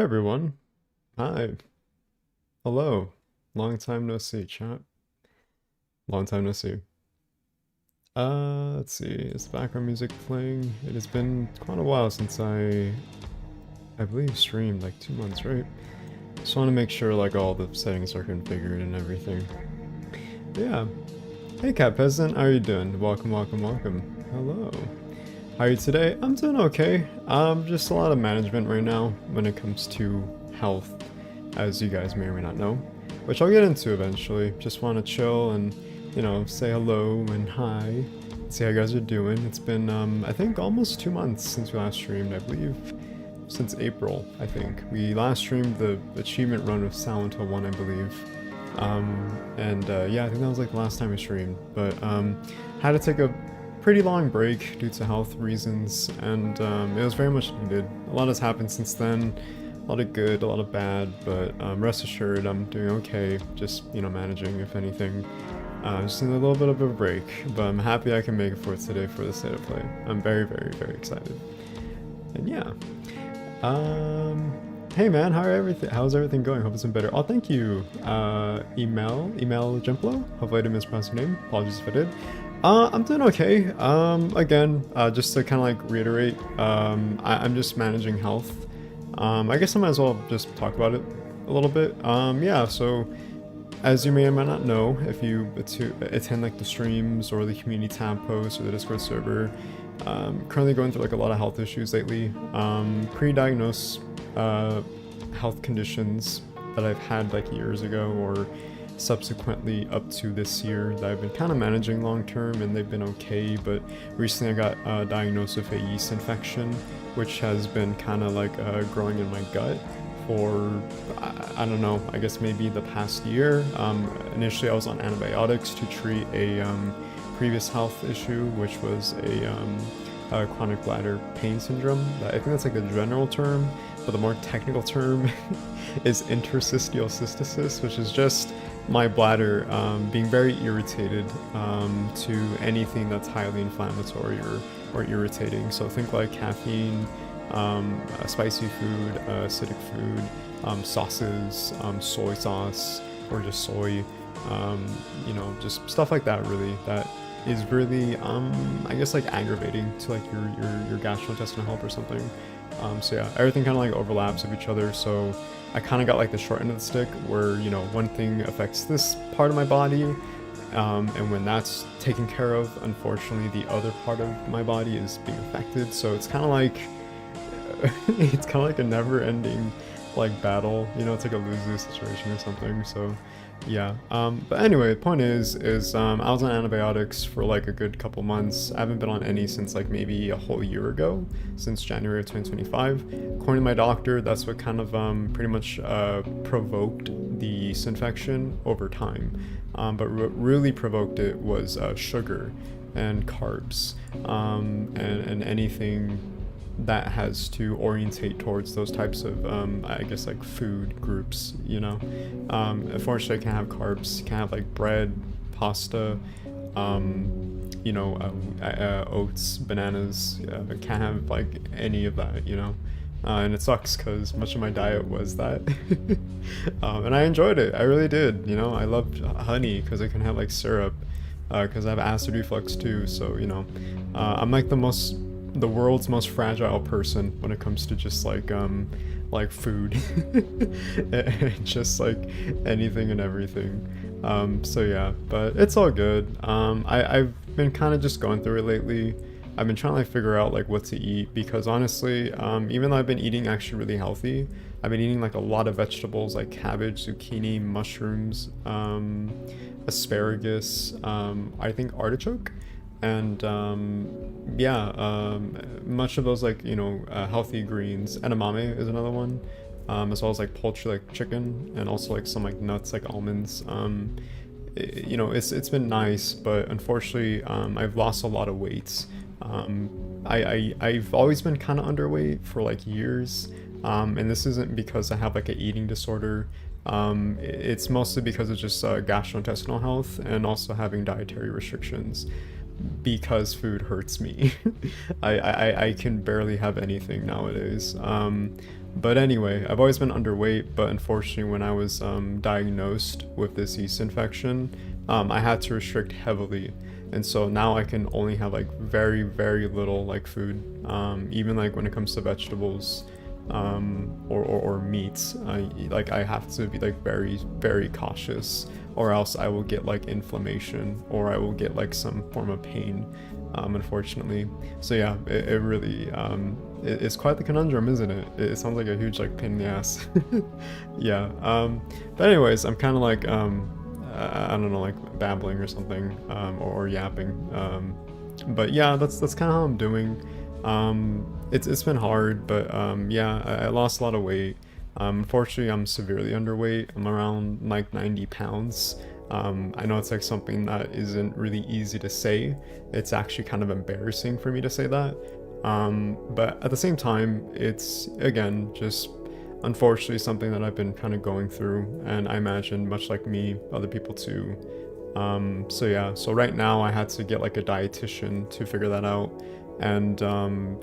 Hey everyone. Hi. Hello. Long time no see, chat. Long time no see. Let's see. Is the background music playing? It has been quite a while since I believe streamed, like 2 months, right? Just want to make sure like all the settings are configured and everything. But yeah. Hey Cat Peasant, how are you doing? Welcome, welcome, welcome. Hello. How are you today? I'm doing okay. Just a lot of management right now when it comes to health, as you guys may or may not know, which I'll get into eventually. Just want to chill and, say hello and hi, see how you guys are doing. It's been, I think almost 2 months since we last streamed, I believe since April, I think. We last streamed the achievement run of Silent Hill 1, I believe. Yeah, I think that was like the last time we streamed, but had to take a pretty long break due to health reasons, and it was very much needed. A lot has happened since then, a lot of good, a lot of bad, but rest assured I'm doing okay, just, managing if anything. Just need a little bit of a break, but I'm happy I can make it for today for the state of play. I'm very, very, very excited. And yeah. Hey man, how's everything going? Hope it's been better. Oh, thank you. Email Jimplo. Hopefully I didn't mispronounce your name. Apologies if I did. I'm doing okay. Again, just to kind of like reiterate, I'm just managing health. I guess I might as well just talk about it a little bit. Yeah, so as you may or may not know, if you attend like the streams or the community tab posts or the Discord server, currently going through like a lot of health issues lately. Pre-diagnosed health conditions that I've had like years ago or subsequently up to this year that I've been kind of managing long term, and they've been okay, but recently I got diagnosed with a yeast infection, which has been kind of like growing in my gut for I don't know, I guess maybe the past year. Initially I was on antibiotics to treat a previous health issue, which was a chronic bladder pain syndrome. I think that's like the general term, but the more technical term is interstitial cystitis, which is just my bladder being very irritated to anything that's highly inflammatory or irritating. So think like caffeine, spicy food, acidic food, sauces, soy sauce, or just soy, just stuff like that really, that is really, I guess like aggravating to like your gastrointestinal health or something. So yeah, everything kind of like overlaps with each other, so I kind of got like the short end of the stick where, one thing affects this part of my body, and when that's taken care of, unfortunately the other part of my body is being affected, so it's kind of like it's kind of like a never-ending like battle, it's like a lose-lose situation or something. So yeah, but anyway, the point is I was on antibiotics for like a good couple months. I haven't been on any since like maybe a whole year ago, since January of 2025. According to my doctor, that's what kind of pretty much provoked the yeast infection over time. But what really provoked it was sugar and carbs, and anything that has to orientate towards those types of I guess like food groups. Unfortunately I can't have carbs, can't have like bread, pasta, oats, bananas. I can't have like any of that, and it sucks because much of my diet was that. And I enjoyed it, I really did. I loved honey because I can have like syrup, because I have acid reflux too, so I'm like the world's most fragile person when it comes to just like food and just like anything and everything. So yeah, but it's all good. I've been kind of just going through it lately. I've been trying to like figure out like what to eat, because honestly, even though I've been eating actually really healthy, I've been eating like a lot of vegetables like cabbage, zucchini, mushrooms, asparagus, I think artichoke, and much of those like healthy greens. Edamame is another one, as well as like poultry like chicken, and also like some like nuts like almonds. It's been nice, but unfortunately I've lost a lot of weight. I've always been kind of underweight for like years, and this isn't because I have like an eating disorder. It's mostly because of just gastrointestinal health, and also having dietary restrictions, because food hurts me. I can barely have anything nowadays. But anyway, I've always been underweight, but unfortunately when I was diagnosed with this yeast infection, I had to restrict heavily. And so now I can only have like very, very little like food, even like when it comes to vegetables, or meats. I have to be like very, very cautious, or else I will get like inflammation, or I will get like some form of pain, unfortunately. So yeah, it really it's quite the conundrum, isn't it? It sounds like a huge like pain in the ass. Yeah. But anyways, I'm kind of like I don't know, like babbling or something, or yapping. But yeah, that's kind of how I'm doing. It's been hard, but yeah, I lost a lot of weight. Unfortunately, I'm severely underweight. I'm around like 90 pounds. I know it's like something that isn't really easy to say. It's actually kind of embarrassing for me to say that. But at the same time, it's again just unfortunately something that I've been kind of going through, and I imagine much like me, other people too. So yeah, so right now I had to get like a dietitian to figure that out, and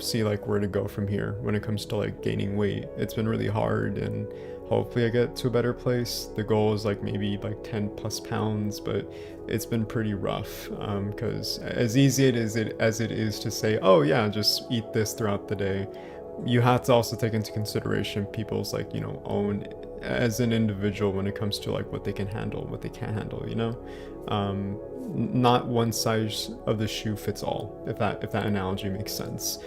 see like where to go from here when it comes to like gaining weight. It's been really hard, and hopefully I get to a better place. The goal is like maybe like 10 plus pounds, but it's been pretty rough, because as easy as it is to say, oh yeah, just eat this throughout the day, you have to also take into consideration people's like, you know, own as an individual when it comes to like what they can handle, what they can't handle, you know. Not one size of the shoe fits all, if that analogy makes sense.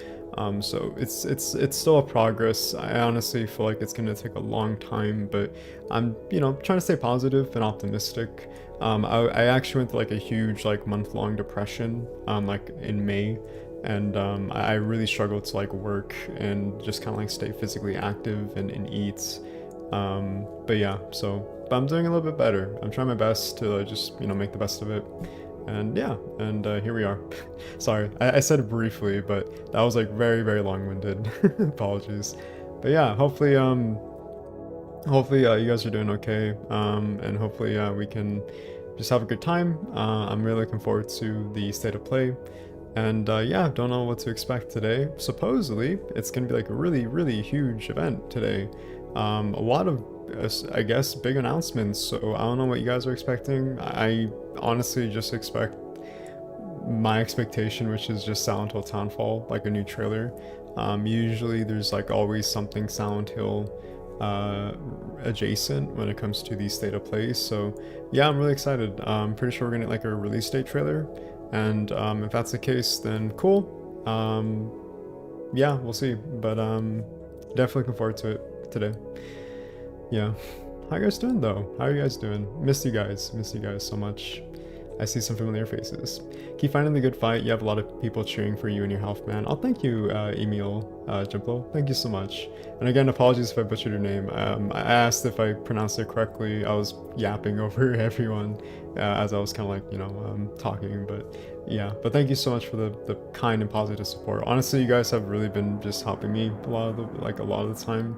So it's still a progress. I honestly feel like it's gonna take a long time, but I'm, you know, trying to stay positive and optimistic. I actually went through like a huge like month-long depression, like in May, and I really struggled to like work and just kind of like stay physically active and eat. But yeah, but I'm doing a little bit better. I'm trying my best to just, you know, make the best of it. And yeah, and here we are. Sorry, I said it briefly, but that was like very, very long-winded. Apologies. But yeah, hopefully you guys are doing okay, and hopefully we can just have a good time. I'm really looking forward to the state of play, and yeah, don't know what to expect today. Supposedly it's gonna be like a really, really huge event today. A lot of, I guess, big announcements, so I don't know what you guys are expecting. I honestly just expect my expectation, which is just Silent Hill Townfall, like a new trailer. Usually there's like always something Silent Hill adjacent when it comes to these state of plays, so yeah, I'm really excited. I'm pretty sure we're gonna get like a release date trailer, and if that's the case, then cool. Yeah, we'll see, but definitely looking forward to it today. Yeah. How you guys doing though? How are you guys doing? Miss you guys so much. I see some familiar faces. Keep finding the good fight. You have a lot of people cheering for you and your health, man. Oh, thank you, Emil Jimplo. Thank you so much. And again, apologies if I butchered your name. I asked if I pronounced it correctly. I was yapping over everyone as I was kind of like, you know, talking. But yeah, but thank you so much for the kind and positive support. Honestly, you guys have really been just helping me a lot of the time.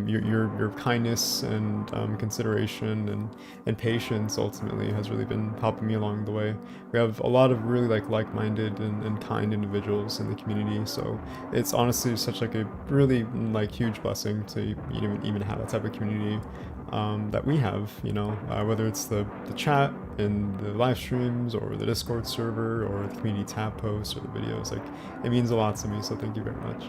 Your kindness and consideration and patience ultimately has really been helping me along the way. We have a lot of really like-minded and kind individuals in the community, so it's honestly such like a really like huge blessing to even have that type of community that we have, you know, whether it's the chat in the live streams or the Discord server or the community tab posts or the videos. Like, it means a lot to me, so thank you very much.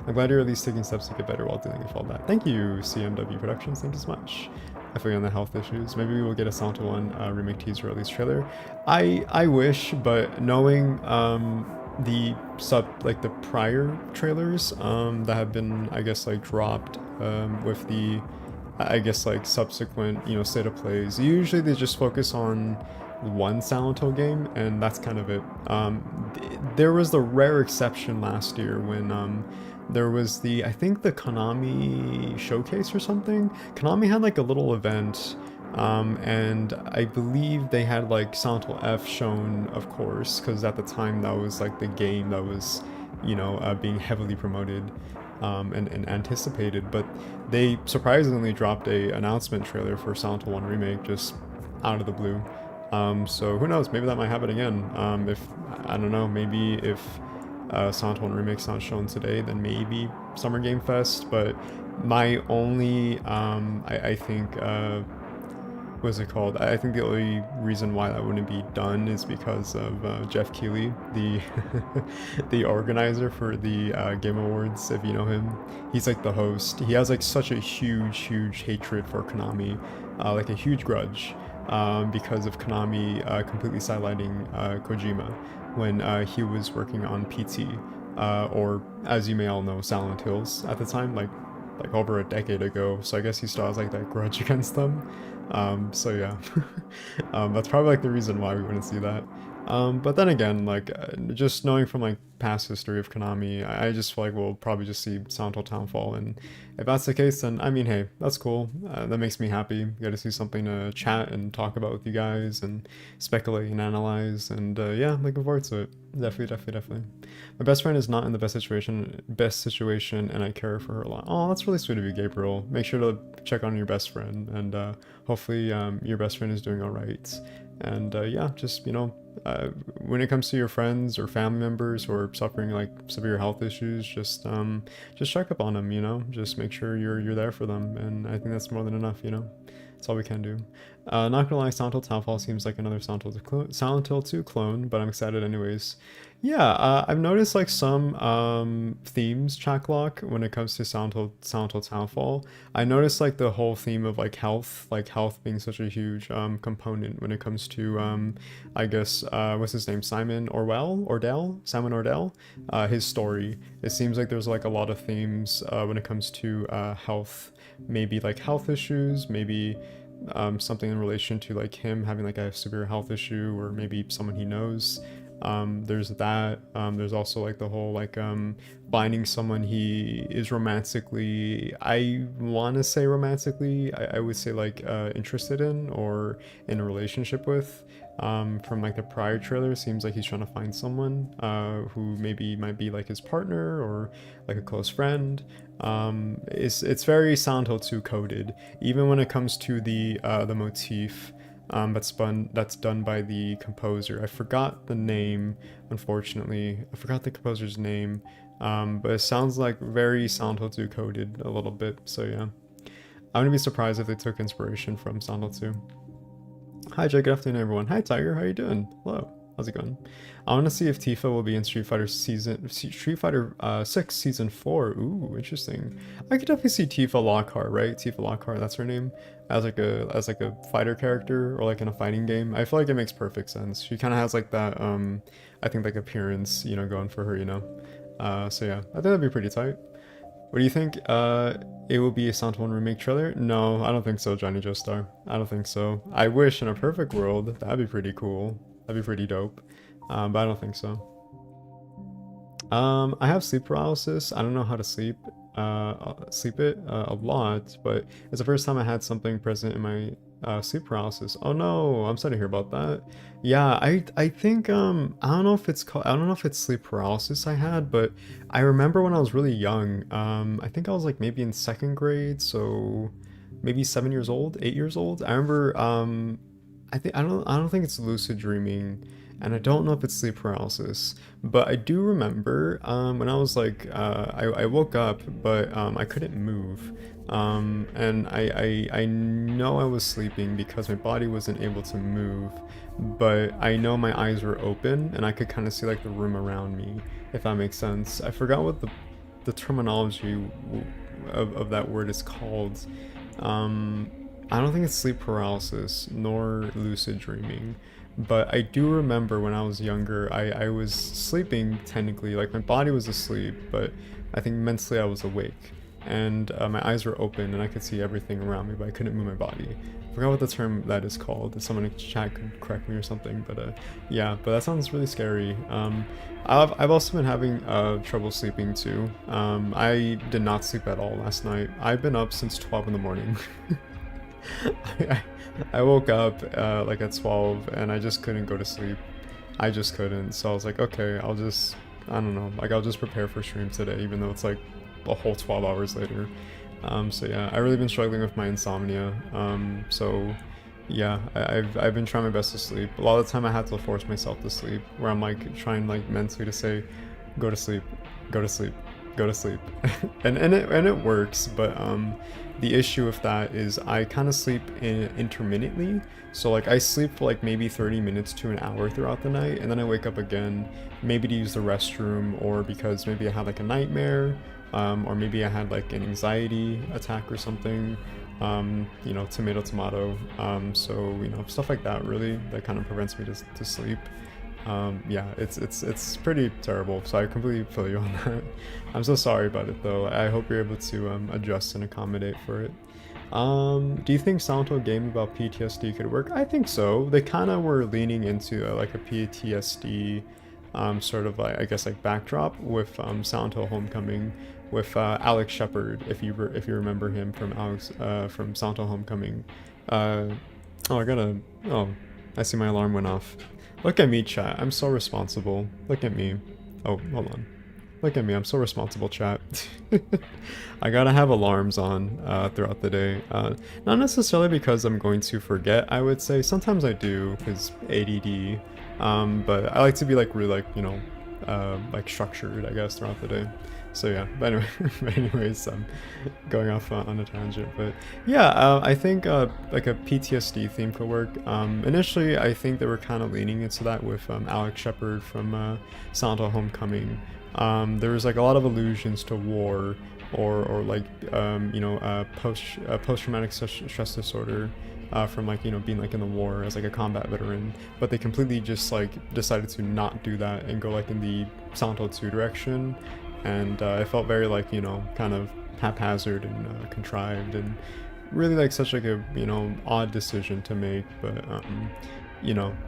I'm glad you're at least taking steps to get better while dealing with all that. Thank you, CMW Productions. Thank you so much. I feel on the health issues. Maybe we will get a Silent Hill 1 remake teaser or at least trailer. I wish, but knowing the prior trailers that have been, I guess, like dropped with the, I guess, like subsequent, you know, state of plays, usually they just focus on one Silent Hill game, and that's kind of it. There was the rare exception last year when there was I think the Konami showcase or something. Konami had like a little event, and I believe they had like Silent Hill F shown, of course, because at the time that was like the game that was, you know, being heavily promoted and anticipated. But they surprisingly dropped a announcement trailer for Silent Hill 1 Remake just out of the blue. So who knows, maybe that might happen again. If, I don't know, maybe if Silent Hill 1 Remake's not shown today, then maybe Summer Game Fest, but My only, I think, what's it called? I think the only reason why that wouldn't be done is because of Jeff Keighley, the the organizer for the Game Awards. If you know him, he's like the host. He has like such a huge hatred for Konami, like a huge grudge, because of Konami completely sidelining Kojima when he was working on PT, or as you may all know, Silent Hills at the time, like over a decade ago. So I guess he still has like that grudge against them. So yeah, that's probably like the reason why we wouldn't see that. But then again, like just knowing from like past history of Konami, I just feel like we'll probably just see Silent Hill Townfall, and if that's the case, then I mean, hey, that's cool. That makes me happy. Get to see something to chat and talk about with you guys and speculate and analyze, and yeah, I'm looking forward to it. Definitely. My best friend is not in the best situation, and I care for her a lot. Oh, that's really sweet of you, Gabriel. Make sure to check on your best friend, and hopefully your best friend is doing all right. And yeah, just when it comes to your friends or family members who are suffering like severe health issues, just check up on them. Just make sure you're there for them, and I think that's more than enough. That's all we can do. Not gonna lie, Silent Hill Townfall seems like another Silent Hill 2 clone, but I'm excited anyways. Yeah, I've noticed like some themes checklock when it comes to Silent Hill Townfall. I noticed like the whole theme of like health being such a huge component when it comes to I guess what's his name, Simon Ordell, his story. It seems like there's like a lot of themes when it comes to health, maybe like health issues, maybe something in relation to like him having like a severe health issue, or maybe someone he knows. There's that. There's also like the whole like finding someone he is romantically, I want to say romantically, I would say like interested in or in a relationship with. From like the prior trailer, seems like he's trying to find someone who maybe might be like his partner or like a close friend. It's very Silent Hill 2 coded, even when it comes to the motif that's done by the composer. I forgot the name, unfortunately. I forgot the composer's name, but it sounds like very Silent Hill 2 coded a little bit. So yeah, I wouldn't be surprised if they took inspiration from Silent Hill 2. Hi Jay, good afternoon everyone. Hi Tiger, how you doing? Hello, how's it going? I want to see if Tifa will be in Street Fighter 6 Season 4. Ooh, interesting. I could definitely see Tifa Lockhart, right? Tifa Lockhart, that's her name, as like a fighter character or like in a fighting game. I feel like it makes perfect sense. She kind of has like that I think like appearance, going for her, so yeah, I think that'd be pretty tight. What do you think? It will be a Silent Hill remake trailer? No, I don't think so, Johnny Joestar. I don't think so. I wish in a perfect world, that'd be pretty cool. That'd be pretty dope. But I don't think so. I have sleep paralysis. I don't know how to sleep it a lot, but it's the first time I had something present in my sleep paralysis. Oh no, I'm sorry to hear about that. Yeah, I think I don't know if it's sleep paralysis I had, but I remember when I was really young, I think I was like maybe in second grade, so maybe 7 years old, 8 years old. I remember I don't think it's lucid dreaming, and I don't know if it's sleep paralysis, but I do remember when I was like I woke up, but I couldn't move, and I know I was sleeping because my body wasn't able to move, but I know my eyes were open and I could kind of see like the room around me, if that makes sense. I forgot what the terminology of that word is called. I don't think it's sleep paralysis nor lucid dreaming, but I do remember when I was younger, I was sleeping technically, like my body was asleep, but I think mentally I was awake, and my eyes were open and I could see everything around me, but I couldn't move my body. I forgot what the term that is called. If someone in chat could correct me or something, but yeah, but that sounds really scary. I've also been having trouble sleeping too. I did not sleep at all last night. I've been up since 12 in the morning. I woke up like at 12 and I just couldn't go to sleep. I just couldn't. So I was like, okay, I don't know, like I'll just prepare for stream today, even though it's like a whole 12 hours later. So yeah, I've really been struggling with my insomnia. So yeah, I've been trying my best to sleep. A lot of the time I had to force myself to sleep, where I'm like trying like mentally to say, go to sleep, go to sleep, go to sleep. And it works, but the issue with that is I kind of sleep intermittently. So like I sleep for like maybe 30 minutes to an hour throughout the night, and then I wake up again, maybe to use the restroom, or because maybe I had like a nightmare, or maybe I had like an anxiety attack or something. Tomato, tomato. So stuff like that really that kind of prevents me to sleep. Yeah, it's pretty terrible. So I completely feel you on that. I'm so sorry about it though. I hope you're able to adjust and accommodate for it. Do you think Silent Hill game about PTSD could work? I think so. They kind of were leaning into like a PTSD sort of like I guess like backdrop with Silent Hill Homecoming with Alex Shepard, if you remember him from from Silent Hill Homecoming. Uh, oh, I gotta. Oh, I see my alarm went off. Look at me, chat. I'm so responsible. Look at me. Oh, hold on. Look at me. I'm so responsible, chat. I gotta have alarms on throughout the day. Not necessarily because I'm going to forget, I would say. Sometimes I do, because ADD. But I like to be like really like structured, I guess, throughout the day. So yeah, but anyway, anyways, going off on a tangent, but yeah, I think like a PTSD theme could work. Initially, I think they were kind of leaning into that with Alex Shepard from Silent Hill Homecoming. There was like a lot of allusions to war or like post traumatic stress disorder. From like being like in the war as like a combat veteran, but they completely just like decided to not do that and go like in the Silent Hill 2 direction, and it felt very like kind of haphazard and contrived and really like such like a odd decision to make, but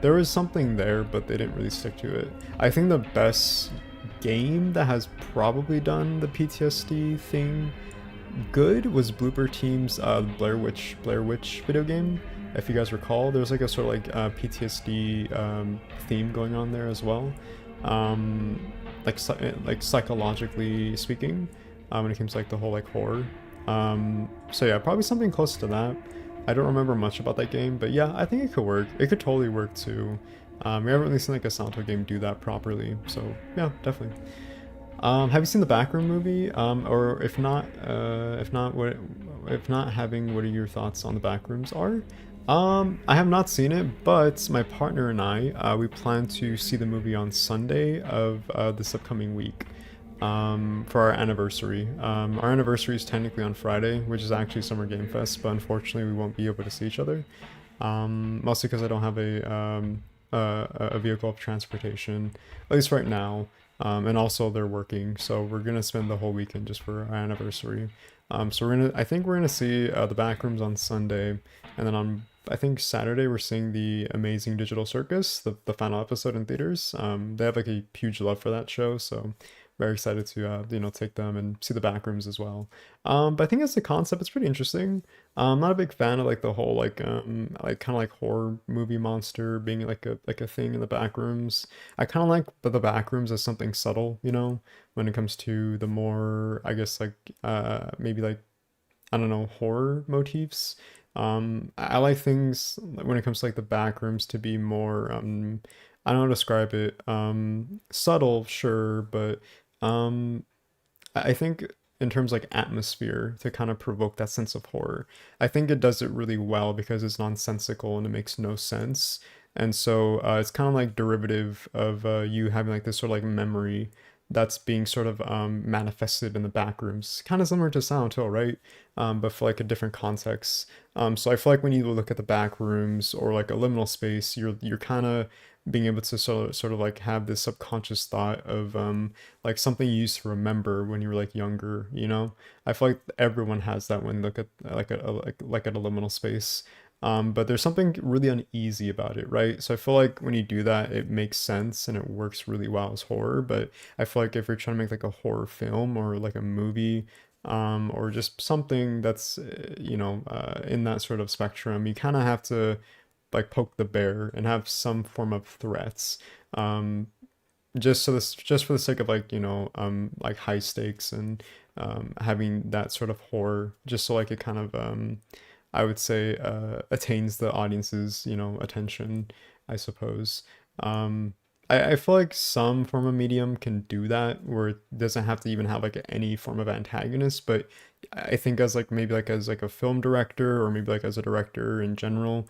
there was something there, but they didn't really stick to it. I think the best game that has probably done the PTSD thing good was Blooper Team's Blair Witch video game. If you guys recall, there's like a sort of like PTSD theme going on there as well, like psychologically speaking, when it comes to like the whole like horror. So yeah, probably something close to that. I don't remember much about that game, but yeah, I think it could work. It could totally work too. We haven't really seen like a Silent Hill game do that properly, so yeah, definitely. Have you seen the Backroom movie? Or if not having, what are your thoughts on the Backrooms are? I have not seen it, but my partner and I, we plan to see the movie on Sunday of this upcoming week, for our anniversary. Our anniversary is technically on Friday, which is actually Summer Game Fest, but unfortunately we won't be able to see each other. Mostly because I don't have a vehicle of transportation, at least right now. And also they're working, so we're gonna spend the whole weekend just for our anniversary. So I think we're gonna see the Backrooms on Sunday, and then on I think Saturday we're seeing the Amazing Digital Circus, the final episode in theaters. They have like a huge love for that show, so very excited to take them and see the Backrooms as well. But I think as a concept, it's pretty interesting. I'm not a big fan of like the whole like kind of like horror movie monster being like a thing in the Backrooms. I kind of like the Backrooms as something subtle, when it comes to the more I guess like maybe like I don't know, horror motifs. I like things when it comes to like the Backrooms to be more I don't know how to describe it. Subtle, sure, but um I think in terms like atmosphere to kind of provoke that sense of horror, I think it does it really well because it's nonsensical and it makes no sense. And so it's kind of like derivative of you having like this sort of like memory that's being sort of manifested in the back rooms, kind of similar to Silent Hill, right? But for like a different context. So I feel like when you look at the back rooms or like a liminal space, you're kind of being able to sort of like have this subconscious thought of like something you used to remember when you were like younger, I feel like everyone has that when you look at like at a liminal space. But there's something really uneasy about it, right? So I feel like when you do that, it makes sense and it works really well as horror. But I feel like if you're trying to make like a horror film or like a movie, or just something that's in that sort of spectrum, you kind of have to like poke the bear and have some form of threats. Um, just for the sake of like high stakes and having that sort of horror, just so like it kind of I would say attains the audience's attention, I suppose. I feel like some form of medium can do that where it doesn't have to even have like any form of antagonist, but I think as like maybe like as like a film director or maybe like as a director in general,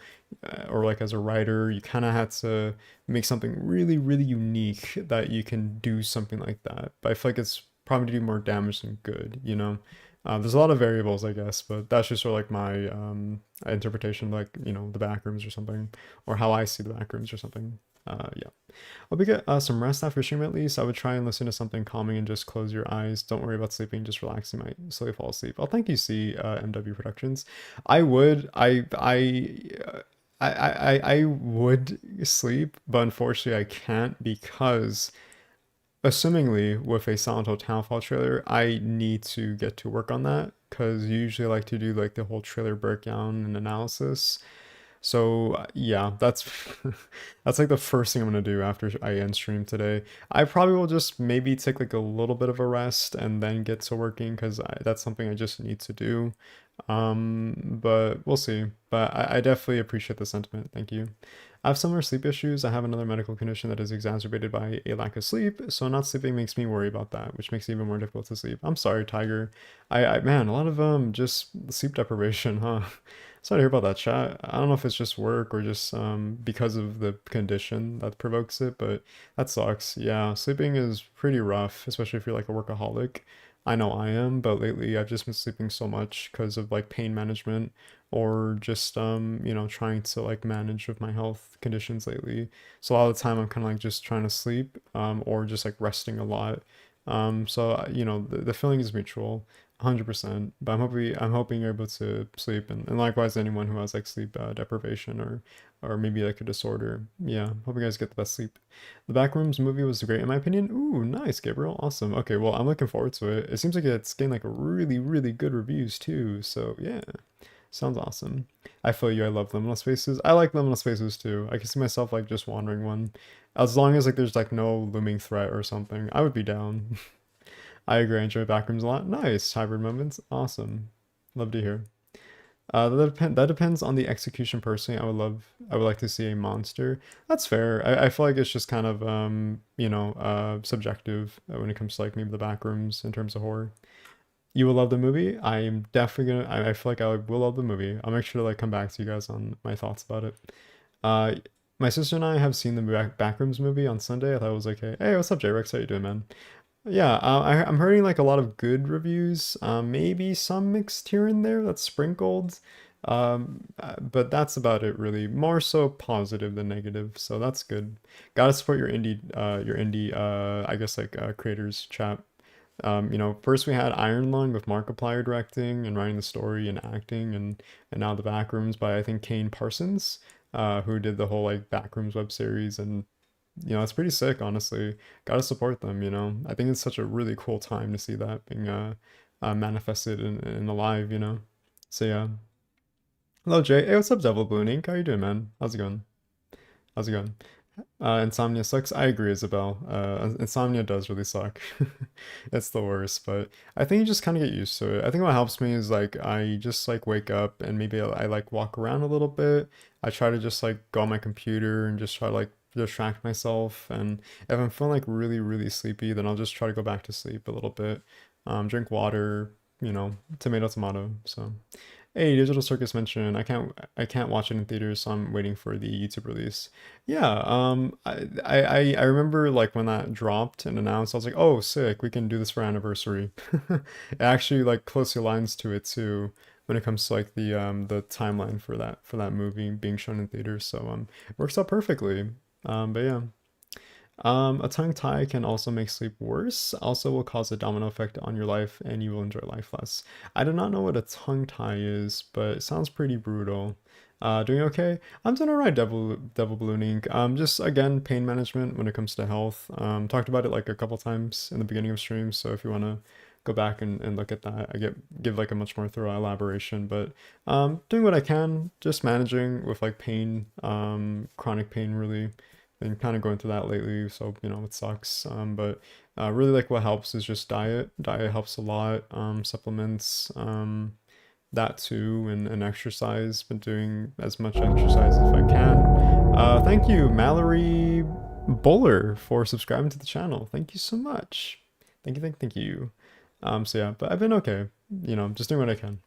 or like as a writer, you kind of had to make something really really unique that you can do something like that. But I feel like it's probably do more damage than good, you know. There's a lot of variables, I guess, but that's just sort of like my interpretation, like you know, the backrooms or something, or how I see the backrooms or something. Yeah. Hope you get some rest after stream at least. I would try and listen to something calming and just close your eyes. Don't worry about sleeping, just relax. You might slowly fall asleep. Oh, thank you, C MW Productions. I would, I would sleep, but unfortunately I can't because, assumingly, with a Silent Hill Townfall trailer, I need to get to work on that because usually I like to do like the whole trailer breakdown and analysis. So yeah, that's that's like the first thing I'm gonna do after I end stream today. I probably will just maybe take like a little bit of a rest and then get to working because that's something I just need to do. But we'll see. But I definitely appreciate the sentiment. Thank you. I have similar sleep issues. I have another medical condition that is exacerbated by a lack of sleep, so not sleeping makes me worry about that, which makes it even more difficult to sleep. I'm sorry, Tiger. Man, a lot of just sleep deprivation, huh? Sorry to hear about that, chat. I don't know if it's just work or just because of the condition that provokes it, but that sucks. Yeah, sleeping is pretty rough, especially if you're like a workaholic. I know I am, but lately I've just been sleeping so much because of like pain management or just you know, trying to like manage with my health conditions lately. So a lot of the time I'm kind of like just trying to sleep or just like resting a lot. You know, the feeling is mutual. 100%, but I'm hoping you're able to sleep, and likewise anyone who has like sleep deprivation or maybe like a disorder. Yeah, hope you guys get the best sleep. The Backrooms movie was great in my opinion. Ooh, nice, Gabriel. Awesome. Okay, well, I'm looking forward to it. It seems like it's getting like a really really good reviews too. So yeah, sounds awesome. I feel you. I love liminal spaces. I like liminal spaces too. I can see myself like just wandering one, as long as like there's like no looming threat or something. I would be down. I agree. I enjoy backrooms a lot. Nice hybrid moments. Awesome. Love to hear. That depends on the execution personally. I would like to see a monster. That's fair. I feel like it's just kind of you know, subjective when it comes to like maybe the backrooms in terms of horror. You will love the movie. I am definitely gonna. I feel like I will love the movie. I'll make sure to like come back to you guys on my thoughts about it. Uh, my sister and I have seen the Backrooms movie on Sunday. I thought it was okay. Hey, what's up, J-Rex? How you doing, man? Yeah, I'm hearing like a lot of good reviews, maybe some mixed here and there that's sprinkled, but that's about it really. More so positive than negative, so that's good. Gotta support your indie, I guess like creators chat. You know, first we had Iron Lung with Markiplier directing and writing the story and acting, and now the Backrooms by I think Kane Parsons, who did the whole like Backrooms web series, and you know, it's pretty sick, honestly. Gotta support them, you know. I think it's such a really cool time to see that being manifested in alive, you know. So yeah. Hello, Jay. Hey, what's up, Devil Blue Ink? How you doing, man? How's it going? How's it going? Insomnia sucks. I agree, Isabel. Insomnia does really suck. It's the worst, but I think you just kind of get used to it. I think what helps me is like I just like wake up and maybe I like walk around a little bit. I try to just like go on my computer and just try to like distract myself. And if I'm feeling like really, really sleepy, then I'll just try to go back to sleep a little bit. Drink water, you know, tomato, tomato. So. Hey, Digital Circus mentioned I can't watch it in theaters, so I'm waiting for the YouTube release. Yeah, I remember like when that dropped and announced, I was like, oh, sick, we can do this for anniversary. It actually like closely aligns to it too when it comes to like the timeline for that movie being shown in theaters. So it works out perfectly. But yeah. A tongue tie can also make sleep worse, also will cause a domino effect on your life and you will enjoy life less. I do not know what a tongue tie is, but it sounds pretty brutal. Doing okay? I'm doing alright, Devil Balloon Ink. Just again, pain management when it comes to health. Talked about it like a couple times in the beginning of streams, so if you want to go back and look at that, give like a much more thorough elaboration, but doing what I can, just managing with like pain, chronic pain really. Been kind of going through that lately, so you know it sucks. But really like what helps is just diet. Diet helps a lot. Supplements, that too, and exercise. Been doing as much exercise as I can. Thank you, Mallory Bowler for subscribing to the channel. Thank you so much. Thank you. So yeah, but I've been okay. You know, just doing what I can.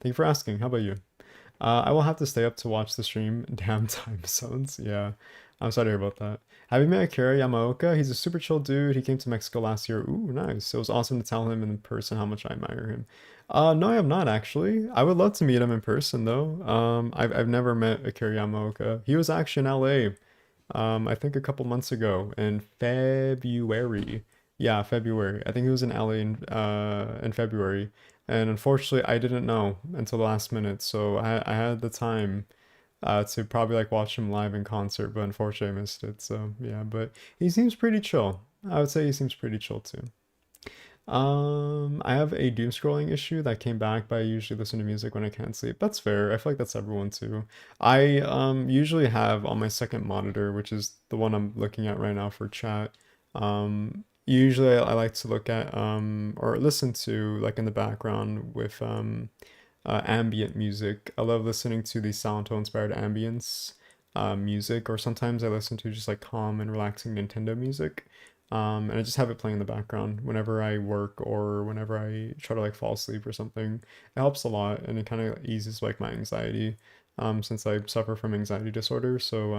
Thank you for asking. How about you? I will have to stay up to watch the stream. Damn time zones. Yeah, I'm sorry to hear about that. Have you met Akira Yamaoka? He's a super chill dude. He came to Mexico last year. Ooh, nice. It was awesome to tell him in person how much I admire him. No, I have not actually. I would love to meet him in person though. I've never met Akira Yamaoka. He was actually in LA. I think a couple months ago in February. Yeah, February. I think he was in LA in February. And unfortunately, I didn't know until the last minute. So I had the time to probably like watch him live in concert, but unfortunately I missed it. So yeah, but he seems pretty chill. I would say he seems pretty chill too. I have a doom scrolling issue that came back, but I usually listen to music when I can't sleep. That's fair. I feel like that's everyone too. I usually have on my second monitor, which is the one I'm looking at right now for chat. Usually I like to look at or listen to like in the background with ambient music. I love listening to the Silent Hill inspired ambience music, or sometimes I listen to just like calm and relaxing Nintendo music. And I just have it playing in the background whenever I work or whenever I try to like fall asleep or something. It helps a lot and it kind of eases like my anxiety, since I suffer from anxiety disorder. So,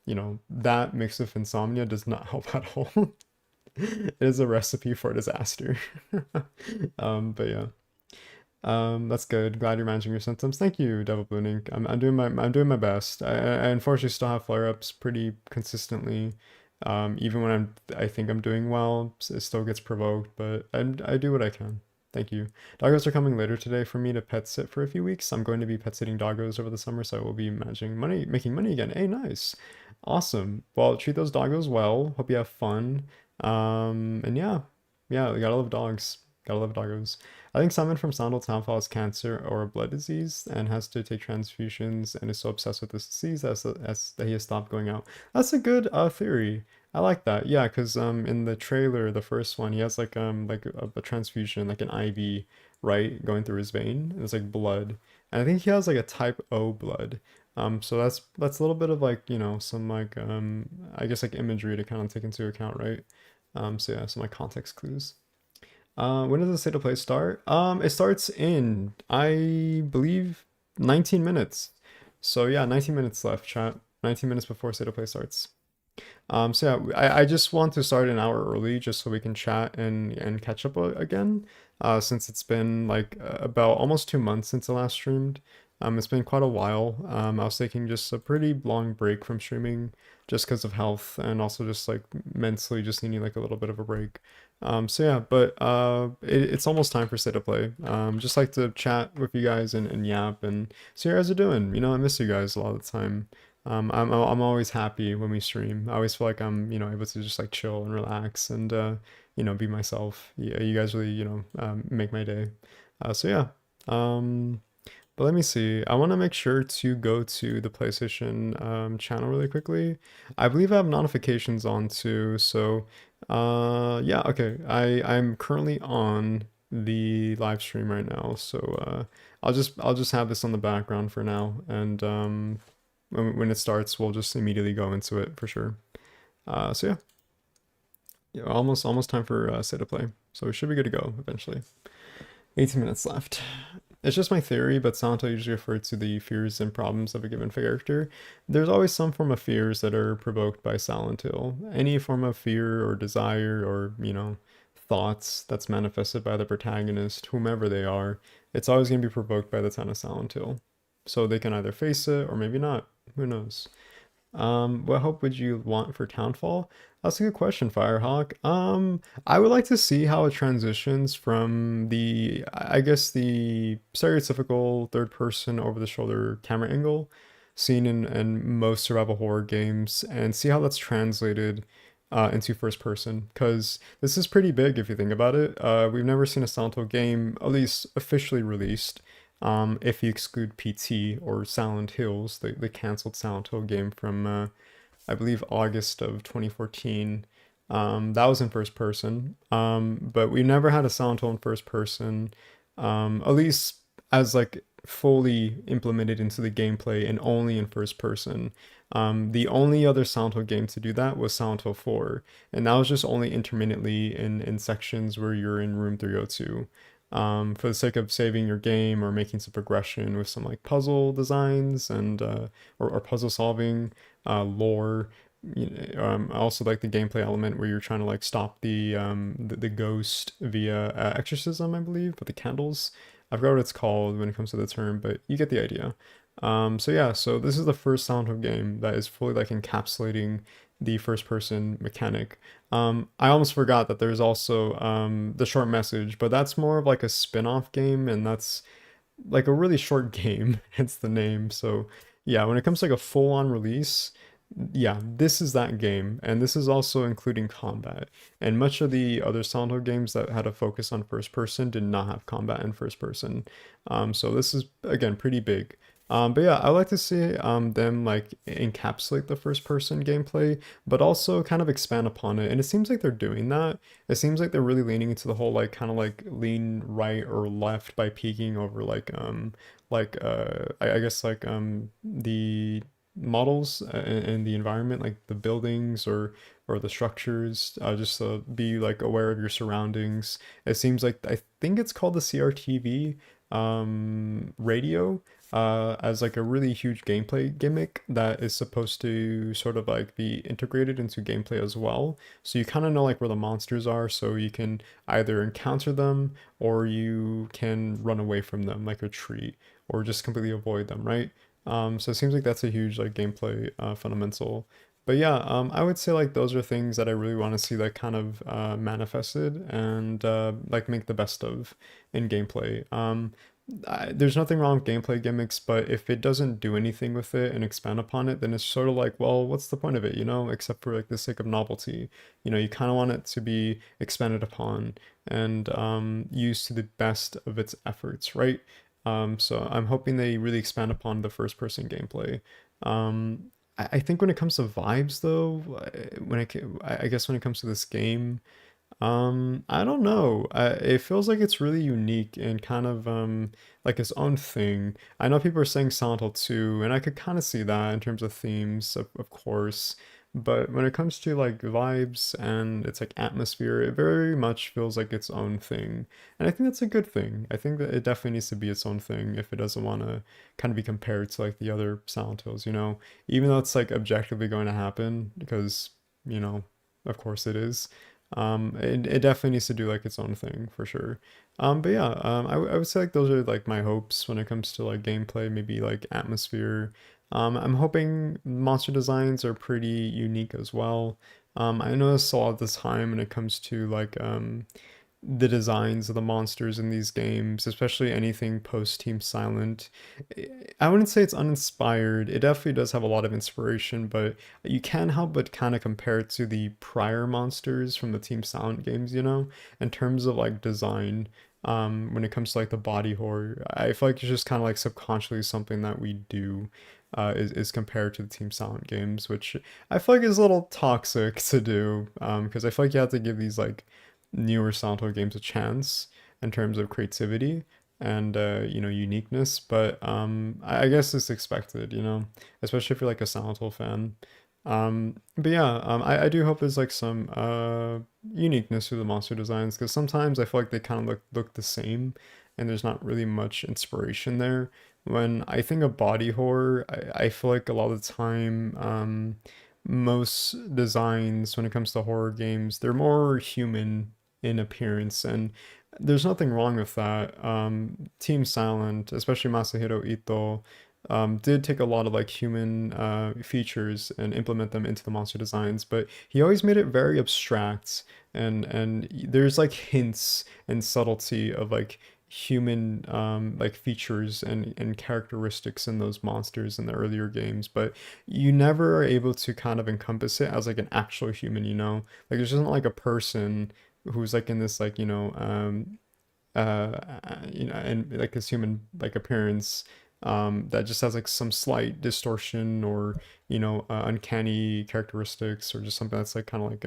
you know, that mixed with insomnia does not help at all. It is a recipe for disaster. But yeah. That's good. Glad you're managing your symptoms. Thank you, Devil Blue Ink. I'm doing my best. I unfortunately still have flare-ups pretty consistently. Even when I think I'm doing well, it still gets provoked, but I do what I can. Thank you. Doggos are coming later today for me to pet sit for a few weeks. I'm going to be pet sitting doggos over the summer, so I will be managing money, making money again. Hey, nice. Awesome. Well, treat those doggos well. Hope you have fun. And yeah, yeah, you gotta love dogs. Gotta love doggos. I think someone from Silent Hill Townfall has cancer or a blood disease and has to take transfusions and is so obsessed with this disease that he has stopped going out. That's a good theory. I like that. Yeah, because in the trailer, the first one, he has like a transfusion, like an IV, right, going through his vein. It's like blood. And I think he has like a type O blood. So that's a little bit of like, you know, some like I guess like imagery to kind of take into account, right? So yeah, some like context clues. When does the state of play start? It starts in, I believe, 19 minutes. So yeah, 19 minutes left, chat. 19 minutes before state of play starts. So yeah, I just want to start an hour early just so we can chat and catch up again. Since it's been like about almost 2 months since I last streamed. It's been quite a while. I was taking just a pretty long break from streaming just because of health and also just like mentally just needing like a little bit of a break. So yeah, but it's almost time for state of play. Just like to chat with you guys and yap and see how you guys are doing. You know, I miss you guys a lot of the time. I'm always happy when we stream. I always feel like I'm, you know, able to just like chill and relax and you know, be myself. Yeah, you guys really, you know, make my day. So yeah. But let me see. I want to make sure to go to the PlayStation channel really quickly. I believe I have notifications on too. So yeah, okay. I'm currently on the live stream right now. So I'll just have this on the background for now, and when it starts, we'll just immediately go into it for sure. So yeah. Yeah, almost time for state of play. So we should be good to go eventually. 18 minutes left. It's just my theory, but Silent Hill usually refer to the fears and problems of a given character. There's always some form of fears that are provoked by Silent Hill. Any form of fear or desire or, you know, thoughts that's manifested by the protagonist, whomever they are, it's always going to be provoked by the town of Silent Hill. So they can either face it or maybe not. Who knows? What hope would you want for Townfall? That's a good question, Firehawk. I would like to see how it transitions from the, I guess, the stereotypical third person over the shoulder camera angle seen in most survival horror games and see how that's translated into first person. Because this is pretty big if you think about it. We've never seen a Silent Hill game, at least officially released, if you exclude PT or Silent Hills, the canceled Silent Hill game from, I believe, August of 2014. That was in first person. But we never had a Silent Hill in first person, at least as like fully implemented into the gameplay and only in first person. The only other Silent Hill game to do that was Silent Hill 4, and that was just only intermittently in sections where you're in room 302. For the sake of saving your game or making some progression with some like puzzle designs and or puzzle solving, lore. I also like the gameplay element where you're trying to like stop the ghost via exorcism, I believe, with the candles. I forgot what it's called when it comes to the term, but you get the idea. So yeah, so this is the first Silent Hill game that is fully like encapsulating the first person mechanic. I almost forgot that there's also the short message, but that's more of like a spin-off game, and that's like a really short game, hence the name. So yeah, when it comes to like a full-on release, yeah, this is that game, and this is also including combat. And much of the other Silent Hill games that had a focus on first person did not have combat in first person. So this is again pretty big. But yeah, I like to see them like encapsulate the first person gameplay, but also kind of expand upon it. And it seems like they're doing that. It seems like they're really leaning into the whole like kind of like lean right or left by peeking over I guess like the models and the environment, like the buildings or the structures, just to be like aware of your surroundings. It seems like I think it's called the CRTV radio, as like a really huge gameplay gimmick that is supposed to sort of like be integrated into gameplay as well. So you kind of know like where the monsters are, so you can either encounter them or you can run away from them, like retreat, or just completely avoid them, right? So it seems like that's a huge like gameplay fundamental. But yeah, I would say like those are things that I really want to see like kind of manifested and like make the best of in gameplay. There's nothing wrong with gameplay gimmicks, but if it doesn't do anything with it and expand upon it, then it's sort of like, well, what's the point of it, you know, except for like the sake of novelty. You know, you kind of want it to be expanded upon and used to the best of its efforts, right? So I'm hoping they really expand upon the first person gameplay. I think when it comes to vibes though, I guess when it comes to this game, I don't know. It feels like it's really unique and kind of like its own thing. I know people are saying Silent Hill 2, and I could kind of see that in terms of themes, of course. But when it comes to like vibes and its like atmosphere, it very much feels like its own thing. And I think that's a good thing. I think that it definitely needs to be its own thing if it doesn't want to kind of be compared to like the other Silent Hills, you know? Even though it's like objectively going to happen, because, you know, of course it is. It definitely needs to do like its own thing for sure. But yeah, I would say like those are like my hopes when it comes to like gameplay, maybe like atmosphere. I'm hoping monster designs are pretty unique as well. I notice a lot of the time when it comes to like the designs of the monsters in these games, especially anything post Team Silent. I wouldn't say it's uninspired. It definitely does have a lot of inspiration, but you can't help but kind of compare it to the prior monsters from the Team Silent games, you know, in terms of like design. When it comes to like the body horror, I feel like it's just kind of like subconsciously something that we do. Is compared to the Team Silent games, which I feel like is a little toxic to do, because I feel like you have to give these like newer Silent Hill games a chance in terms of creativity and you know, uniqueness. But I guess it's expected, you know, especially if you're like a Silent Hill fan. But yeah, I do hope there's like some uniqueness to the monster designs, because sometimes I feel like they kind of look the same and there's not really much inspiration there. When I think of body horror, I feel like a lot of the time most designs when it comes to horror games, they're more human in appearance, and there's nothing wrong with that. Team Silent, especially Masahiro Ito, did take a lot of like human features and implement them into the monster designs, but he always made it very abstract, and there's like hints and subtlety of like human like features and characteristics in those monsters in the earlier games, but you never are able to kind of encompass it as like an actual human, you know, like there's just not like a person who's like in this like you know, and like this human like appearance that just has like some slight distortion or you know uncanny characteristics, or just something that's like kind of like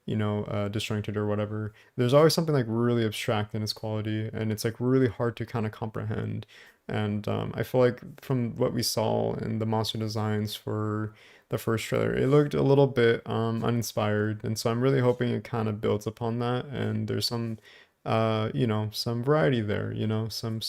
disjointed or whatever. There's always something like really abstract in its quality, and it's like really hard to kind of comprehend. And I feel like from what we saw in the monster designs for the first trailer, it looked a little bit uninspired, and so I'm really hoping it kind of builds upon that. And there's some, some variety there, some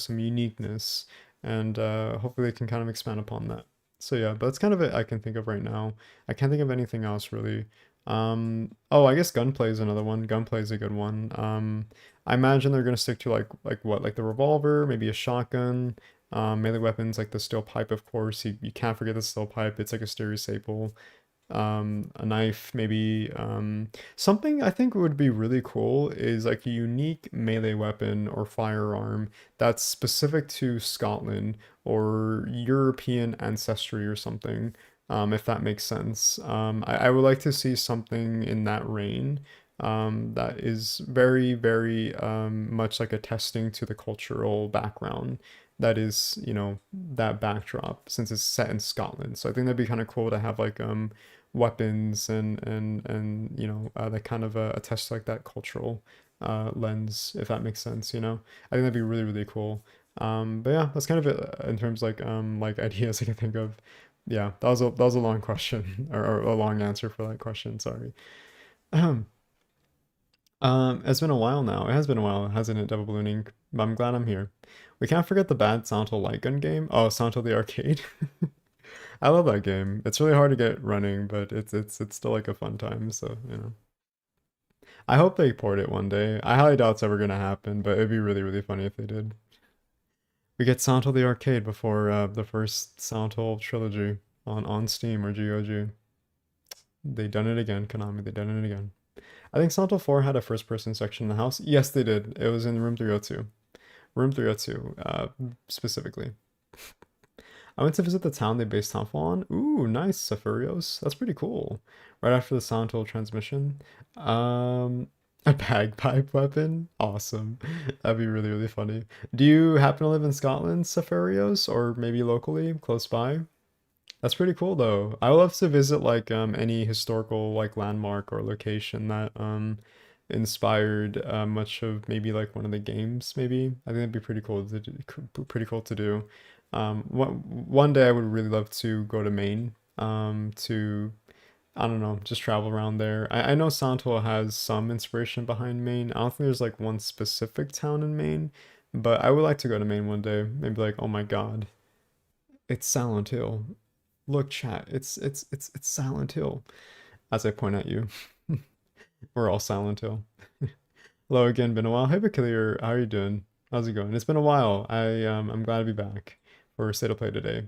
uniqueness, and hopefully it can kind of expand upon that. So yeah, but that's kind of it I can think of right now. I can't think of anything else really. Oh, I guess gunplay is another one. Gunplay is a good one. I imagine they're gonna stick to like what, like the revolver, maybe a shotgun, melee weapons like the steel pipe, of course. You can't forget the steel pipe. It's like a stereo staple. A knife, maybe. Something I think would be really cool is like a unique melee weapon or firearm that's specific to Scotland or European ancestry or something, if that makes sense. I would like to see something in that reign, that is very, very much like attesting to the cultural background that is, that backdrop since it's set in Scotland. So I think that'd be kind of cool to have like weapons and that kind of attest to like that cultural lens, if that makes sense, I think that'd be really, really cool. But yeah, that's kind of it in terms like ideas I can think of. Yeah, that was a long question or a long answer for that question. Sorry. It's been a while now. It has been a while, hasn't it, Devil Ballooning? But I'm glad I'm here. We can't forget the bad Silent Hill light gun game. Oh, Silent Hill the arcade. I love that game. It's really hard to get running, but it's still like a fun time. So I hope they port it one day. I highly doubt it's ever gonna happen, but it'd be really, really funny if they did. We get Silent Hill the arcade before the first Silent Hill trilogy on Steam or GOG. They done it again, Konami. They done it again. I think Silent Hill 4 had a first-person section in the house. Yes, they did. It was in room 302. Room 302, specifically. I went to visit the town they based Townfall on. Ooh, nice, Safarios. That's pretty cool. Right after the Silent Hill transmission. A bagpipe weapon? Awesome. That'd be really, really funny. Do you happen to live in Scotland, Safarios? Or maybe locally, close by? That's pretty cool though. I would love to visit like any historical like landmark or location that inspired much of maybe like one of the games maybe. I think that'd be pretty cool to do, pretty cool to do. One day I would really love to go to Maine to I don't know, just travel around there. I know Santo has some inspiration behind Maine. I don't think there's like one specific town in Maine, but I would like to go to Maine one day. Maybe like, oh my God, it's Silent Hill. Look, chat, it's Silent Hill. As I point at you, we're all Silent Hill. Hello again, been a while. Hey, Bakilier, how are you doing? How's it going? It's been a while. I'm glad to be back for State of Play today,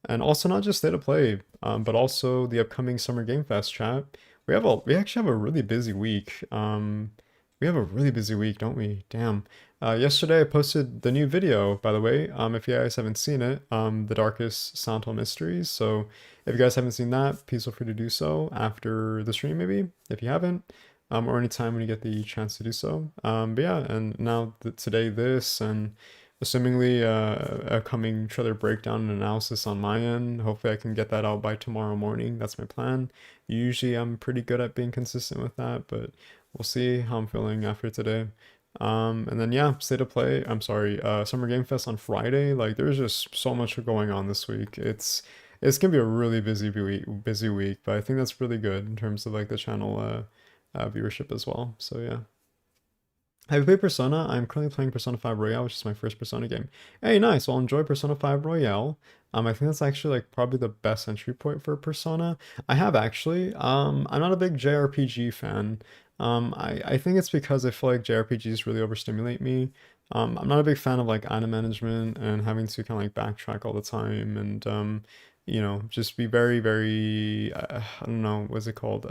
and also not just State of Play, but also the upcoming Summer Game Fest chat. We actually have a really busy week. We have a really busy week, don't we? Damn. Yesterday I posted the new video, by the way. If you guys haven't seen it, The Darkest Silent Hill Mysteries. So if you guys haven't seen that, please feel free to do so after the stream, maybe, if you haven't, or anytime when you get the chance to do so. But yeah, and now today this, and assumingly a coming trailer breakdown and analysis on my end. Hopefully I can get that out by tomorrow morning. That's my plan. Usually I'm pretty good at being consistent with that, but we'll see how I'm feeling after today. And then yeah, State of Play. I'm sorry, Summer Game Fest on Friday. Like there's just so much going on this week. It's gonna be a really busy week, but I think that's really good in terms of like the channel viewership as well. So yeah. Have you played Persona? I'm currently playing Persona 5 Royale, which is my first Persona game. Hey, nice. Well, enjoy Persona 5 Royale. I think that's actually like probably the best entry point for Persona. I have actually. I'm not a big JRPG fan. I think it's because I feel like JRPGs really overstimulate me. I'm not a big fan of like item management and having to kind of like backtrack all the time and just be very, very, I don't know, what's it called?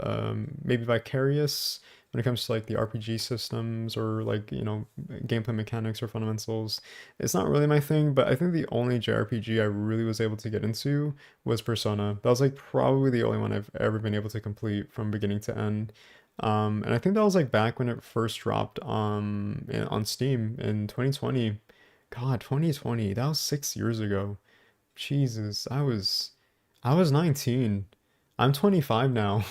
Maybe vicarious when it comes to like the RPG systems or like, gameplay mechanics or fundamentals. It's not really my thing, but I think the only JRPG I really was able to get into was Persona. That was like probably the only one I've ever been able to complete from beginning to end. And I think that was like back when it first dropped on Steam in 2020. God, 2020, that was 6 years ago. Jesus, I was 19. I'm 25 now.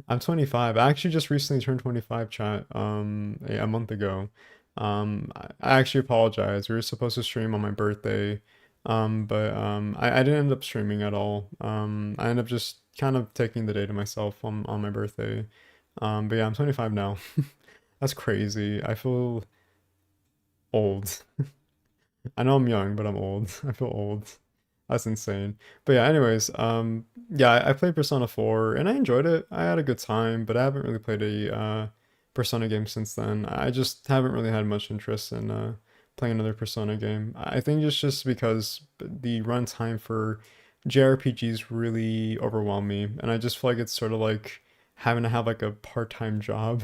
I'm 25. I actually just recently turned 25, chat, a month ago. I actually apologize. We were supposed to stream on my birthday, but I didn't end up streaming at all. I ended up just kind of taking the day to myself on my birthday. But yeah, I'm 25 now. That's crazy. I feel old. I know I'm young, but I'm old. I feel old. That's insane. But yeah, anyways, yeah, I played Persona 4 and I enjoyed it. I had a good time, but I haven't really played a Persona game since then. I just haven't really had much interest in playing another Persona game. I think it's just because the runtime for JRPGs really overwhelm me, and I just feel like it's sort of like having to have like a part-time job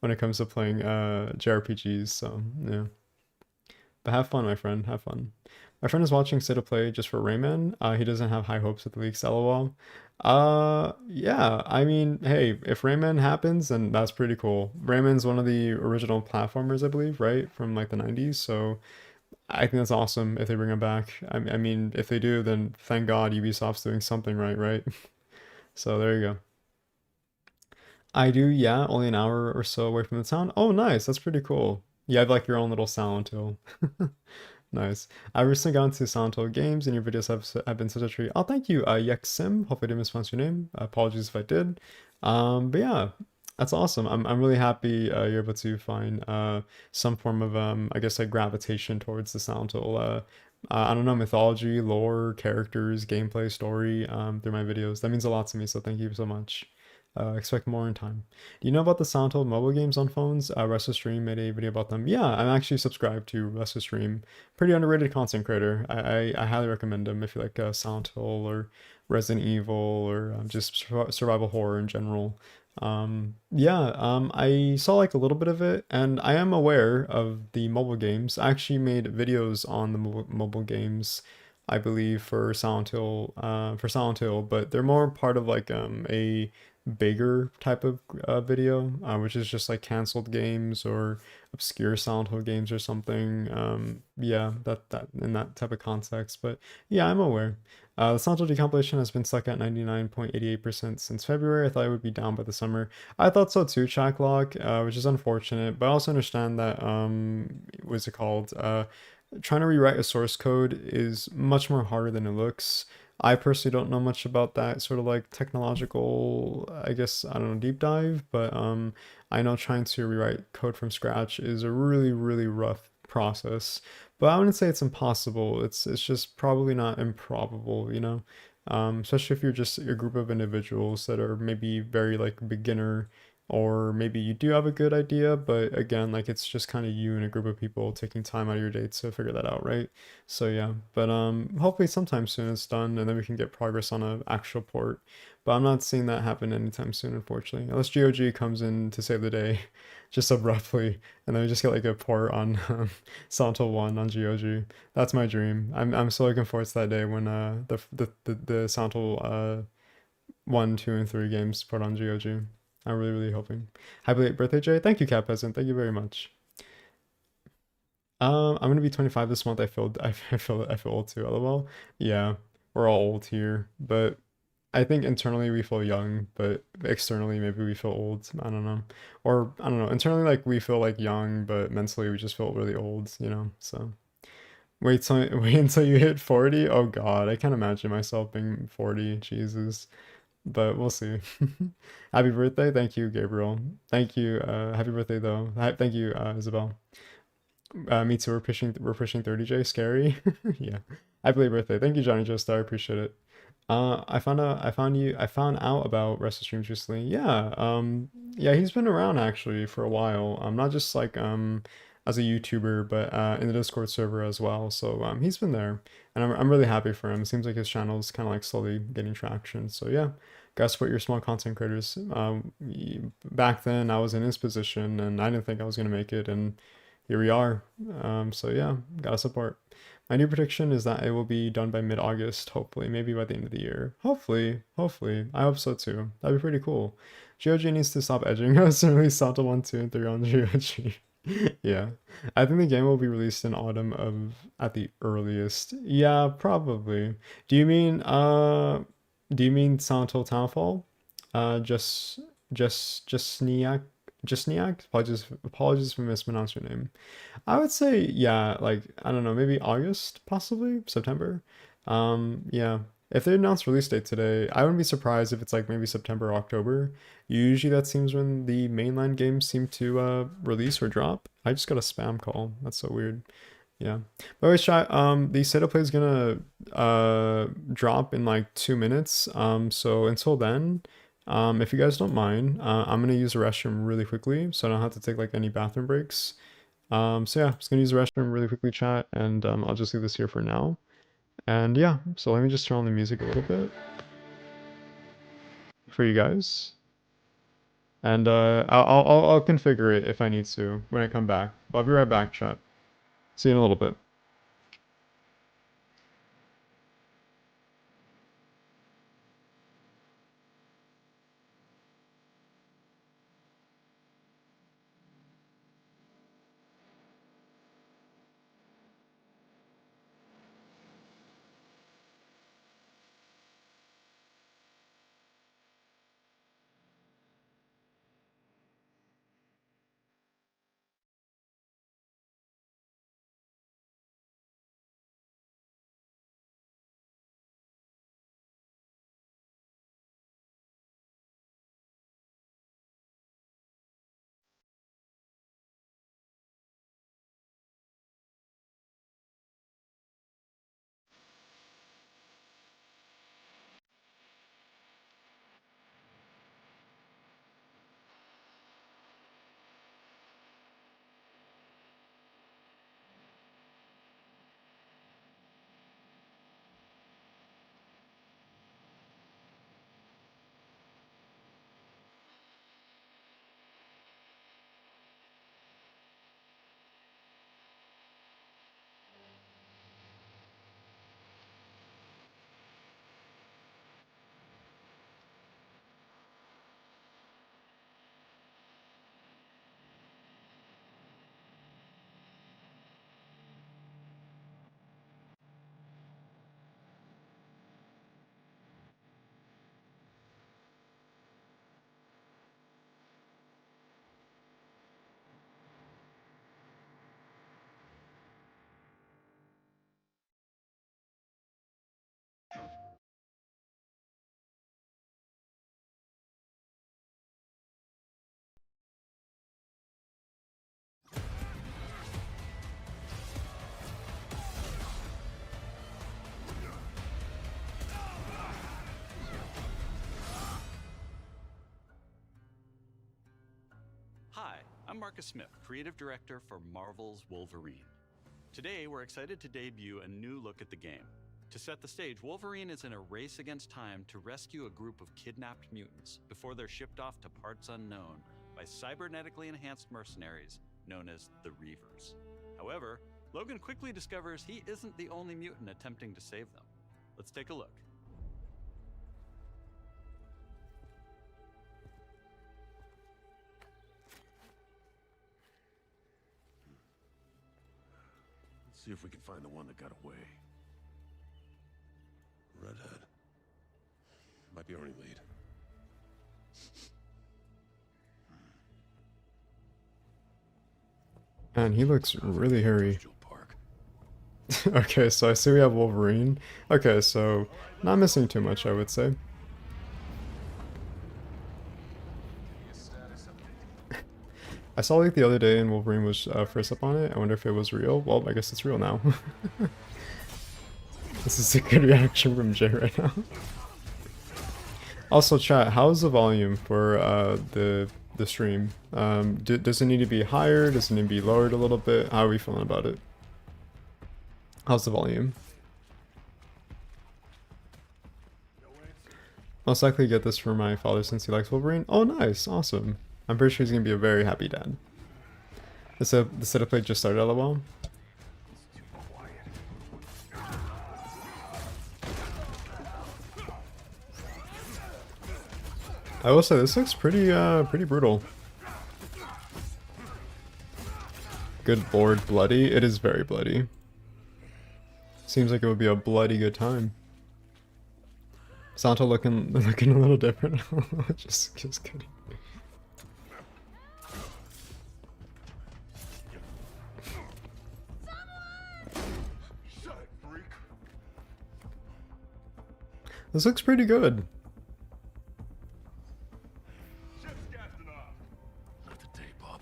when it comes to playing JRPGs. So, yeah. But have fun, my friend. Have fun. My friend is watching Sita play just for Rayman. He doesn't have high hopes with the leaks, lol. Yeah, I mean, hey, if Rayman happens, then that's pretty cool. Rayman's one of the original platformers, I believe, right? From like the 90s. So I think that's awesome if they bring him back. I mean, if they do, then thank God Ubisoft's doing something right, right? So there you go. I do, yeah, only an hour or so away from the town. Oh, nice. That's pretty cool. You have like your own little Silent Hill. Nice. I recently got into Silent Hill games, and your videos have been such a treat. Oh, thank you, Yexim. Hopefully, I didn't mispronounce your name. Apologies if I did. But yeah, that's awesome. I'm really happy you're able to find some form of I guess like gravitation towards the Silent Hill. I don't know, mythology, lore, characters, gameplay, story through my videos. That means a lot to me. So thank you so much. Expect more in time. Do you know about the Silent Hill mobile games on phones? Restless Stream made a video about them. Yeah, I'm actually subscribed to Restless Stream. Pretty underrated content creator. I highly recommend him if you like Silent Hill or Resident Evil or just survival horror in general. Yeah, I saw like a little bit of it, and I am aware of the mobile games. I actually made videos on the mobile games, I believe, for Silent Hill, but they're more part of like a bigger type of video, which is just like canceled games or obscure Silent Hill games or something. Yeah, that in that type of context. But yeah, I'm aware. The Silent Hill decompilation has been stuck at 99.88% since February. I thought it would be down by the summer. I thought so too, Chaklock, which is unfortunate, but I also understand that what's it called? Trying to rewrite a source code is much more harder than it looks. I personally don't know much about that sort of like technological, I guess, I don't know, deep dive, but I know trying to rewrite code from scratch is a really, really rough process. But I wouldn't say it's impossible. It's just probably not improbable, you know? Especially if you're just a group of individuals that are maybe very like beginner, or maybe you do have a good idea, but again, like it's just kind of you and a group of people taking time out of your day to figure that out, right? So yeah, but hopefully sometime soon it's done, and then we can get progress on an actual port. But I'm not seeing that happen anytime soon, unfortunately, unless GOG comes in to save the day, just abruptly, and then we just get like a port on Silent Hill 1 on GOG. That's my dream. I'm so looking forward to that day when the Silent Hill 1, 2, and 3 games put on GOG. I'm really, really hoping. Happy late birthday, Jay. Thank you, Cat Peasant. Thank you very much. I'm gonna be 25 this month. I feel old too. LOL. Yeah, we're all old here, but I think internally we feel young, but externally maybe we feel old. I don't know, or I don't know. Internally, like we feel like young, but mentally we just feel really old. You know. So wait until you hit 40. Oh God, I can't imagine myself being 40. Jesus. But we'll see. Happy birthday. Thank you, Gabriel. Thank you. Happy birthday though. Thank you, Isabel. Me too. We're pushing 30J. Scary. Yeah. Happy birthday. Thank you, Johnny Joestar. I appreciate it. I found out about Restless Streams recently. Yeah. Yeah, he's been around actually for a while. Not just like as a YouTuber, but in the Discord server as well. So he's been there, and I'm really happy for him. It seems like his channel is kind of like slowly getting traction. So yeah, gotta support your small content creators. Back then I was in his position, and I didn't think I was gonna make it, and here we are. So yeah, gotta support. My new prediction is that it will be done by mid-August, hopefully, maybe by the end of the year. Hopefully. I hope so too. That'd be pretty cool. GOG needs to stop edging us and release Santa 1, 2, and 3 on GOG. Yeah. I think the game will be released in autumn of at the earliest. Yeah, probably. Do you mean Silent Hill Townfall? Just Justniak. Apologies if I mispronounced your name. I would say, yeah, like, I don't know, maybe August, possibly September. Yeah. If they announced release date today, I wouldn't be surprised if it's like maybe September or October. Usually that seems when the mainline games seem to release or drop. I just got a spam call. That's so weird. Yeah. By the way, chat, the setup play is gonna drop in like 2 minutes. So until then, if you guys don't mind, I'm gonna use the restroom really quickly, so I don't have to take like any bathroom breaks. So yeah, I'm just gonna use the restroom really quickly, chat, and I'll just leave this here for now. And yeah, so let me just turn on the music a little bit for you guys, and I'll configure it if I need to when I come back. But I'll be right back, chat. See you in a little bit. Hi, I'm Marcus Smith, Creative Director for Marvel's Wolverine. Today, we're excited to debut a new look at the game. To set the stage, Wolverine is in a race against time to rescue a group of kidnapped mutants before they're shipped off to parts unknown by cybernetically enhanced mercenaries known as the Reavers. However, Logan quickly discovers he isn't the only mutant attempting to save them. Let's take a look. See if we can find the one that got away. Redhead. Might be our only lead. Man, he looks really hairy. Joe Park. Okay, so I see we have Wolverine. Okay, so not missing too much, I would say. I saw like the other day and Wolverine was first up on it. I wonder if it was real. Well, I guess it's real now. This is a good reaction from Jay right now. Also, chat, how's the volume for the stream? Does it need to be higher? Does it need to be lowered a little bit? How are we feeling about it? How's the volume? Most likely get this for my father since he likes Wolverine. Oh, nice, awesome. I'm pretty sure he's gonna be a very happy dad. The setup play just started, lol. I will say this looks pretty brutal. Good lord, bloody. It is very bloody. Seems like it would be a bloody good time. Santo looking a little different. just kidding. This looks pretty good. Not today, Bob.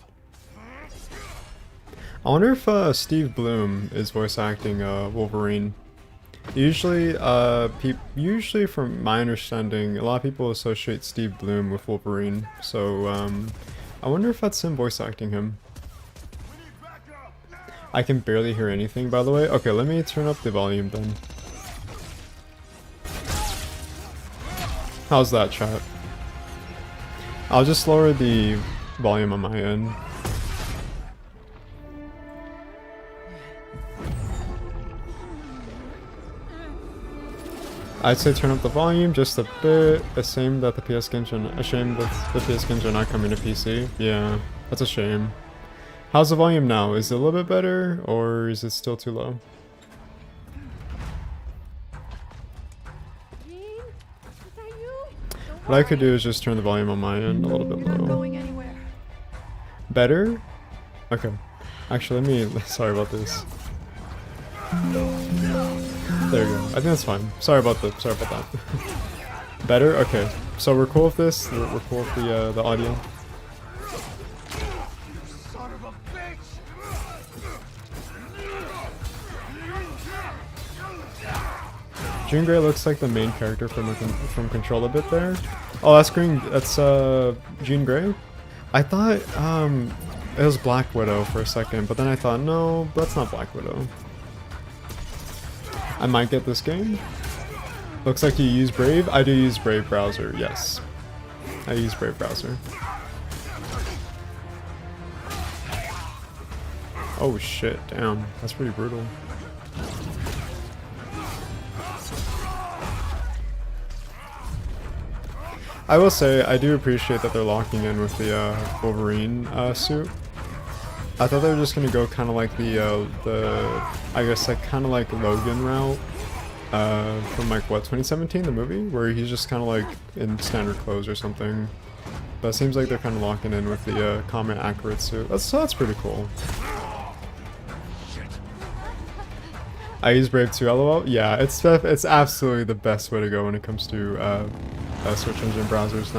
I wonder if Steve Bloom is voice acting Wolverine. Usually, usually from my understanding, a lot of people associate Steve Bloom with Wolverine. So, I wonder if that's him voice acting him. I can barely hear anything, by the way. Okay, let me turn up the volume then. How's that, chat? I'll just lower the volume on my end. I'd say turn up the volume just a bit. Ashamed that the PS games are not coming to PC. Yeah, that's a shame. How's the volume now? Is it a little bit better, or is it still too low? What I could do is just turn the volume on my end a little bit low. Better? Okay. Actually, let me... Sorry about this. There you go. I think that's fine. Sorry about that. Better? Okay. So we're cool with this? We're cool with the audio? Jean Grey looks like the main character from Control a bit there. Oh, that's Jean Grey? I thought it was Black Widow for a second, but then I thought, no, that's not Black Widow. I might get this game. Looks like you use Brave. I do use Brave browser, yes. I use Brave browser. Oh shit, damn. That's pretty brutal. I will say, I do appreciate that they're locking in with the Wolverine suit. I thought they were just gonna go kind of like I guess like kind of like Logan route from like what 2017, the movie, where he's just kind of like in standard clothes or something. But it seems like they're kind of locking in with the common accurate suit. That's pretty cool. I use Brave 2 LOL. Yeah, it's absolutely the best way to go when it comes to search engine browsers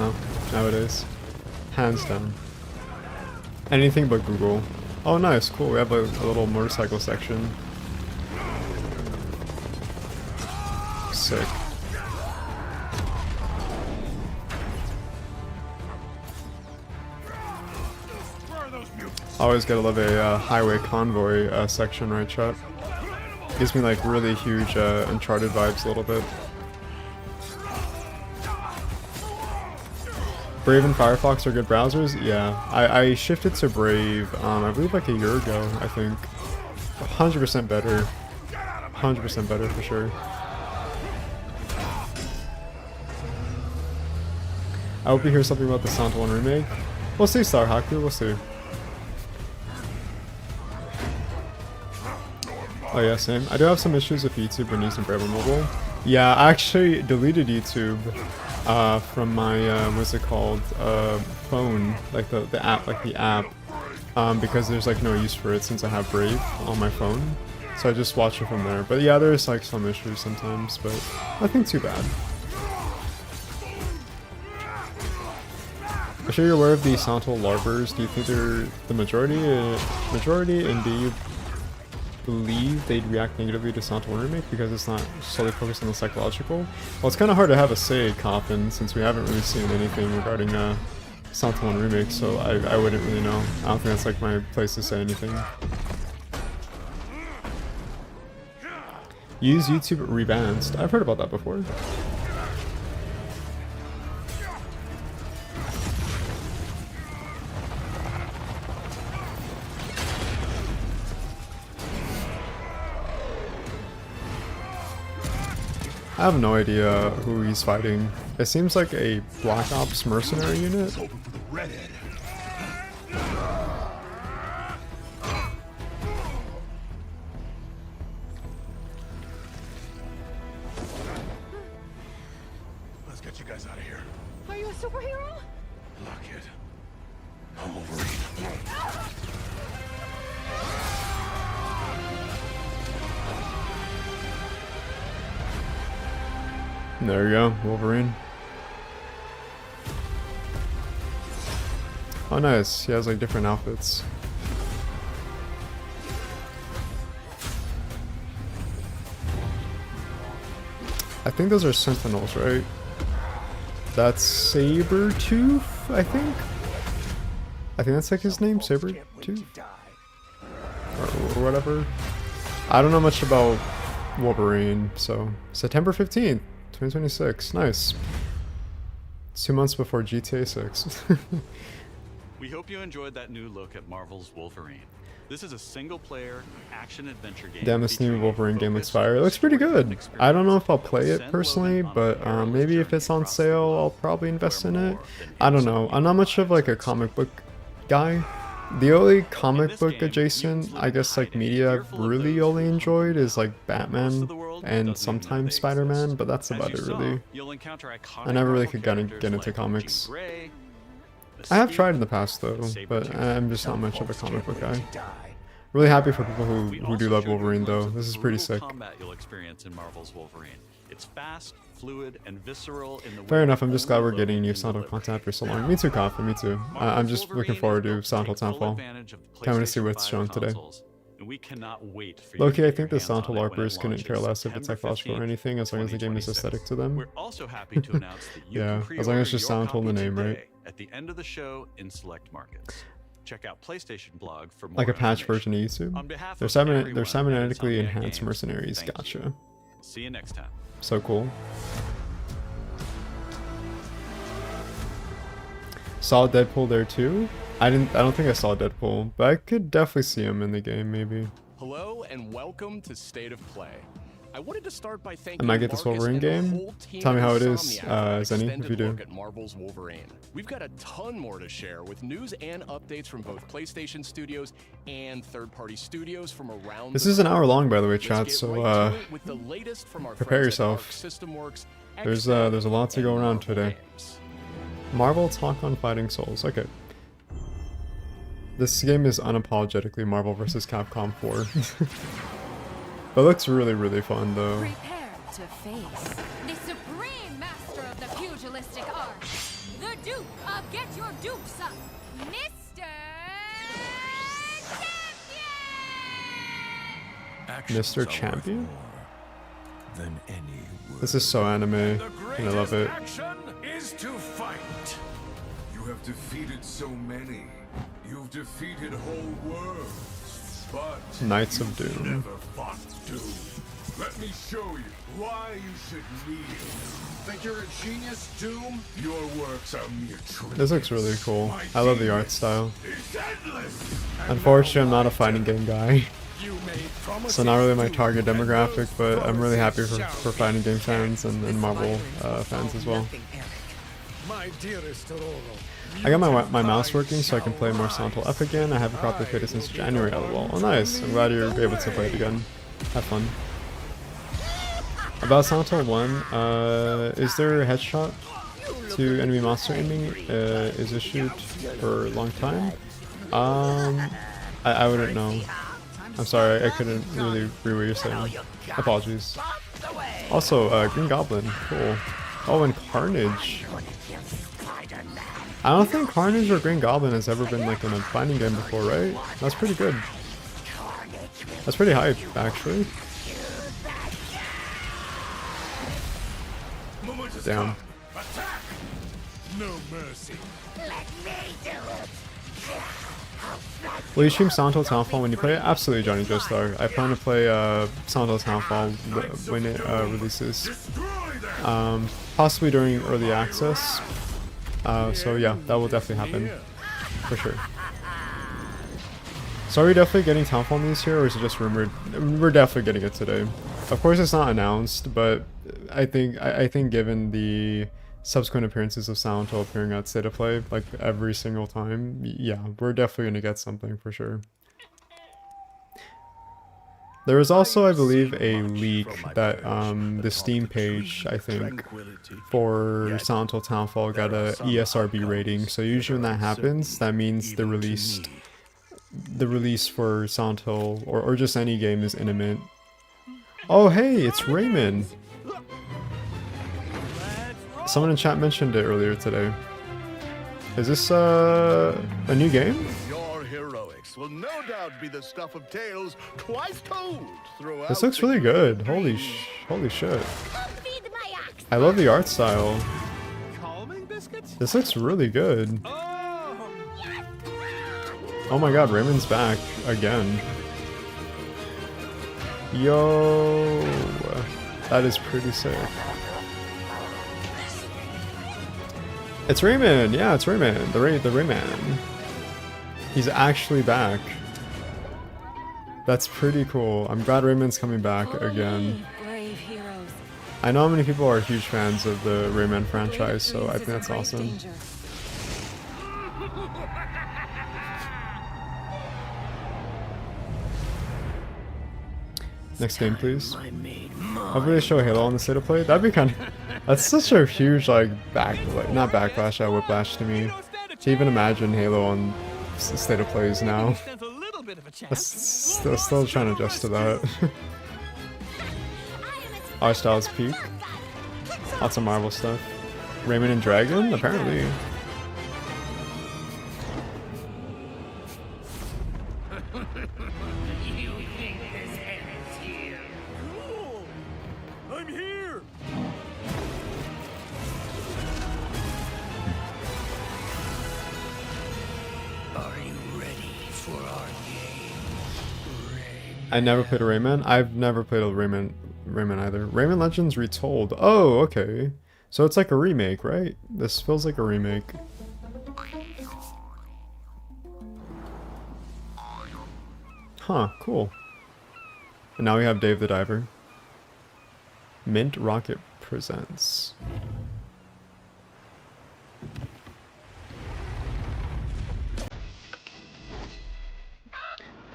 nowadays, hands down. Anything but Google. Oh, nice, cool. We have a little motorcycle section. Sick. Always gotta love a highway convoy section, right, chat? Gives me like really huge Uncharted vibes a little bit. Brave and Firefox are good browsers? Yeah. I shifted to Brave, I believe like a year ago, I think. 100% better. 100% better for sure. I hope you hear something about the Silent Hill remake. We'll see, Star Haku, we'll see. Oh yeah, same. I do have some issues with YouTube when using Brave on mobile. Yeah, I actually deleted YouTube from my, what's it called, phone, like the app, because there's like no use for it since I have Brave on my phone. So I just watch it from there. But yeah, there's like some issues sometimes, but nothing too bad. I'm sure you're aware of the Silent Hill LARPers. Do you think they're the majority, and do you believe they'd react negatively to Silent Hill remake because it's not solely focused on the psychological? Well, it's kind of hard to have a say, Coffin, since we haven't really seen anything regarding Silent Hill remake, so I wouldn't really know. I don't think that's like my place to say anything. Use YouTube Revanced. I've heard about that before. I have no idea who he's fighting. It seems like a Black Ops mercenary unit. Let's get you guys out of here. Are you a superhero? Lock it. I'm Wolverine. There you go, Wolverine. Oh nice, he has like different outfits. I think those are Sentinels, right? That's Sabretooth, I think? I think that's like his name, Sabretooth? Or whatever. I don't know much about Wolverine, so... September 15th, 2026, nice. It's 2 months before GTA 6. We hope you enjoyed that new look at Marvel's Wolverine. This is a single-player action-adventure game. Damn, this new Wolverine game looks fire. It looks pretty good. I don't know if I'll play it personally, but maybe if it's on sale, I'll probably invest in it. I don't know. I'm not much of like a comic book guy. The only comic book adjacent, I guess, like media I've really only enjoyed is like Batman and sometimes Spider-Man, but that's about it really. I never really could get into comics. I have tried in the past though, but I'm just not much of a comic book guy. Really happy for people who do love Wolverine though. This is pretty sick. You'll experience in Marvel's Wolverine. It's fast, fluid, and visceral in the Fair enough, I'm just glad we're getting new Silent Hill content after so long. Me too, Coffin, me too. I'm just looking forward to Silent Hill Townfall. Can't wait to see what's shown today. We cannot wait for Low-key, I think the Silent Hill LARPers couldn't care less if it's psychological or anything, as long as the game is aesthetic to them. We're also happy to announce that you Yeah, can as long as pre-order it's just your Silent Hill in the copy name, right? today at the end of the show in select markets. Check out PlayStation blog for more Like a patch information. version of On YouTube? behalf They're of everyone at cybernetically Insomniac enhanced Games, mercenaries, thank you. gotcha. See you next time. So cool. Saw Deadpool there too? I don't think I saw Deadpool, but I could definitely see him in the game maybe. Hello and welcome to State of Play. I wanted to start by thanking I might get this Marcus Wolverine and the game. whole team Tell me at how it is, Insomniac for an Zenny, if extended you do. look at Marvel's Wolverine. We've got a ton more to share with news and updates from both PlayStation Studios and third-party studios from around This the is an globe. hour long, by the way, Let's chat. get So right to it with the latest from our prepare friends at yourself. Arc Systemworks, there's Xstat, a lot to go and around Marvel today. Games. Marvel Talk on Fighting Souls. Okay. This game is unapologetically Marvel vs. Capcom 4. But it looks really, really fun though. Prepare to face the supreme master of the pugilistic art, the Duke of Get Your Dukes Up, Mr. Champion! Mr. Champion? Than any word. This is so anime, and I love it. Action is to fight. You have defeated so many. You've defeated whole worlds. But Knights of you Doom. never fought Doom. Let me show you why you should kneel. Think you're a genius, Doom? Your works are mere tricks. This looks really cool. I love the art style. It's endless. Unfortunately, I'm not a fighting game guy, You made promises so not really my to target me, and demographic, those but I'm really happy promises for shall fighting be game fans and Marvel fans as well. My dearest Aurora, I got my mouse working so I can play more Silent Hill F again. I haven't properly played it since January. LOL. Oh nice, I'm glad you're able to play it again. Have fun. About Silent Hill 1, is there a headshot to enemy monster aiming is issued for a long time? I wouldn't know. I'm sorry, I couldn't really read what you're saying. Apologies. Also, Green Goblin, cool. Oh, and Carnage. I don't think Carnage or Green Goblin has ever been like in a fighting game before, right? That's pretty good. That's pretty hype, actually. Damn. no mercy. Will you stream Silent Hill Townfall when you play it? Absolutely, Johnny Joestar. I plan to play Silent Hill Townfall when it releases. Possibly during early access. So yeah, that will definitely happen. For sure. So are we definitely getting Townfall news here, or is it just rumored? We're definitely getting it today. Of course it's not announced, but I think given the subsequent appearances of Silent Hill appearing at State of Play, like every single time, yeah, we're definitely gonna get something for sure. There was also, I believe, a leak that the Steam page, I think, for Silent Hill Townfall got a ESRB rating. So usually when that happens, that means the release for Silent Hill or just any game is imminent. Oh hey, it's Raymond. Someone in chat mentioned it earlier today. Is this a new game? Your heroics will no doubt be the stuff of tales twice told throughout. This looks the really good. great Holy shit. Come feed my ox. I love the art style. Calming biscuits? This looks really good. Oh, Oh my god, Raymond's back again. Yo, that is pretty sick. It's Raymond, yeah, it's Raymond, the Rayman. He's actually back. That's pretty cool. I'm glad Raymond's coming back again. Brave heroes. I know many people are huge fans of the Rayman franchise, so I think that's awesome. Next game, please. Hopefully they show Halo on the state of play. That'd be kind of... That's such a huge, like, not backlash, whiplash to me. To even imagine Halo on state of plays now. stands a little bit of a chance. Still trying to adjust to that. Our style's peak. Lots of Marvel stuff. Rayman and Dragon? Apparently. Cool. I'm here. Are you ready for our game? I never played a Rayman. I've never played a Rayman either. Rayman Legends Retold. Oh, okay. So it's like a remake, right? This feels like a remake. Huh, cool. And now we have Dave the Diver. Mint Rocket presents.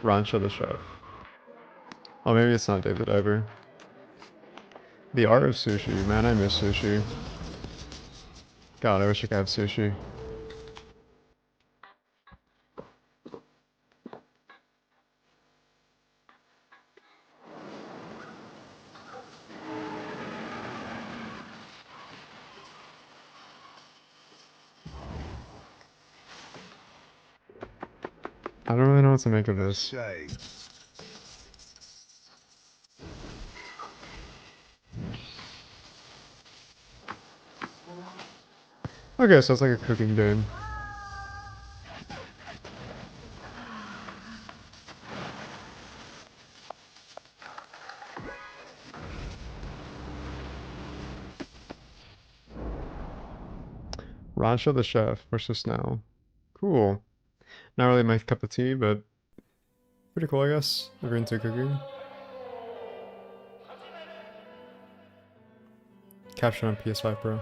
Rancho the Chef. Oh, maybe it's not Dave the Diver. The art of sushi. Man, I miss sushi. God, I wish I could have sushi. I don't really know what to make of this. Say, Okay, so it's like a cooking game. Rancho the Chef versus now. Cool. Not really my cup of tea, but pretty cool, I guess, if you're into cooking. Capture on PS5 Pro.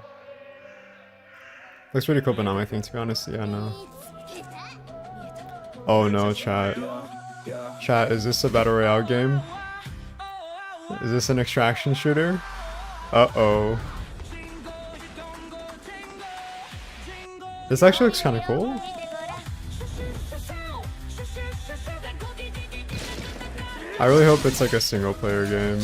Looks pretty cool, but not my thing, to be honest. Yeah, no. Oh no, chat. Chat, is this a Battle Royale game? Is this an extraction shooter? Uh-oh. This actually looks kind of cool. I really hope it's like a single player game.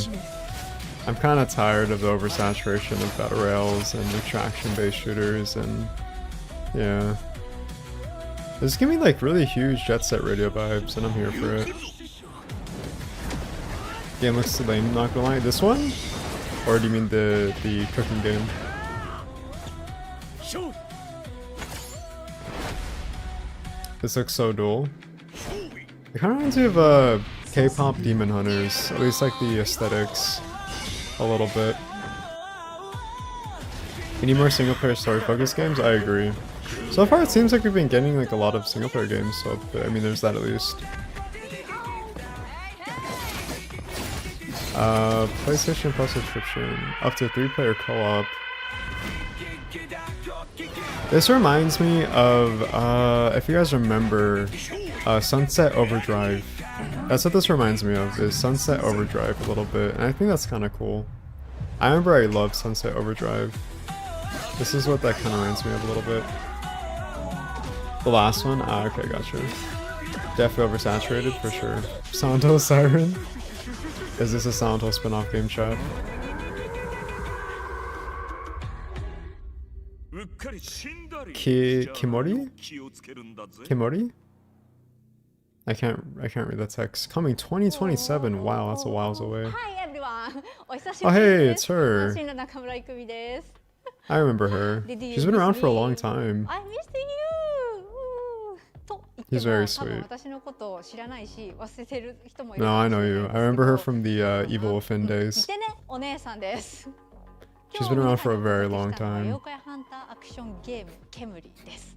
I'm kind of tired of the oversaturation of battle royales and extraction based shooters, and yeah. This is giving me like really huge Jet Set Radio vibes, and I'm here for it. Game looks lame, not gonna lie. This one? Or do you mean the cooking game? Shoot. This looks so dull. It kind of reminds me of K-pop Demon Hunters, at least like the aesthetics a little bit. We need more single-player story-focused games? I agree. So far it seems like we've been getting like a lot of single-player games, so I mean there's that at least. PlayStation Plus subscription, up to 3-player co-op. This reminds me of, if you guys remember, Sunset Overdrive. That's what this reminds me of, is Sunset Overdrive a little bit, and I think that's kind of cool. I remember I loved Sunset Overdrive. This is what that kind of reminds me of a little bit. The last one? Ah, okay, gotcha. Definitely oversaturated, for sure. Silent Hill Siren? Is this a Silent Hill spin-off game, chat? Kimori? Kimori? I can't read that text. Coming 2027. Wow, that's a whiles away. Hi everyone. Oh hey, it's her. 新の中村郁美です。 I remember her. Did you She's been around miss for a me? long time. I missed you. と言っても He's very 多分 sweet. 私のことを知らないし忘れてる人もいる No, か I もし know れない you. んですけ I ど remember her from the Evil Within 見 days. てね、お姉さんです。 She's been around for a very 今 long 日皆さんにお届けしたのは time. 妖怪ハンターアクションゲームケムリです。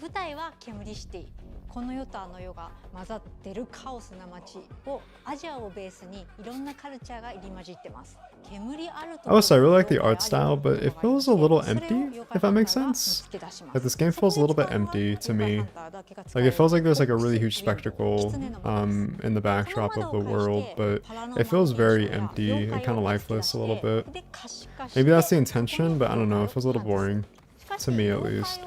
舞台はケムリシティ。この世とあの世が混ざってるカオスな街をアジアをベースにいろんなカルチャーが入り混じってます。煙あると Also, I really like the art style, but it feels a little empty, if that makes sense. Like this game feels a little bit empty to me. Like it feels like there's like a really huge spectacle in the backdrop of the world, but it feels very empty and kind of lifeless a little bit. Maybe that's the intention, but I don't know, it feels a little boring. To me at least.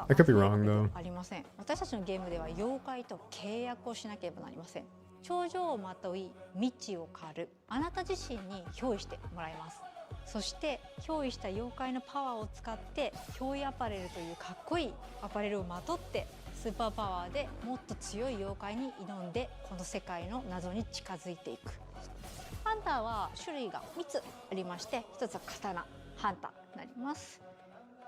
I could be wrong though. ありません。私たちのゲームでは妖怪と契約をしなければなりません。頂上をまとい未知を狩るあなた自身に憑依してもらいます。そして憑依した妖怪のパワーを使って憑依アパレルというかっこいいアパレルをまとってスーパーパワーでもっと強い妖怪に挑んでこの世界の謎に近づいていく。ハンターは種類が3つありまして、1つは刀ハンターになります。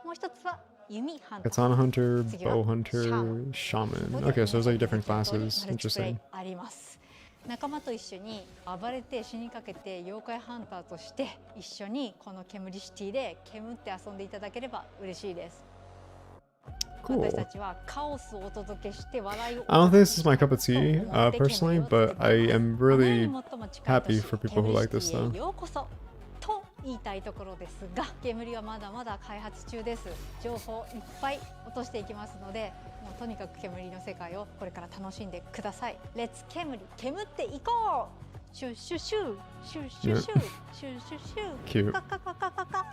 もう1つは弓ハンター。 Katana hunter, bow hunter, shaman. Okay, so there's like different classes. Interesting. あります。仲間と一緒に暴れて死にかけて妖怪ハンターとして一緒にこの煙シティで煙って遊んでいただければ嬉しいです。 Cool. 私たちはカオスをお届けして笑いを I don't think this is my cup of tea, personally, but I am really happy for people who like this though. ようこそと言いたいところですが、煙はまだまだ開発中です。情報いっぱい落としていきますので、もうとにかく煙の世界をこれから楽しんでください。レッツ煙、煙っていこう。シュシュシュシュシュシュシュシュシュ。 Cute. カカカカカカ。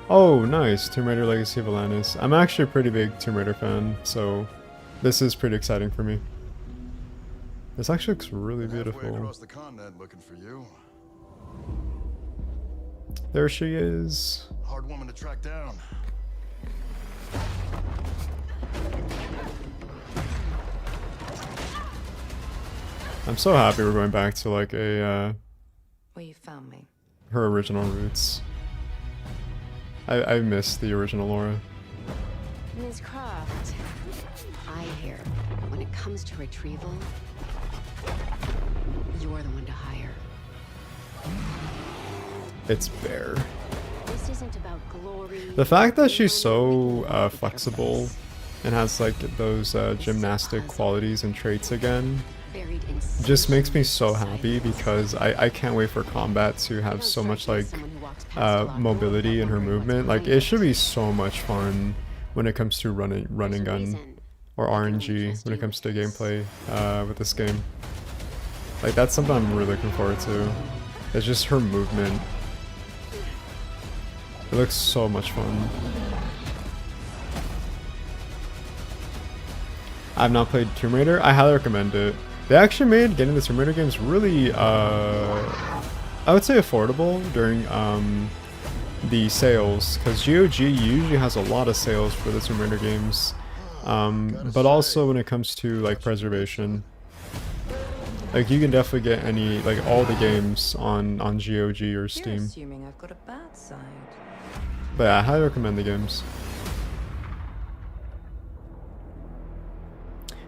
Oh, nice. Tomb Raider Legacy of Atlantis. I'm actually a pretty big Tomb Raider fan, so this is pretty exciting for me. This actually looks really beautiful. Across the continent looking for you. There she is. Hard woman to track down. I'm so happy we're going back to like a Well, you found me. her original roots. I miss the original Laura. Ms. Croft, I hear when it comes to retrieval, you're the one to hire. It's Bear. This isn't about glory. The fact that she's so flexible and has like those gymnastic qualities and traits again Buried in just makes me so happy because I can't wait for combat to have so much like mobility in her movement. Like it should be so much fun when it comes to running gun or RNG when it comes to gameplay with this game. Like that's something I'm really looking forward to. It's just her movement. It looks so much fun. I've not played Tomb Raider. I highly recommend it. They actually made getting the Tomb Raider games really, I would say affordable during the sales, because GOG usually has a lot of sales for the Tomb Raider games, but also when it comes to like preservation. Like you can definitely get any, like all the games on GOG or You're Steam. assuming I've got a bad side. But yeah, I highly recommend the games.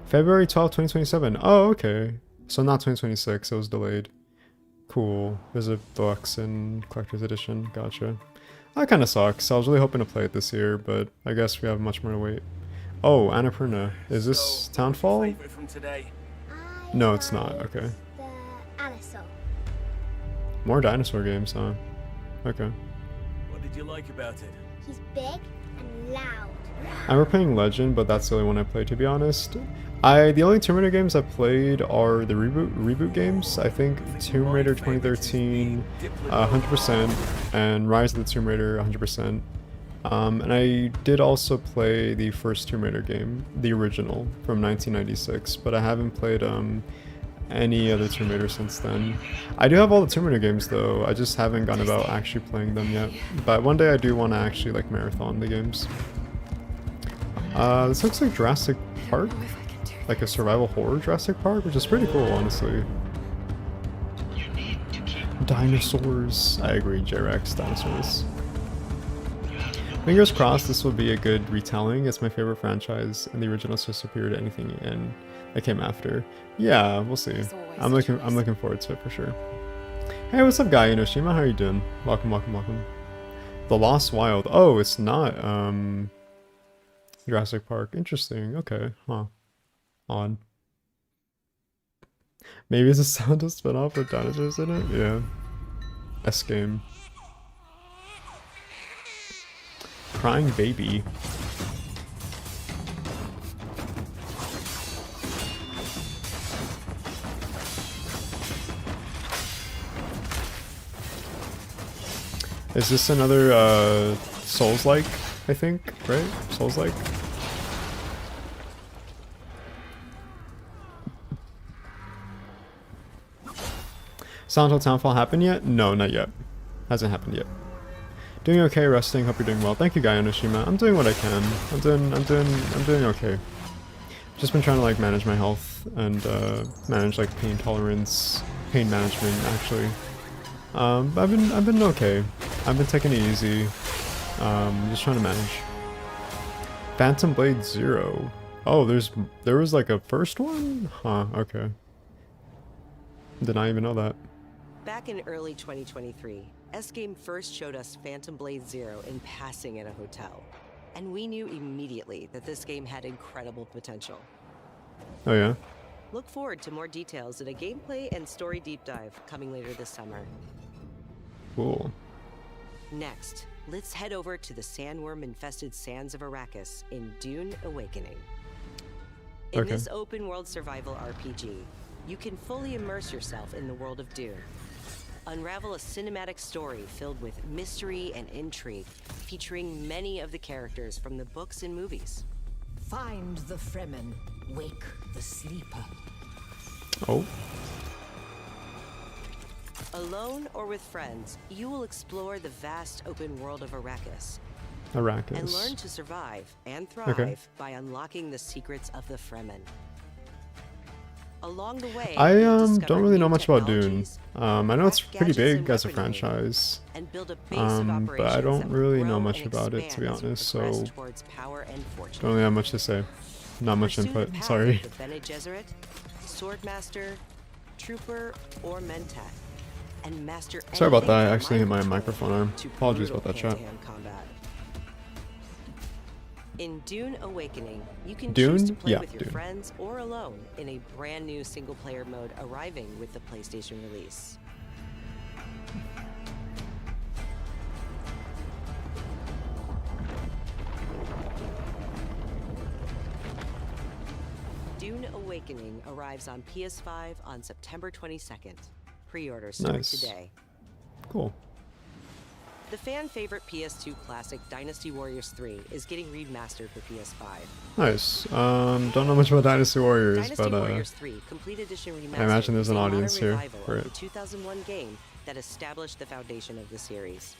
February 12th, 2027. Oh, okay. So not 2026, it was delayed. Cool. There's a deluxe and collector's edition. Gotcha. That kind of sucks. I was really hoping to play it this year, but I guess we have much more to wait. Oh, Annapurna. Is this Townfall? From today. No, it's not. Okay. The Alisol. More dinosaur games, huh? Okay. What did you like about it? He's big and loud. I remember playing Legend, but that's the only one I played, to be honest. The only Tomb Raider games I played are the reboot games. I think Tomb Raider 2013, 100%, and Rise of the Tomb Raider, 100%. And I did also play the first Tomb Raider game, the original from 1996, but I haven't played any other Tomb Raider since then. I do have all the Tomb Raider games though, I just haven't gone about actually playing them yet. But one day I do want to actually like marathon the games. This looks like Jurassic Park, like a survival horror Jurassic Park, which is pretty cool, honestly. Dinosaurs. I agree, J-Rex, dinosaurs. Fingers crossed this will be a good retelling. It's my favorite franchise, and the original is so superior to anything that came after. Yeah, we'll see. I'm looking forward to it for sure. Hey, what's up, guy? Inoshima, how are you doing? Welcome, welcome, welcome. The Lost Wild. Oh, it's not Jurassic Park. Interesting. Okay, huh? Odd. Maybe it's a sound to spin off with dinosaurs in it? Yeah. S game. Crying baby. Is this another Souls-like, I think, right? Souls-like? Silent Hill Townfall happened yet? No, not yet. Hasn't happened yet. Doing okay, resting. Hope you're doing well. Thank you, Guy Inoshima. I'm doing what I can. I'm doing okay. Just been trying to like manage my health and manage like pain tolerance, pain management actually. I've been okay. I've been taking it easy. Just trying to manage. Phantom Blade 0. Oh, there was like a first one? Huh, okay. Did not even know that. Back in early 2023, S-Game first showed us Phantom Blade 0 in passing at a hotel. And we knew immediately that this game had incredible potential. Oh yeah? Look forward to more details in a gameplay and story deep dive coming later this summer. Cool. Next, let's head over to the sandworm-infested sands of Arrakis in Dune Awakening. In this open-world survival RPG, you can fully immerse yourself in the world of Dune. Unravel a cinematic story filled with mystery and intrigue, featuring many of the characters from the books and movies. Find the Fremen, wake the sleeper. Oh. Alone or with friends, you will explore the vast open world of Arrakis. Arrakis. And learn to survive and thrive by unlocking the secrets of the Fremen. Along the way, I don't really know much about Dune. I know it's pretty big as a franchise, but I don't really know much about it, to be honest, so don't really have much to say. Not much input, sorry. Bene Gesserit, Swordmaster, Trooper, or Mentat, and master Sorry about that, I actually hit my microphone arm. Apologies about that, chat. In Dune Awakening, you can choose to play with your friends or alone in a brand new single-player mode arriving with the PlayStation release. Dune Awakening arrives on PS5 on September 22nd. Pre-orders start today. Cool. The fan-favorite PS2 classic Dynasty Warriors 3 is getting remastered for PS5. Nice. Don't know much about Dynasty Warriors, Dynasty but Warriors 3 Complete Edition Remastered I imagine there's an is a modern audience here revival for of the it. 2001 game that established the foundation of the series.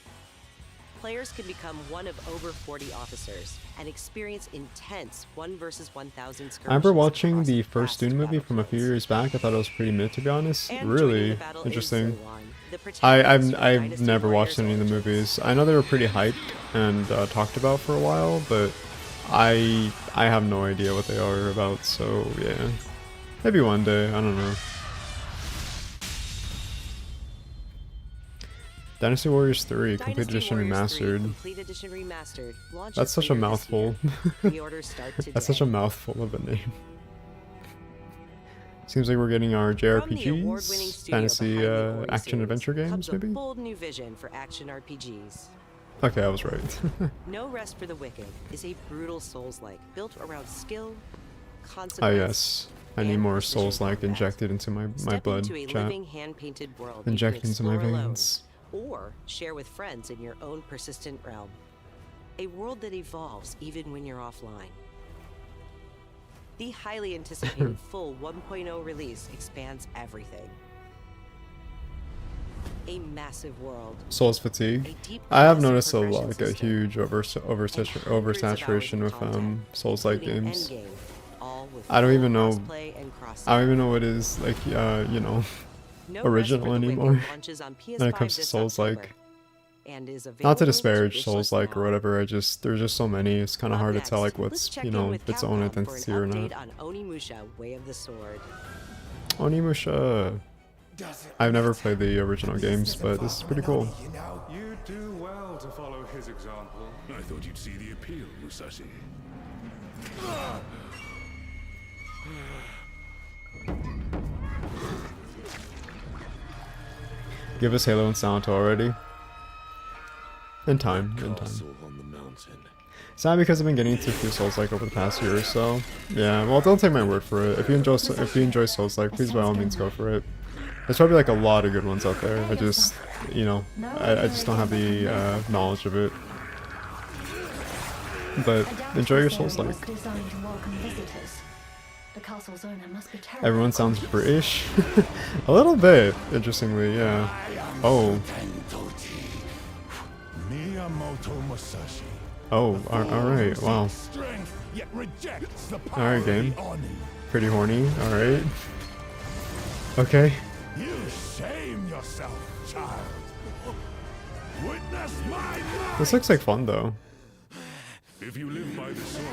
Players can become one of over 40 officers and experience intense 1 versus 1,000 skirmishes. I remember watching the first Dune movie from a few years back. I thought it was pretty mid, to be honest. Really interesting. I've never watched any of the movies. I know they were pretty hyped and talked about for a while, but I have no idea what they are about. So yeah, maybe one day. I don't know. Dynasty Warriors 3 Complete Edition Remastered. That's such a mouthful. That's such a mouthful of a name. Seems like we're getting our JRPGs, fantasy action adventure games, maybe? Bold new vision for action RPGs. Okay, I was right. No Rest for the Wicked is a brutal Souls-like built around skill, consequence. Ah yes, I need more Souls-like injected into my blood, into a chat. living hand-painted world Injected into my explore alone, veins. or share with friends in your own persistent realm. A world that evolves even when you're offline. The highly anticipated full 1.0 release expands everything. A massive world. Souls fatigue. I have noticed a huge oversaturation with Souls-like games. I don't even know. I don't even know what is like you know, original anymore when it comes to Souls-like. Not to disparage Souls-like or whatever. There's just so many. It's kind of hard to tell like what's, you know, its own identity or not. Onimusha. I've never played the original games, but this is pretty cool. You do well to follow his example. I thought you'd see the appeal, Musashi. Give us Halo and Silent Hill already. In time. It's not because I've been getting into a few Souls-like over the past year or so. Yeah, well, don't take my word for it. If you enjoy Souls-like, please by all means go for it. There's probably like a lot of good ones out there. I just, you know, I just don't have the knowledge of it. But enjoy your Souls-like. Everyone sounds British. A little bit, interestingly, yeah. Oh. Oh, alright, wow. Alright, game. Pretty horny, alright. Okay. You shame yourself, child. Witness my life. This looks like fun, though. If you live by the sword,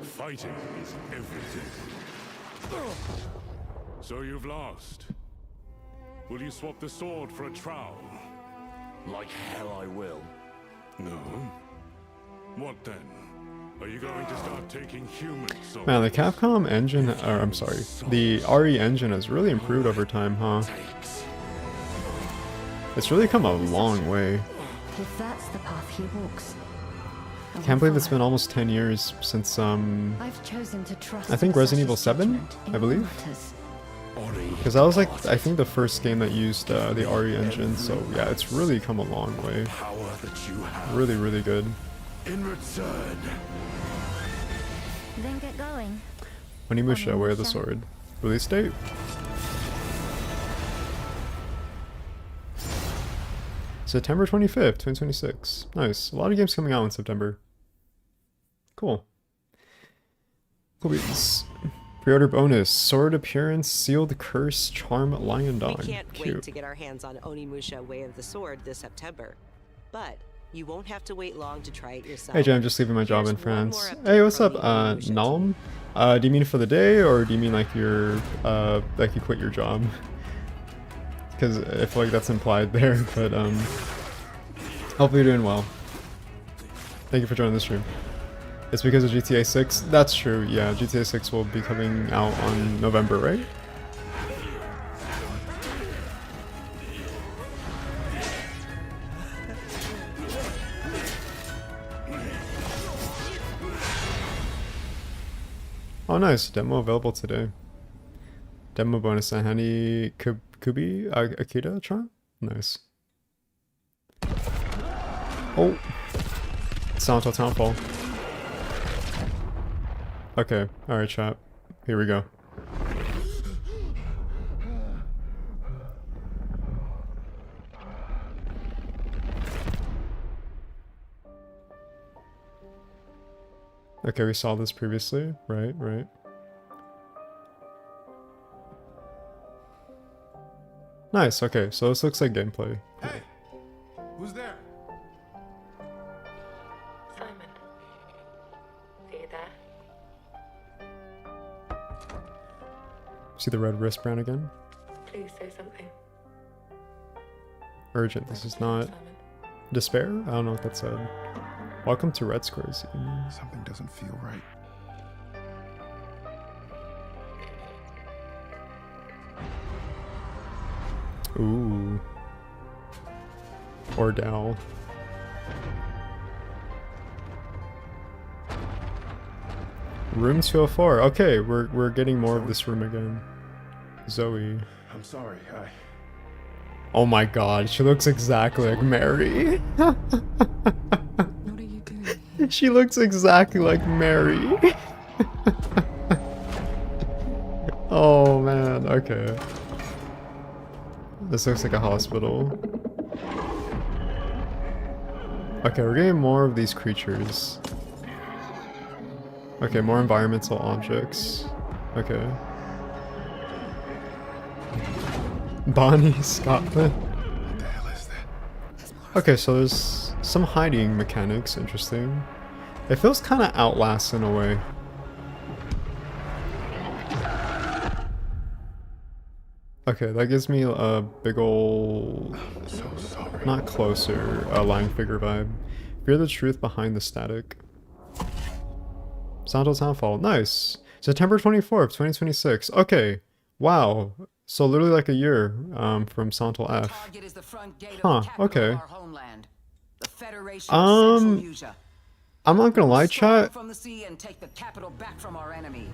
fighting is everything. So you've lost. Will you swap the sword for a trowel? Like hell I will. No. What then? Are you going to start taking human souls? Man, the Capcom engine, or I'm sorry, the RE engine has really improved over time, huh? It's really come a long way. If that's the path he walks. Can't believe it's been almost 10 years since I've chosen to trust I think Resident Evil 7, I believe. Because that was like, I think the first game that used the RE engine, so yeah, it's really come a long way. Really, really good. In return. Then get going. Onimusha, Way of the Sword. Release date? September 25th, 2026. Nice. A lot of games coming out in September. Cool. Cool beats. Pre-order bonus. Sword appearance, sealed curse, charm, lion dog. We can't Cute. wait to get our hands on Onimusha Way of the Sword this September. But you won't have to wait long to try it yourself. Hey Jay, I'm just leaving my job in France. Hey, what's up, Nalm? Do you mean for the day, or do you mean like you're, like you quit your job? Because I feel like that's implied there, but hope you're doing well. Thank you for joining the stream. It's because of GTA 6? That's true, yeah, GTA 6 will be coming out on November, right? Oh nice, demo available today. Demo bonus Hani Kubi Akita charm? Nice. Oh! Silent Hill Townfall. Okay, alright chat. Here we go. Okay, we saw this previously. Right, right. Nice, okay, so this looks like gameplay. Hey! Who's there? Simon. Are you there? See the red wristband again? Please say something. Urgent, this is not... Despair? I don't know what that said. Welcome to Red Squares. Something doesn't feel right. Ooh. Ordell. Room 204. Okay, we're getting more of this room again. Zoe. I'm sorry, Oh my god, she looks exactly like Mary. What are you doing? She looks exactly like Mary. Oh man, okay. This looks like a hospital. Okay, we're getting more of these creatures. Okay, more environmental objects. Okay. Bonnie, Scotland. What the hell is that? Okay, so there's some hiding mechanics. Interesting. It feels kind of Outlast in a way. Okay, that gives me a big ol'... So sorry. Not closer, lying figure vibe. Fear the truth behind the static. Silent Hill Townfall. Nice. September 24th, 2026. Okay. Wow. So literally like a year from Silent Hill F. Huh, okay. I'm not gonna lie, chat.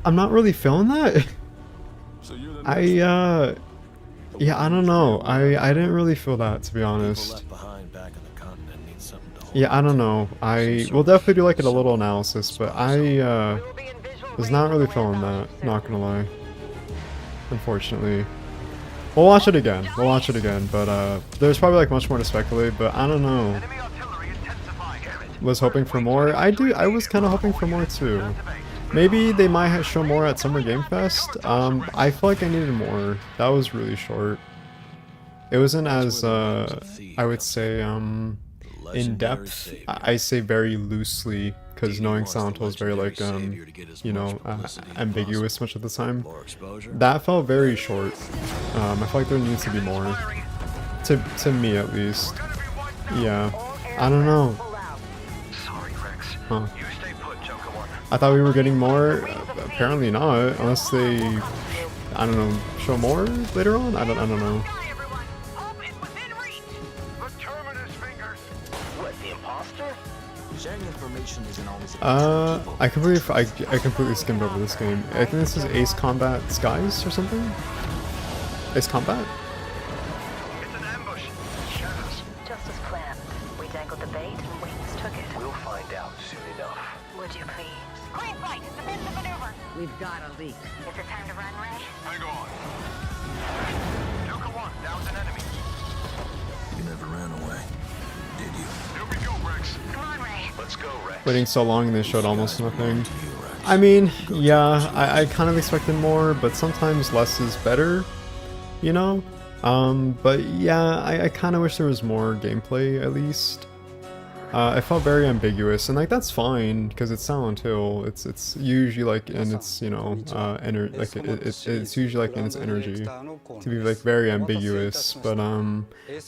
I'm not really feeling that. Yeah, I don't know. I didn't really feel that, to be honest. Yeah, I don't know. I will definitely do like a little analysis, but I was not really feeling that, not gonna lie. Unfortunately. We'll watch it again. We'll watch it again, but there's probably like much more to speculate, but I don't know. Was hoping for more. I was kind of hoping for more too. Maybe they might show more at Summer Game Fest. I feel like I needed more. That was really short. It wasn't as I would say in depth. I say very loosely because knowing Silent Hill is very like you know, ambiguous much of the time. That felt very short. I feel like there needs to be more. To me at least. Yeah. I don't know. Huh. I thought we were getting more. Apparently not, unless they, I don't know, show more later on. I don't know. I completely skimmed over this game. I think this is Ace Combat Skies or something. Ace Combat. It's an ambush. Shadows. Just as planned. We dangled the bait and Wings took it. We'll find out soon enough. Would you please? Green light! Defensive maneuver! We've got a leak. Is it time to run, Ray? Hang on. Joker 1, that was an enemy. You never ran away, did you? Here we go, Rex. Come on, Ray. Let's go, Rex. Waiting so long and they showed almost nothing. I mean, yeah, I kind of expected more, but sometimes less is better, you know? But yeah, I kind of wish there was more gameplay at least. It felt very ambiguous, and like that's fine because it's Silent Hill. It's usually like in its, you know, it's usually like in its energy to be like very ambiguous. But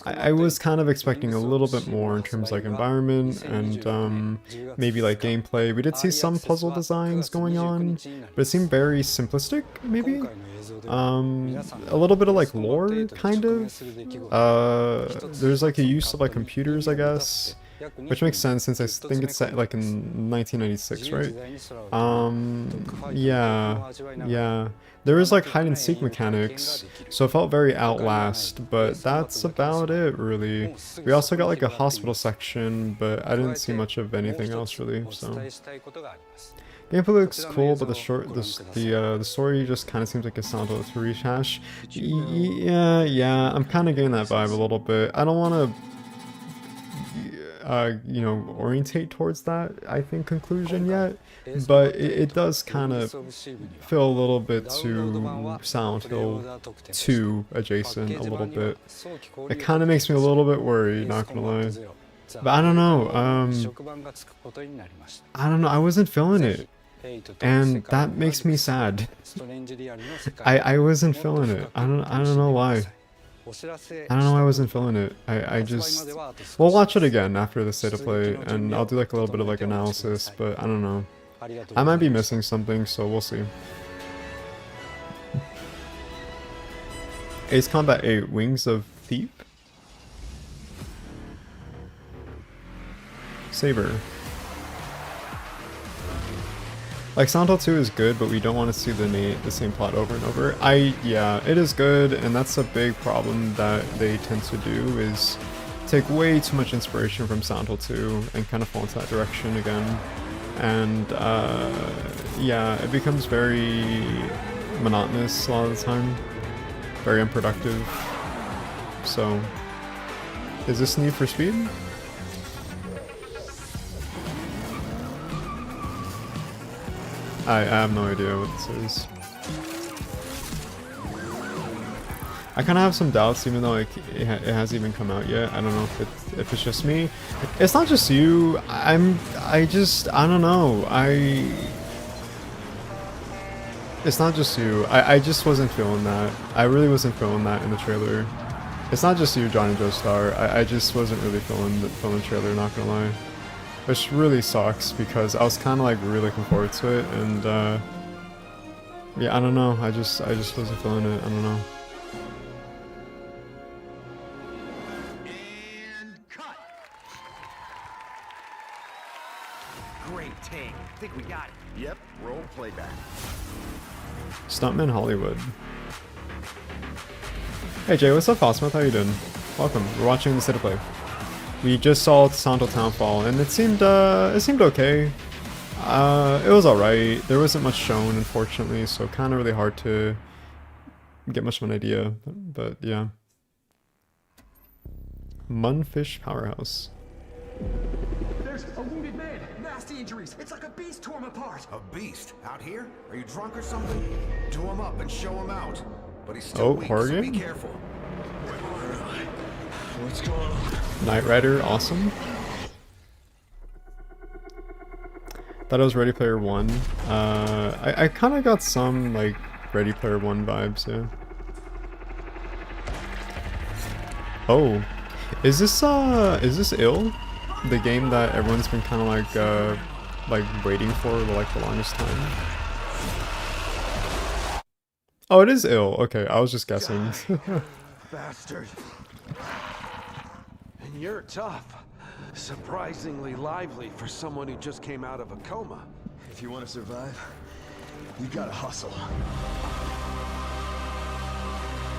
I was kind of expecting a little bit more in terms of like environment and maybe like gameplay. We did see some puzzle designs going on, but it seemed very simplistic maybe. A little bit of like lore kind of. There's like a use of like computers, I guess. Which makes sense since I think it's set like in 1996, right? Yeah. There was like hide and seek mechanics, so it felt very Outlast, but that's about it really. We also got like a hospital section, but I didn't see much of anything else really, so. Gameplay looks cool, but the story just kind of seems like a Silent Hill 2 rehash. Yeah, I'm kind of getting that vibe a little bit. I don't want to you know, orientate towards that, I think, conclusion yet, but it does kind of feel a little bit too Silent Hill 2 adjacent a little bit. It kind of makes me a little bit worried, not gonna lie. But I don't know, I wasn't feeling it, and that makes me sad. I wasn't feeling it. I don't know why. I don't know why I wasn't feeling it. I just... We'll watch it again after the state of play, and I'll do like a little bit of like analysis, but I don't know. I might be missing something, so we'll see. Ace Combat 8, Wings of Thief? Saber. Like, Silent Hill 2 is good, but we don't want to see the same plot over and over. Yeah, it is good, and that's a big problem that they tend to do, is take way too much inspiration from Silent Hill 2 and kind of fall into that direction again. and yeah, it becomes very monotonous a lot of the time, very unproductive. So, is this Need for Speed? I have no idea what this is. I kind of have some doubts, even though it hasn't even come out yet. I don't know if it's just me. It's not just you. I don't know. It's not just you. I just wasn't feeling that. I really wasn't feeling that in the trailer. It's not just you, Johnny Joe Star. I just wasn't really feeling the trailer, not gonna lie. Which really sucks because I was kind of like really looking forward to it, and yeah, I don't know. I just wasn't feeling it. I don't know. Great take. Think we got it. Yep, roll playback. Stuntman Hollywood. Hey Jay, what's up, Fosmith? How you doing? Welcome. We're watching the State of Play. We just saw Silent Hill Townfall, and it seemed okay. It was alright. There wasn't much shown, unfortunately, so kind of really hard to get much of an idea. But yeah. Munfish Powerhouse. There's a wounded man. Nasty injuries. It's like a beast tore him apart. A beast? Out here? Are you drunk or something? Do him up and show him out. But he's still weak, so be careful. What's going on? Knight Rider, awesome. Thought it was Ready Player One. I kind of got some like Ready Player One vibes, yeah. Oh, is this Ill? The game that everyone's been kind of like waiting for like the longest time. Oh, it is Ill. Okay, I was just guessing. Bastard. And you're tough. Surprisingly lively for someone who just came out of a coma. If you want to survive, you gotta hustle.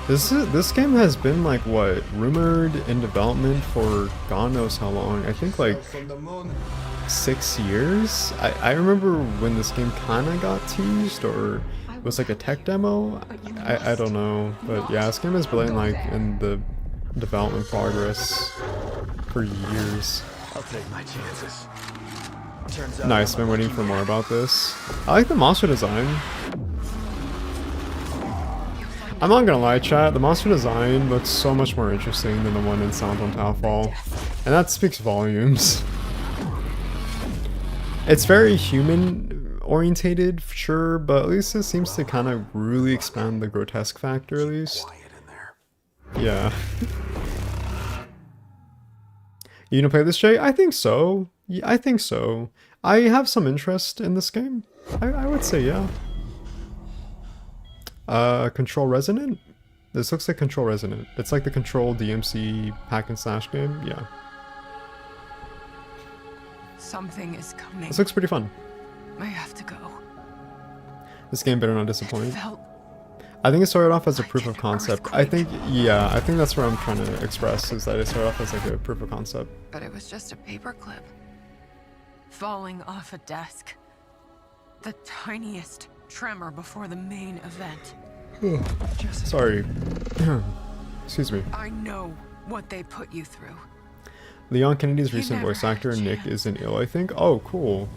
This game has been like what, rumored in development for God knows how long. I think like 6 years. I remember when this game kind of got teased, or it was like a tech demo. I don't know, but yeah, this game has been like in the development progress for years. I'll take my chances. Nice, been waiting for more about this. I like the monster design. I'm not gonna lie, chat, the monster design looks so much more interesting than the one in Silent Hill Townfall, and that speaks volumes. It's very human orientated, sure, but at least it seems to kind of really expand the grotesque factor, at least. Yeah. You gonna play this, Jay? I think so. Yeah, I think so. I have some interest in this game. I would say, yeah. Control Resonant? This looks like Control Resonant. It's like the Control DMC hack and slash game, yeah. Something is coming. This looks pretty fun. I have to go. This game better not disappoint. I think it started off as a proof of concept. I think, yeah, I think that's what I'm trying to express, is that it started off as like a proof of concept. But it was just a paperclip. Falling off a desk. The tiniest tremor before the main event. Sorry. Excuse me. I know what they put you through. Leon Kennedy's recent voice actor, Nick, is in Ill, I think. Oh, cool.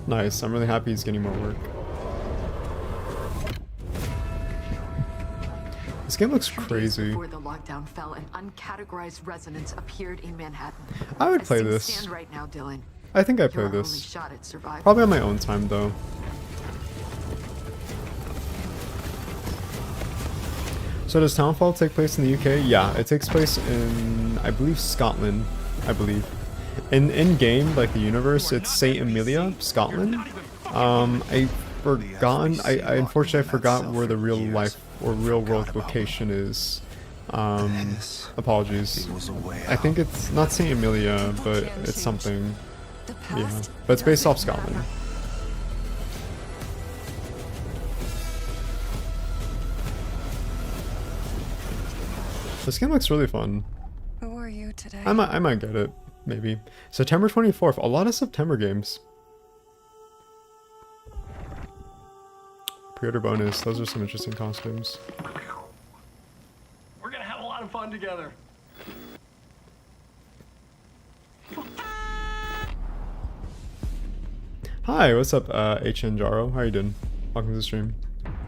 Nice. I'm really happy he's getting more work. This game looks crazy. Before the lockdown fell, an uncategorized resonance appeared in Manhattan. I would play As things this. stand right now, Dylan, I think I'd play your this. only shot at survival. Probably on my own time, though. So does Townfall take place in the UK? Yeah, it takes place in, I believe, Scotland. I believe. In game, like the universe, it's St. Emilia, Scotland. I forgotten. I unfortunately I forgot where the real life or real world location is. Apologies. I think it's not St. Emilia, but it's something. Yeah, but it's based off Scotland. This game looks really fun. Who are you today? I might get it, maybe. September 24th. A lot of September games. Pre-order bonus. Those are some interesting costumes. We're gonna have a lot of fun together. Hi, what's up, HN Jaro? How you doing? Welcome to the stream.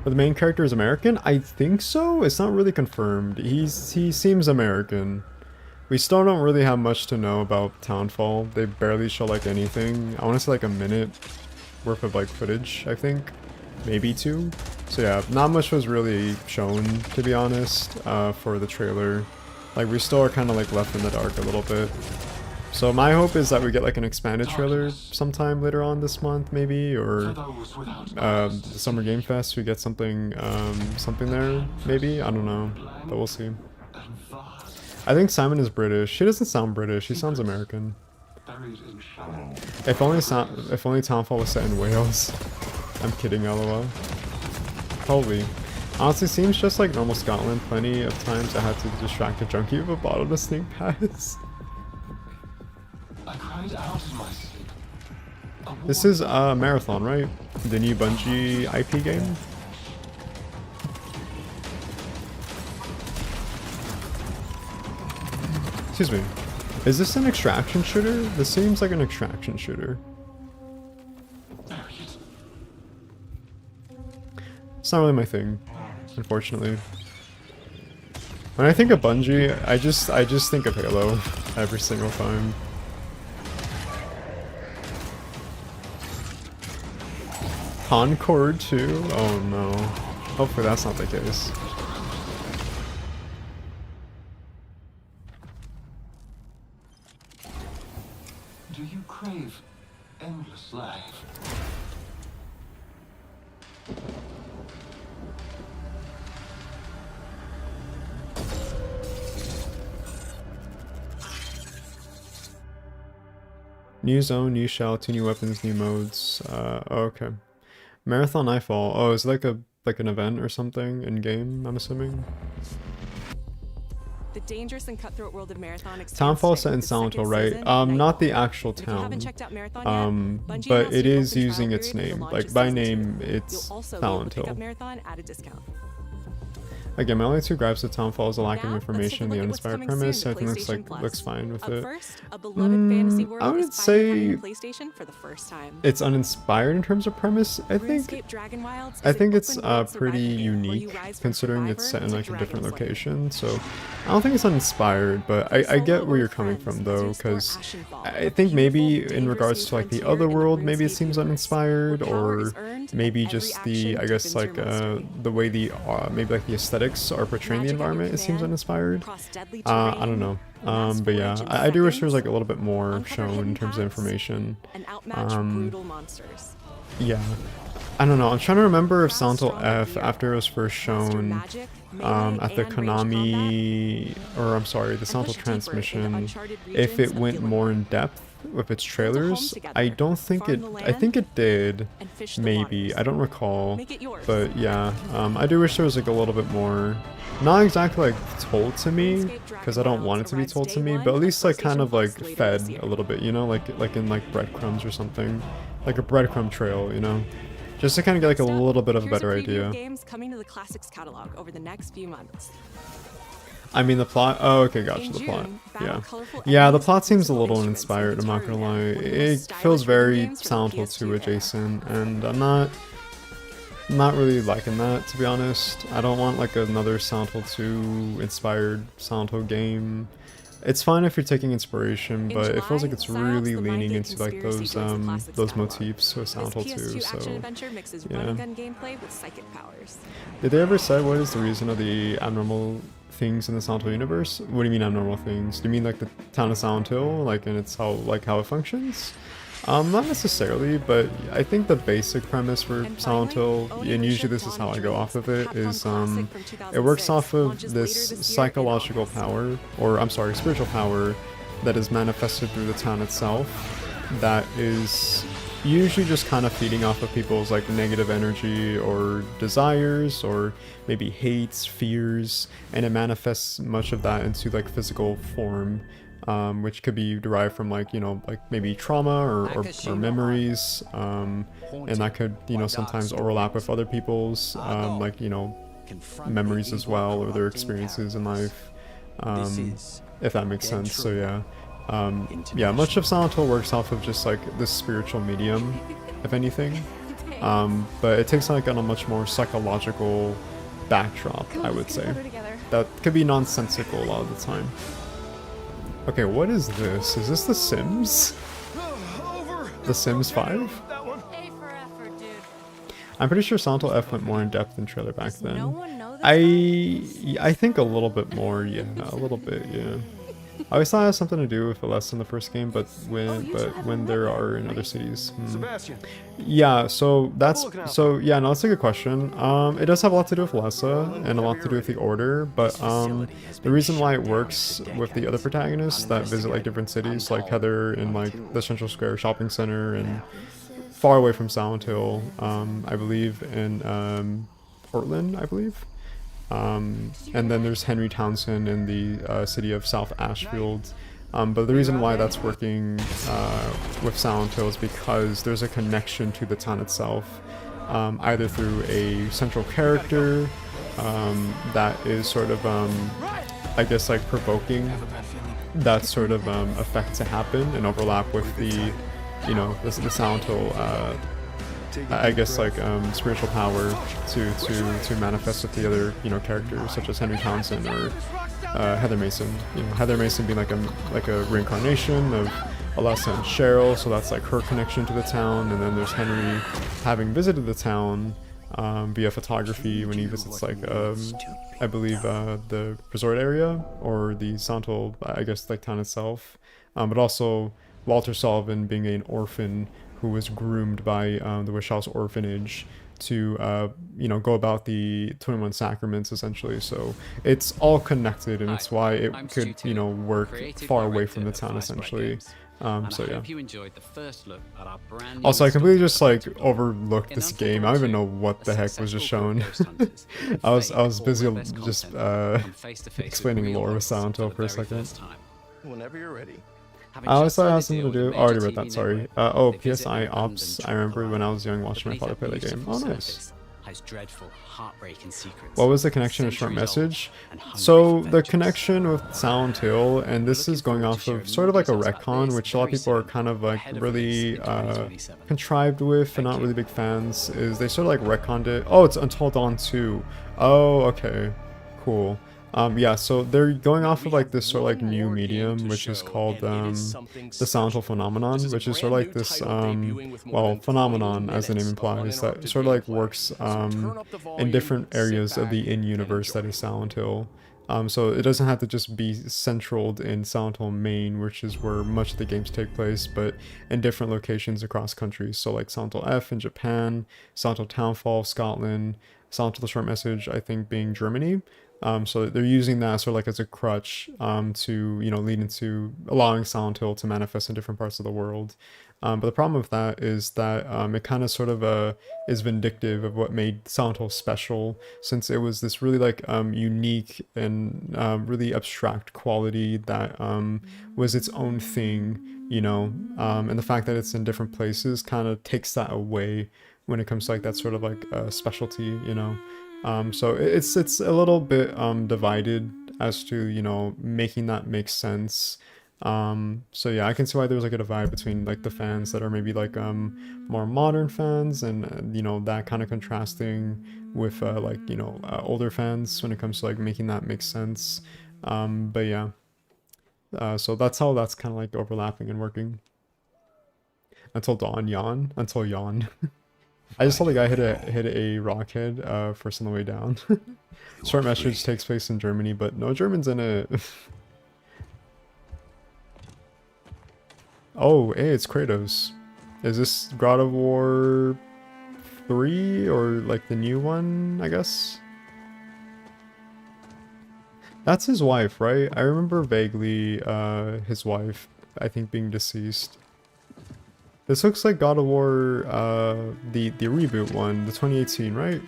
But the main character is American? I think so. It's not really confirmed. He seems American. We still don't really have much to know about Townfall. They barely show like anything. I want to say like a minute worth of like footage, I think. Maybe 2. So yeah, not much was really shown, to be honest, for the trailer. Like we still are kind of like left in the dark a little bit. So my hope is that we get like an expanded trailer sometime later on this month, maybe, or the Summer Game Fest we get something something there, maybe. I don't know, but we'll see. I think Simon is British. He doesn't sound British. He sounds American. If only Townfall was set in Wales. I'm kidding, lol. Probably. Honestly, seems just like normal Scotland. Plenty of times I had to distract a junkie with a bottle of snake pass. I cried out in my sleep. This is Marathon, right? The new Bungie IP game? Excuse me. Is this an extraction shooter? This seems like an extraction shooter. It's not really my thing, unfortunately. When I think of Bungie, I just think of Halo every single time. Concord 2? Oh no. Hopefully that's not the case. Do you crave endless life? New zone, new shell, 2 new weapons, new modes. Oh, okay. Marathon Nightfall. Oh, is it like an event or something in game, I'm assuming? The dangerous and cutthroat world of Marathon Townfall set in Silent Hill, right? Not the actual town. But it is using its name. Like by name, it's Silent Hill. Again, my only 2 gripes with Townfall is the lack of information, the uninspired premise. Everything looks fine with it. I would say it's uninspired in terms of premise. I think it's pretty unique considering it's set in like a different location. So I don't think it's uninspired, but I get where you're coming from though, because I think maybe in regards to like the other world, maybe it seems uninspired, or maybe just the like the way the maybe like the aesthetics are portraying the environment, it seems uninspired. I don't know. But yeah, I do wish there was like a little bit more shown in terms of information. Yeah. I don't know, I'm trying to remember if Silent Hill F, after it was first shown at the Konami, or I'm sorry, the Silent Hill Transmission, if it went more in depth with its trailers. I don't think it, I think it did, maybe, I don't recall, but yeah, I do wish there was like a little bit more, not exactly like told to me, because I don't want it to be told to me, but at least like kind of like fed a little bit, you know, like in like breadcrumbs or something, like a breadcrumb trail, you know, just to kind of get like a little bit of a better idea. Games coming to the Classics catalog over the next few months. I mean the plot, oh okay, gotcha, the plot, yeah. Yeah, the plot seems a little uninspired, I'm not gonna lie. It feels very Silent Hill 2 adjacent, and I'm not really liking that, to be honest. I don't want like another Silent Hill 2 inspired Silent Hill game. It's fine if you're taking inspiration, but it feels like it's really leaning into like those motifs with Silent Hill 2, so yeah. Did they ever say what is the reason of the abnormal things in the Silent Hill universe? What do you mean abnormal things? Do you mean like the town of Silent Hill, like and it's how it functions? Not necessarily, but I think the basic premise for Silent Hill, and usually this is how I go off of it, is it works off of this psychological power, or I'm sorry, spiritual power that is manifested through the town itself, that is usually just kind of feeding off of people's like negative energy or desires or maybe hates, fears, and it manifests much of that into like physical form. which could be derived from like, you know, like maybe trauma or memories, and that could, you know, sometimes overlap with other people's like, you know, memories as well, or their experiences in life, if that makes sense. So yeah. Yeah, much of Silent Hill works off of just like this spiritual medium, if anything, but it takes like on a much more psychological backdrop, I would say. That could be nonsensical a lot of the time. Okay, what is this? Is this The Sims? The Sims 5? I'm pretty sure Silent Hill F went more in depth in trailer back then. I think a little bit more, yeah, a little bit, yeah. I always thought it has something to do with Alessa in the first game, but when there are in other cities. Sebastian. Yeah, so that's yeah, no, that's a good question. It does have a lot to do with Alessa and a lot to do with the Order, but the reason why it works with the other protagonists that visit like different cities, like Heather in like the Central Square shopping center and far away from Silent Hill, I believe in Portland, I believe. And then there's Henry Townsend in the city of South Ashfield. But the reason why that's working with Silent Hill is because there's a connection to the town itself, either through a central character that is sort of, I guess, like provoking that sort of effect to happen and overlap with the, you know, the Silent Hill I guess like spiritual power to manifest with the other, you know, characters such as Henry Townsend or Heather Mason. You know, Heather Mason being like a reincarnation of Alessa and Cheryl, so that's like her connection to the town. And then there's Henry having visited the town via photography when he visits like I believe the resort area or the Silent Hill, I guess, like town itself. But also Walter Sullivan being an orphan who was groomed by the Wish House Orphanage to, you know, go about the 21 Sacraments, essentially. So it's all connected, and it's why it could, you know, work far away from the town, essentially. So yeah. Also, I completely just like overlooked this game. I don't even know what the heck was just shown. I was busy just explaining lore with Silent Hill for a second. Whenever you're ready. I always thought it had something to do. Oh, I already read that, sorry. Oh, PSI Ops. I remember when I was young watching my father play the game. Oh, nice. What was the connection to Short Message? So, the connection with Silent Hill, and this is going off of sort of like a retcon, which a lot of people are kind of like really contrived with and not really big fans, is they sort of like retconned it. Oh, it's Until Dawn 2. Oh, okay. Cool. Yeah, so they're going off of like this sort of like new medium, which is called the Silent Hill phenomenon, which is sort of like this, well, phenomenon, as the name implies, that sort of like works in different areas of the in-universe that is Silent Hill. So it doesn't have to just be centraled in Silent Hill Maine, which is where much of the games take place, but in different locations across countries. So like Silent Hill F in Japan, Silent Hill Townfall, Scotland, Silent Hill The Short Message, I think, being Germany. So they're using that sort of like as a crutch to, you know, lead into allowing Silent Hill to manifest in different parts of the world. But the problem with that is that it kind of sort of is vindictive of what made Silent Hill special, since it was this really like unique and really abstract quality that was its own thing, you know, and the fact that it's in different places kind of takes that away when it comes to like that sort of like specialty, you know. So it's a little bit divided as to, you know, making that make sense. So yeah, I can see why there's like a divide between like the fans that are maybe like more modern fans and you know, that kind of contrasting with like, you know, older fans when it comes to like making that make sense. But yeah, so that's how that's kind of like overlapping and working. Until Dawn, yawn, until yawn. I just saw the guy hit a rockhead first on the way down. Short Message takes place in Germany, but no Germans in it. Oh, hey, it's Kratos. Is this God of War 3 or like the new one, I guess? That's his wife, right? I remember vaguely his wife, I think, being deceased. This looks like God of War, the reboot one, the 2018, right?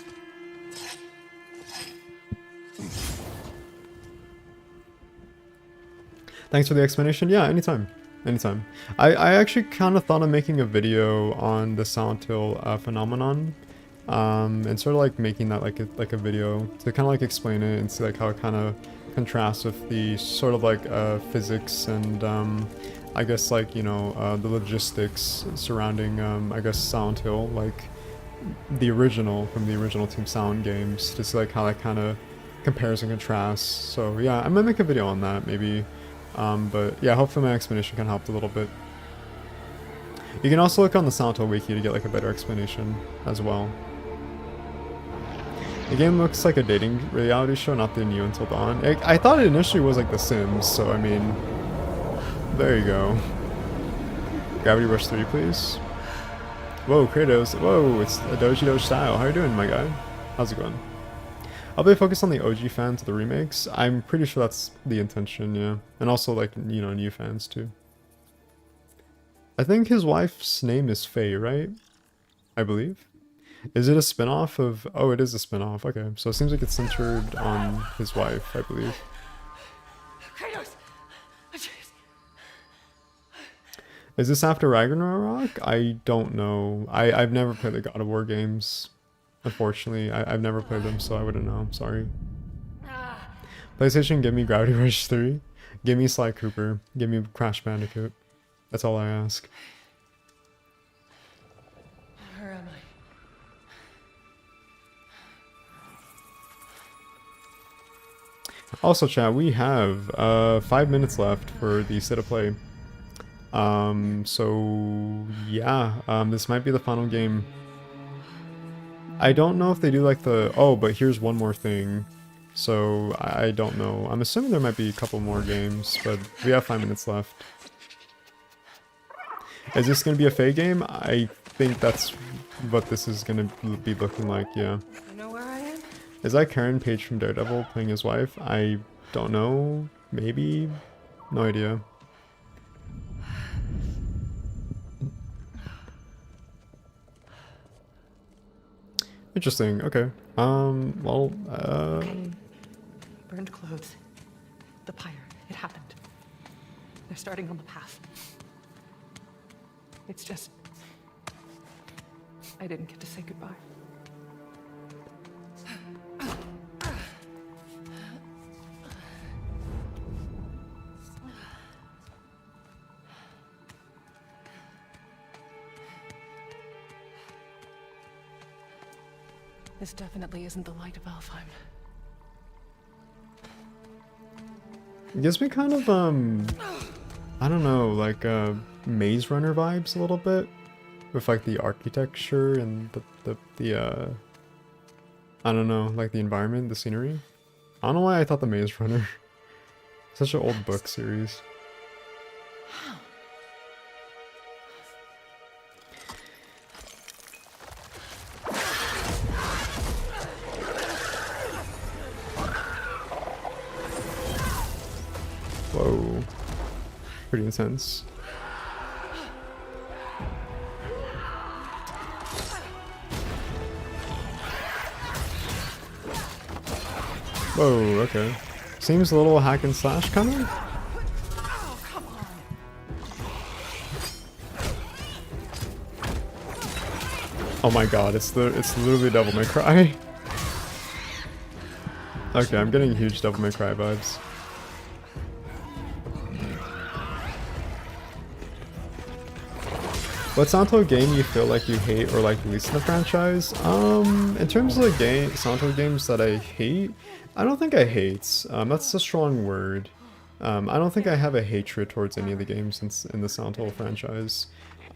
Thanks for the explanation. Yeah, anytime. Anytime. I actually kind of thought of making a video on the Silent Hill phenomenon. And sort of like making that like a video to kind of like explain it and see like how it kind of contrasts with the sort of like physics and I guess like, you know, the logistics surrounding I guess Silent Hill, like the original from the original Team Silent games, to see like how that kind of compares and contrasts. So yeah, I might make a video on that maybe, but yeah, hopefully my explanation can help a little bit. You can also look on the Silent Hill wiki to get like a better explanation as well. The game looks like a dating reality show, not the New Until Dawn. I thought it initially was like The Sims, so I mean, there you go. Gravity Rush 3, please. Whoa, Kratos. Whoa, it's a Doji Doge style. How you doing, my guy? How's it going? I'll be focused on the OG fans of the remakes. I'm pretty sure that's the intention, yeah. And also, like, you know, new fans, too. I think his wife's name is Faye, right? I believe. Is it a spin-off of... Oh, it is a spin-off. Okay, so it seems like it's centered on his wife, I believe. Kratos! Is this after Ragnarok? I don't know. I've never played the God of War games. Unfortunately, I've never played them, so I wouldn't know. I'm sorry. PlayStation, give me Gravity Rush 3. Give me Sly Cooper. Give me Crash Bandicoot. That's all I ask. Where am I? Also, chat, we have 5 minutes left for the state of play. So yeah, this might be the final game. I don't know if they do like the... Oh, but here's one more thing. So I don't know. I'm assuming there might be a couple more games, but we have 5 minutes left. Is this going to be a Faye game? I think that's what this is going to be looking like, yeah. You know where I am? Is that Karen Page from Daredevil playing his wife? I don't know. Maybe? No idea. Interesting, okay. Well, Okay. Burned clothes. The pyre. It happened. They're starting on the path. It's just... I didn't get to say goodbye. This definitely isn't the light of Alfheim. it gives me kind of, I don't know, like, Maze Runner vibes a little bit. With, like, the architecture and the I don't know, like, the environment, the scenery. I don't know why I thought the Maze Runner. Such an old book series. Whoa. Pretty intense. Whoa, okay. Seems a little hack and slash kind of? Oh my god, it's literally Devil May Cry. Okay, I'm getting huge Devil May Cry vibes. What Silent Hill game you feel like you hate or like least in the franchise? In terms of the Silent Hill games that I hate, I don't think I hate. That's a strong word. I don't think I have a hatred towards any of the games in the Silent Hill franchise.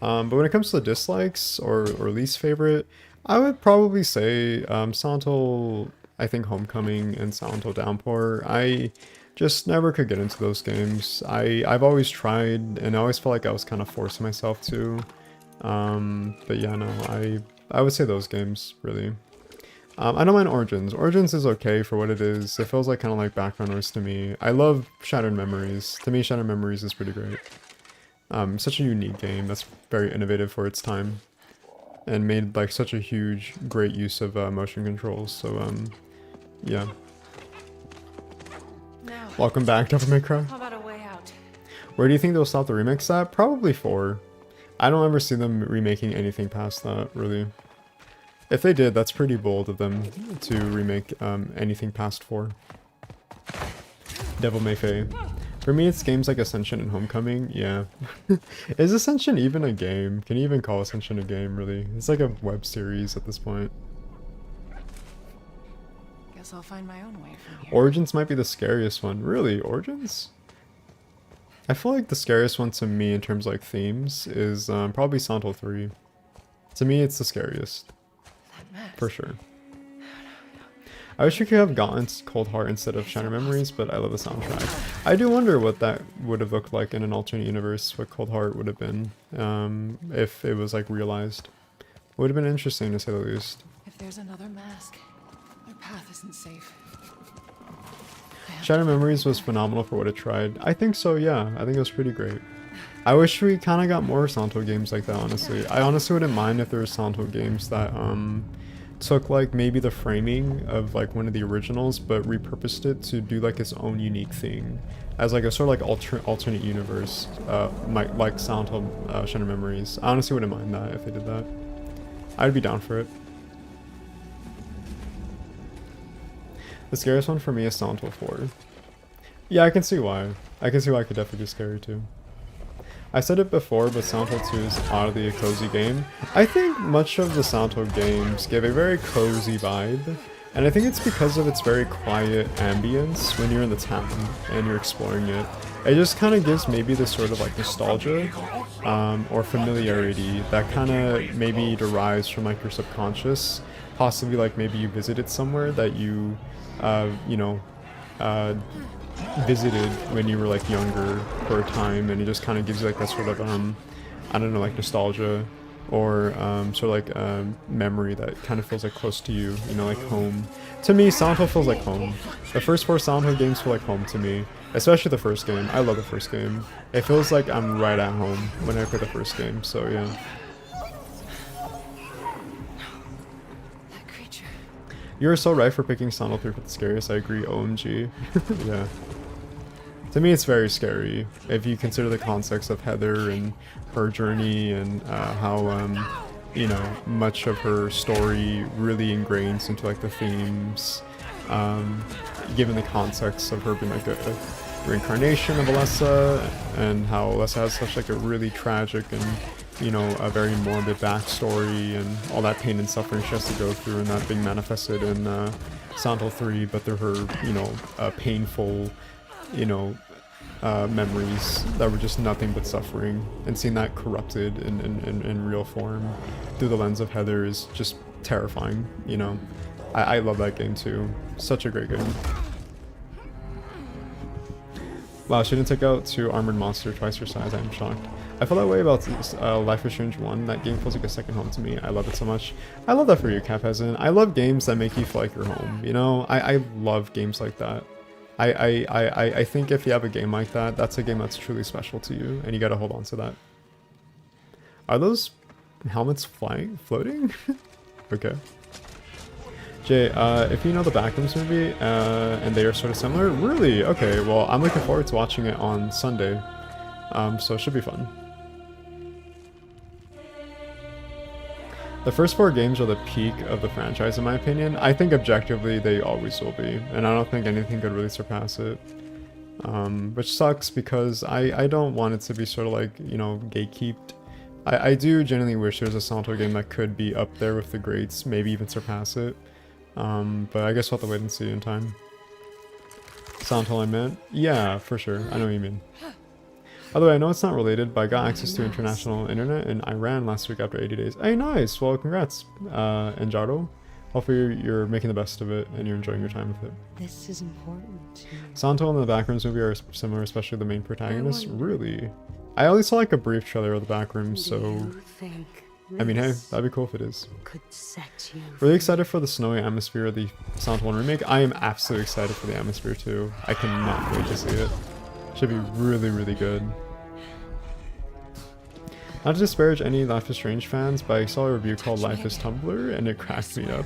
But when it comes to dislikes or least favorite, I would probably say Silent Hill, I think Homecoming and Silent Hill Downpour. I just never could get into those games. I've always tried, and I always felt like I was kind of forcing myself to. But yeah, no, I would say those games, really. I don't mind Origins. Origins is okay for what it is. It feels like kind of like background noise to me. I love Shattered Memories. To me, Shattered Memories is pretty great. Such a unique game that's very innovative for its time. And made like such a huge, great use of motion controls. So, yeah. Now, Welcome back, Devil May Cry. how about a way out? Where do you think they'll stop the remakes at? Probably 4. I don't ever see them remaking anything past that, really. If they did, that's pretty bold of them to remake anything past 4. Devil May Faye. For me, it's games like Ascension and Homecoming. Yeah. Is Ascension even a game? Can you even call Ascension a game, really? It's like a web series at this point. Guess I'll find my own way from here. Origins might be the scariest one. Really? Origins? I feel like the scariest one to me in terms of like themes is probably Silent Hill 3. To me, it's the scariest. For sure. I wish we could have gotten Cold Heart instead of Shattered Memories, but I love the soundtrack. I do wonder what that would have looked like in an alternate universe, what Cold Heart would have been, if it was like realized. Would have been interesting to say the least. If there's another mask, their path isn't safe. Shattered Memories was phenomenal for what it tried. I think so, yeah. I think it was pretty great. I wish we kind of got more Silent Hill games like that, honestly. I honestly wouldn't mind if there were Silent Hill games that, took like maybe the framing of like one of the originals but repurposed it to do like its own unique thing as like a sort of like alternate universe, like Silent Hill Shattered Memories. I honestly wouldn't mind that if they did that. I'd be down for it. The scariest one for me is Silent Hill 4. Yeah, I can see why. I can see why it could definitely be scary too. I said it before, but Silent Hill 2 is oddly a cozy game. I think much of the Silent Hill games give a very cozy vibe, and I think it's because of its very quiet ambience when you're in the town and you're exploring it. It just kind of gives maybe this sort of like nostalgia or familiarity that kind of maybe derives from like your subconscious. Possibly like maybe you visited somewhere that you, visited when you were like younger for a time, and it just kind of gives you like that sort of I don't know, like nostalgia or sort of like memory that kind of feels like close to you, you know, like home. To me, Silent Hill feels like home. The first 4 Silent Hill games feel like home to me, especially the first game. I love the first game. It feels like I'm right at home when I play the first game, so yeah. You were so right for picking Silent Hill 3 for the scariest. I agree. OMG. Yeah. To me, it's very scary if you consider the context of Heather and her journey and how, you know, much of her story really ingrains into like the themes, given the context of her being like a reincarnation of Alessa, and how Alessa has such like a really tragic and, you know, a very morbid backstory and all that pain and suffering she has to go through, and that being manifested in Silent Hill 3, but through her, you know, painful, you know, memories that were just nothing but suffering, and seeing that corrupted in real form through the lens of Heather is just terrifying, you know. I love that game too. Such a great game. Wow, she didn't take out 2 armored monster twice her size. I'm shocked. I feel that way about Life is Strange 1. That game feels like a second home to me. I love it so much. I love that for you, Cap Peasant. I love games that make you feel like you're home, you know? I love games like that. I think if you have a game like that, that's a game that's truly special to you, and you gotta hold on to that. Are those helmets floating? Okay. Jay, if you know the Backrooms movie, and they are sort of similar, really? Okay, well, I'm looking forward to watching it on Sunday, so it should be fun. The first 4 games are the peak of the franchise, in my opinion. I think objectively they always will be, and I don't think anything could really surpass it. Which sucks because I don't want it to be sort of like, you know, gatekeeped. I do genuinely wish there was a Silent Hill game that could be up there with the greats, maybe even surpass it. But I guess we'll have to wait and see in time. Silent Hill I meant? Yeah, for sure. I know what you mean. Although I know it's not related, but I got access to international internet in Iran last week after 80 days. Hey, nice! Well, congrats, Enjaro. Hopefully you're making the best of it and you're enjoying your time with it. This is important to you. Silent Hill and the Backrooms movie are similar, especially the main protagonist. Really? I only saw like a brief trailer of the Backrooms, so... I mean, hey, that'd be cool if it is. Could set you really excited for the snowy atmosphere of the Silent Hill 1 remake. I am absolutely excited for the atmosphere too. I cannot wait to see it. Should be really, really good. Not to disparage any Life is Strange fans, but I saw a review called Life is Tumblr and it cracked me up.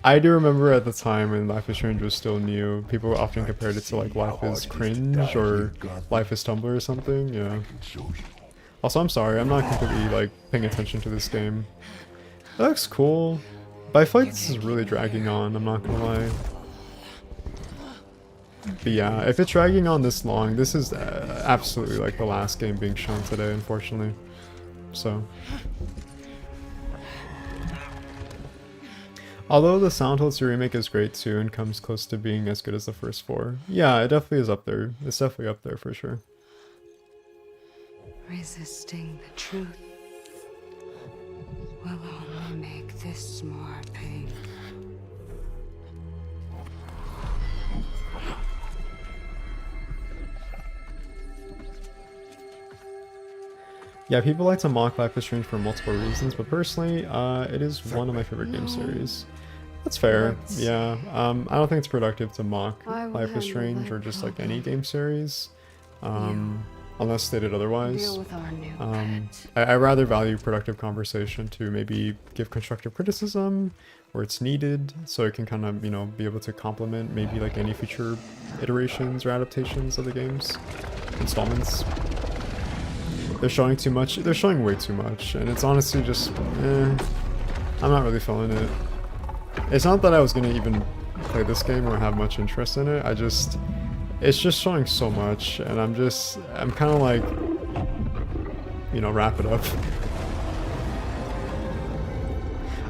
I do remember at the time when Life is Strange was still new, people often compared it to like Life is Cringe or Life is Tumblr or something, yeah. Also, I'm sorry, I'm not completely like paying attention to this game. It looks cool, but I feel like this is really dragging on, I'm not gonna lie. But yeah, if it's dragging on this long, this is absolutely like the last game being shown today, unfortunately. So. Although the Silent Hill 2 remake is great too and comes close to being as good as the first 4. Yeah, it definitely is up there. It's definitely up there for sure. Resisting the truth will only make this more painful. Yeah, people like to mock Life is Strange for multiple reasons, but personally, it is one of my favorite game series. That's fair, yeah. I don't think it's productive to mock Life is Strange or just like any game series, unless stated otherwise. I rather value productive conversation to maybe give constructive criticism where it's needed, so it can kind of, you know, be able to complement maybe like any future iterations or adaptations of the game's installments. They're showing too much, they're showing way too much, and it's honestly just, I'm not really feeling it. It's not that I was gonna even play this game or have much interest in it, it's just showing so much, and I'm kind of like, you know, wrap it up.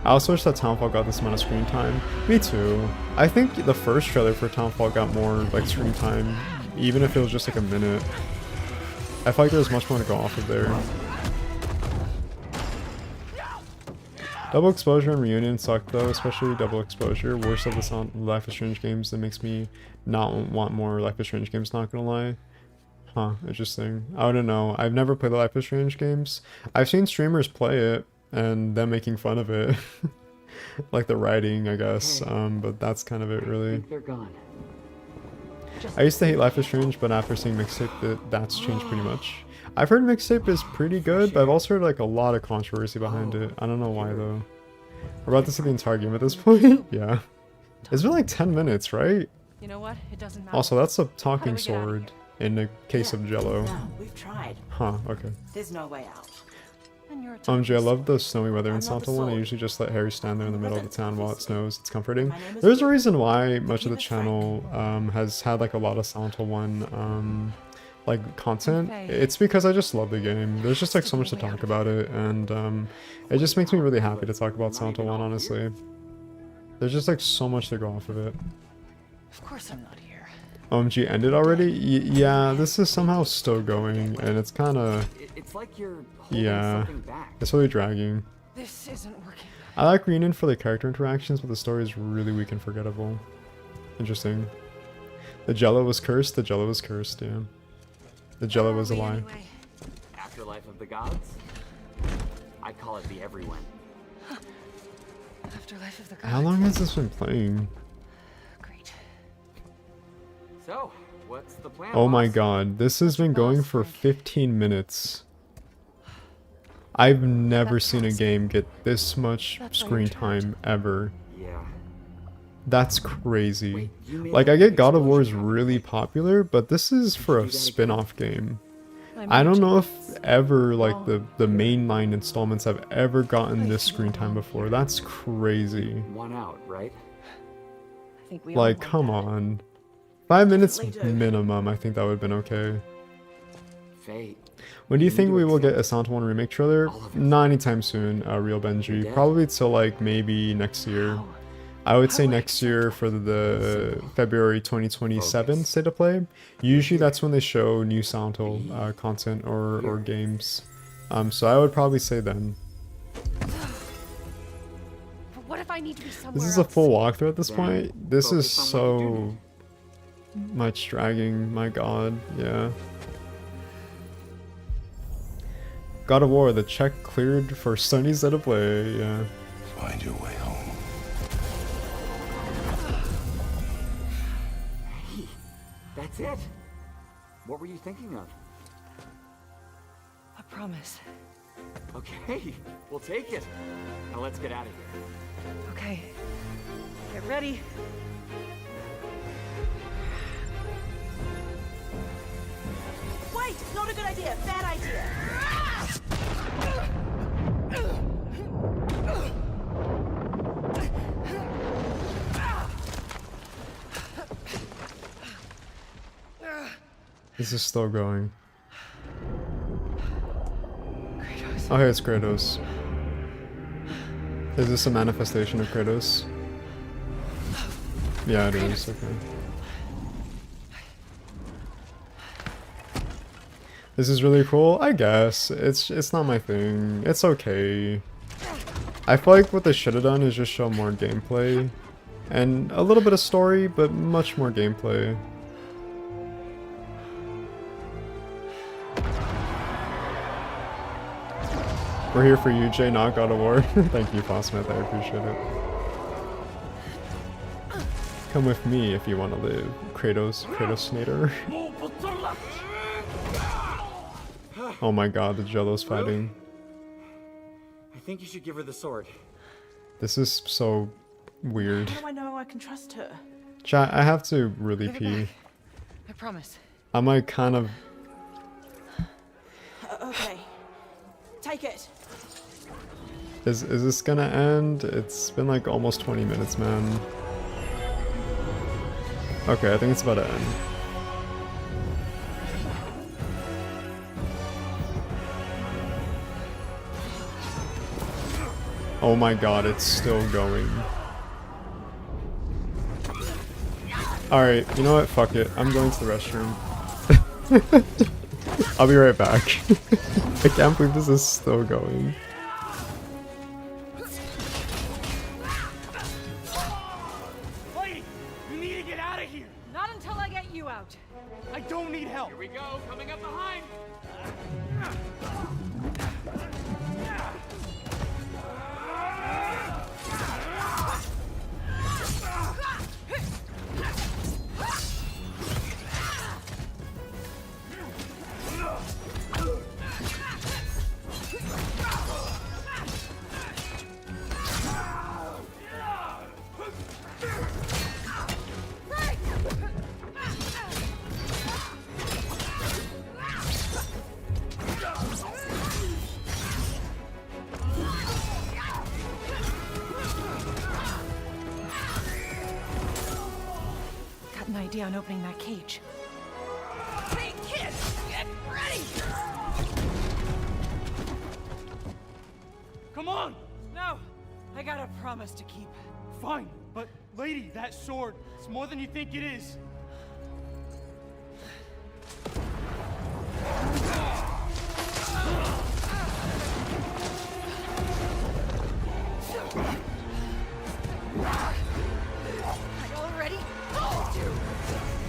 I also wish that Townfall got this amount of screen time. Me too. I think the first trailer for Townfall got more like screen time, even if it was just like a minute. I feel like there's much more to go off of there. Double Exposure and Reunion sucked though, especially Double Exposure. Worst of the Life is Strange games that makes me not want more Life is Strange games, not gonna lie. Huh, interesting. I don't know. I've never played the Life is Strange games. I've seen streamers play it and them making fun of it. Like the writing, I guess. But that's kind of it really. They're gone. I used to hate Life is Strange, but after seeing Mixtape, that's changed pretty much. I've heard Mixtape is pretty good, but I've also heard like a lot of controversy behind it. I don't know why though. We're about to see the entire game at this point. Yeah. It's been like 10 minutes, right? You know what? It doesn't matter. Also, that's a talking sword in the case of Jello. No, we've tried. Huh, okay. There's no way out. Jay, I love the snowy weather in Silent Hill 1. I usually just let Harry stand there in the middle of the town while it snows. It's comforting. There's a reason why much of the channel has had like a lot of Silent Hill 1 like content. It's because I just love the game. There's just like so much to talk about it, and it just makes me really happy to talk about Silent Hill 1, honestly. There's just like so much to go off of it. Of course I'm not here. OMG ended already? Yeah, this is somehow still going, and it's kind of... It's like you're yeah, it's really dragging. This isn't working. I like Reunion for the character interactions, but the story is really weak and forgettable. Interesting. The Jello was cursed? The Jello was cursed, yeah. The Jello was a lie. Anyway? Afterlife of the Gods? I call it the Everyone. Afterlife of the Gods. How long has this been playing? Great. So, what's the plan? Oh my god, this has been going for 15 minutes. I've never seen a game get this much screen time ever. Yeah. That's crazy. Like, I get God of War is really popular, but this is for a spin-off game. I don't know if ever, like, the mainline installments have ever gotten this screen time before. That's crazy. One out, right? I think we Like, come on. 5 minutes minimum, I think that would have been okay. Fate. When do you think we will get a Silent Hill 1 remake trailer? Not anytime soon, Real Benji. Probably till like maybe next year. I would say next year for the February 2027 state of play. Usually that's when they show new Silent Hill content or games. So I would probably say then. But what if I need to be somewhere This is a full walkthrough at this point. This is so much dragging, my god, yeah. God of War, the check cleared for Sony's set of play, yeah. Find your way home. Hey, that's it. What were you thinking of? A promise. Okay, we'll take it. Now let's get out of here. Okay. Get ready. Wait! Not a good idea. Bad idea. This is still going. Kratos. Oh, hey, it's Kratos. Is this a manifestation of Kratos? Yeah, it is. Okay. This is really cool. I guess it's not my thing. It's okay. I feel like what they should have done is just show more gameplay and a little bit of story, but much more gameplay. We're here for you, Jay, not God of War. Thank you, Fosmith, I appreciate it. Come with me if you want to live. Kratos-nator. Oh my god, the Jello's fighting. I think you should give her the sword. This is so weird. How do I know I can trust her? Chat, I have to really pee. I promise. I'm like kind of... Okay. Take it. Is this gonna end? It's been like almost 20 minutes, man. Okay, I think it's about to end. Oh my god, it's still going. Alright, you know what? Fuck it. I'm going to the restroom. I'll be right back. I can't believe this is still going. Lady, you need to get out of here. Not until I get you out. I don't need help. Here we go, coming up behind. Got an idea on opening that cage. Hey, kids! Get ready! Come on! No! I got a promise to keep. Fine, but lady, that sword, it's more than you think it is. Are you all ready?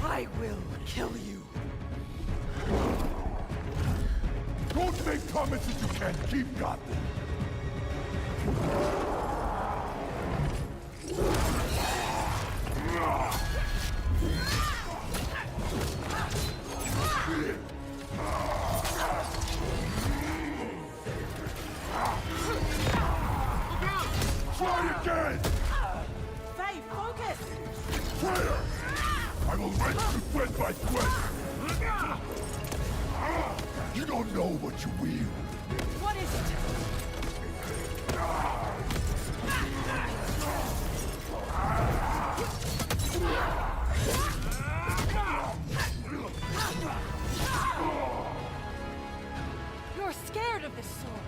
I will kill you. Don't make promises you can't keep, Gotham. Try again! Faye, focus! Prayer! I will wrench you thread by thread! You don't know what you wield. What is it? You're scared of this sword.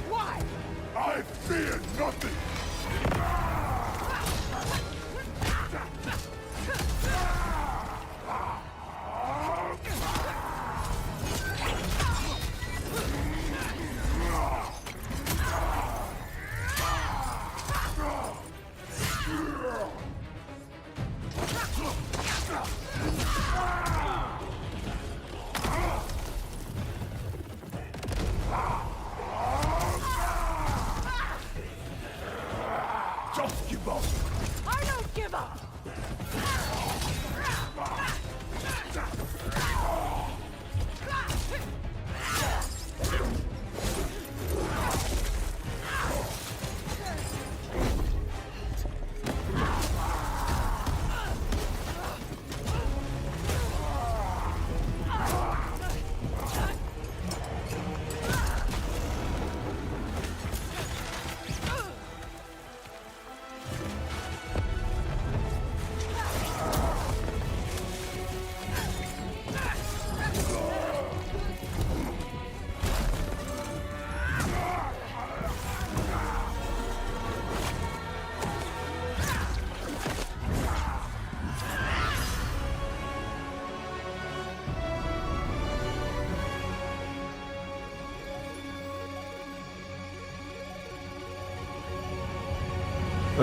Why? I fear nothing!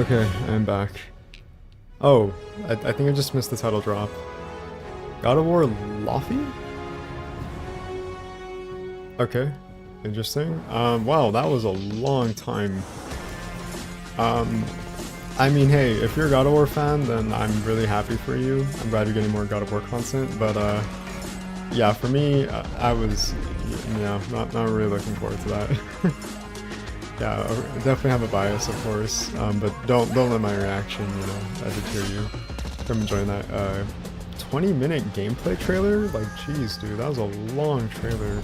Okay, I'm back. Oh, I think I just missed the title drop. God of War Laufey? Okay, interesting. Wow, that was a long time. I mean, hey, if you're a God of War fan, then I'm really happy for you. I'm glad you're getting more God of War content, but yeah, for me, I was, not really looking forward to that. Yeah, I definitely have a bias, of course, but don't let my reaction, deter you from enjoying that 20-minute gameplay trailer. Like, jeez, dude, that was a long trailer.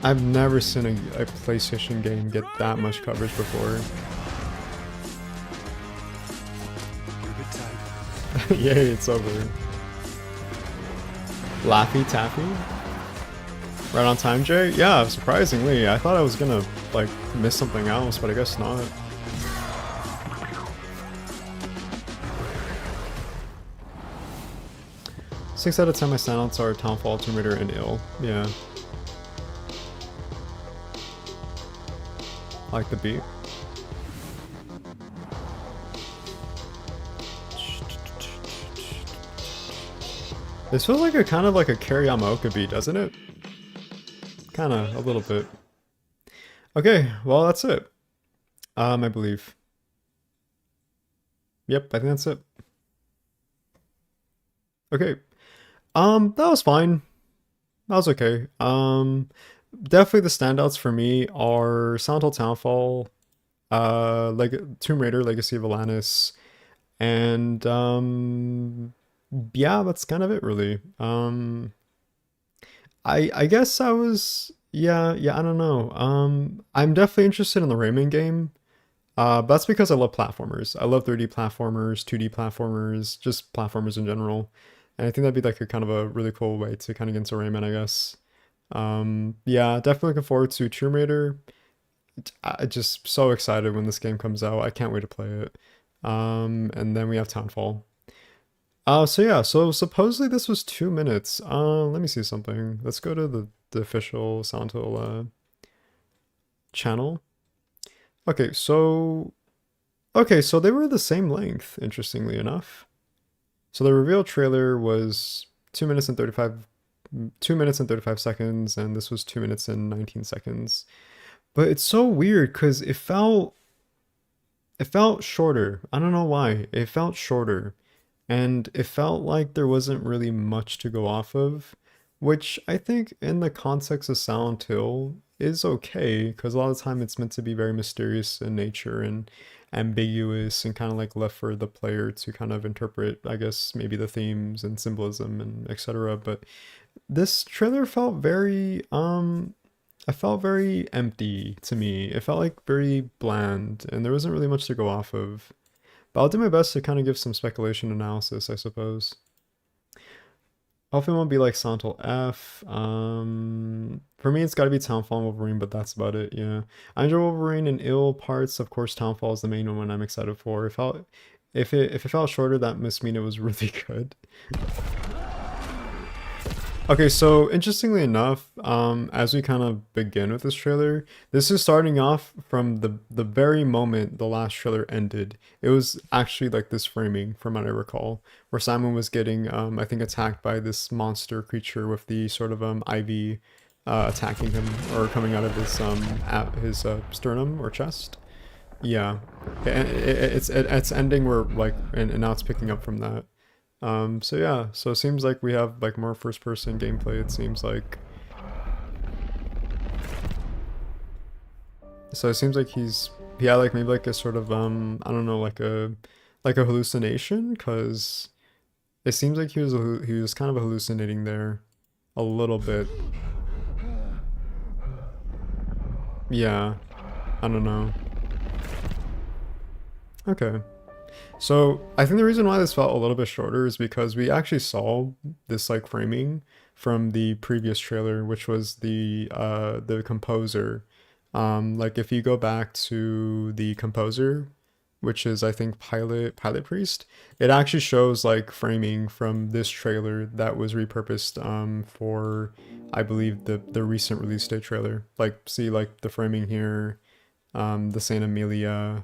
I've never seen a PlayStation game get that much coverage before. Yay, it's over. Laffy Taffy? Right on time, Jay? Yeah, surprisingly. I thought I was gonna, like, miss something else, but I guess not. Six out of 10 my standouts are Townfall, Tomb Raider, and Ill. Yeah. I like the beat. This feels like a kind of like a Kari Yamaoka beat, doesn't it? Kinda, a little bit. Okay, well that's it. I believe. Yep, I think that's it. Okay. That was fine. That was okay. Definitely the standouts for me are Silent Hill Townfall, like Tomb Raider, Legacy of Alanis, and yeah, that's kind of it really. I guess I was yeah, I don't know. I'm definitely interested in the Rayman game. But that's because I love platformers. I love 3D platformers, 2D platformers, just platformers in general. And I think that'd be like a kind of a really cool way to kind of get into Rayman, I guess. Yeah, definitely looking forward to Tomb Raider. I'm just so excited when this game comes out. I can't wait to play it. And then we have Townfall. So yeah, so supposedly this was 2 minutes. Let me see something. Let's go to the official Silent Hill channel. Okay, so they were the same length, interestingly enough. So the reveal trailer was 2 minutes and 35 seconds, and this was 2 minutes and 19 seconds. But it's so weird because it felt shorter. I don't know why. It felt shorter. And it felt like there wasn't really much to go off of, which I think in the context of Silent Hill is okay, because a lot of the time it's meant to be very mysterious in nature and ambiguous and kind of like left for the player to kind of interpret, I guess, maybe the themes and symbolism and etc. But this trailer felt very I felt very empty to me. It felt like very bland and there wasn't really much to go off of. But I'll do my best to kind of give some speculation analysis, I suppose. Hopefully it won't be like Silent Hill F. For me, it's got to be Townfall and Wolverine, but that's about it, yeah. I enjoy Wolverine and Ill parts. Of course, Townfall is the main one I'm excited for. If it felt shorter, that must mean it was really good. Okay, so interestingly enough, as we kind of begin with this trailer, this is starting off from the very moment the last trailer ended. It was actually like this framing, from what I recall, where Simon was getting, I think, attacked by this monster creature with the sort of ivy attacking him or coming out of his sternum or chest. Yeah, it's ending where like, and now it's picking up from that. So yeah, so it seems like we have like more first-person gameplay, it seems like. So it seems like like maybe like a sort of, I don't know, like a hallucination, because it seems like he was kind of hallucinating there a little bit. Yeah, I don't know. Okay. So I think the reason why this felt a little bit shorter is because we actually saw this like framing from the previous trailer, which was the composer. Like if you go back to the composer, which is I think Pilot Priest, it actually shows like framing from this trailer that was repurposed for, I believe, the recent release date trailer. Like see like the framing here, the Saint Amelia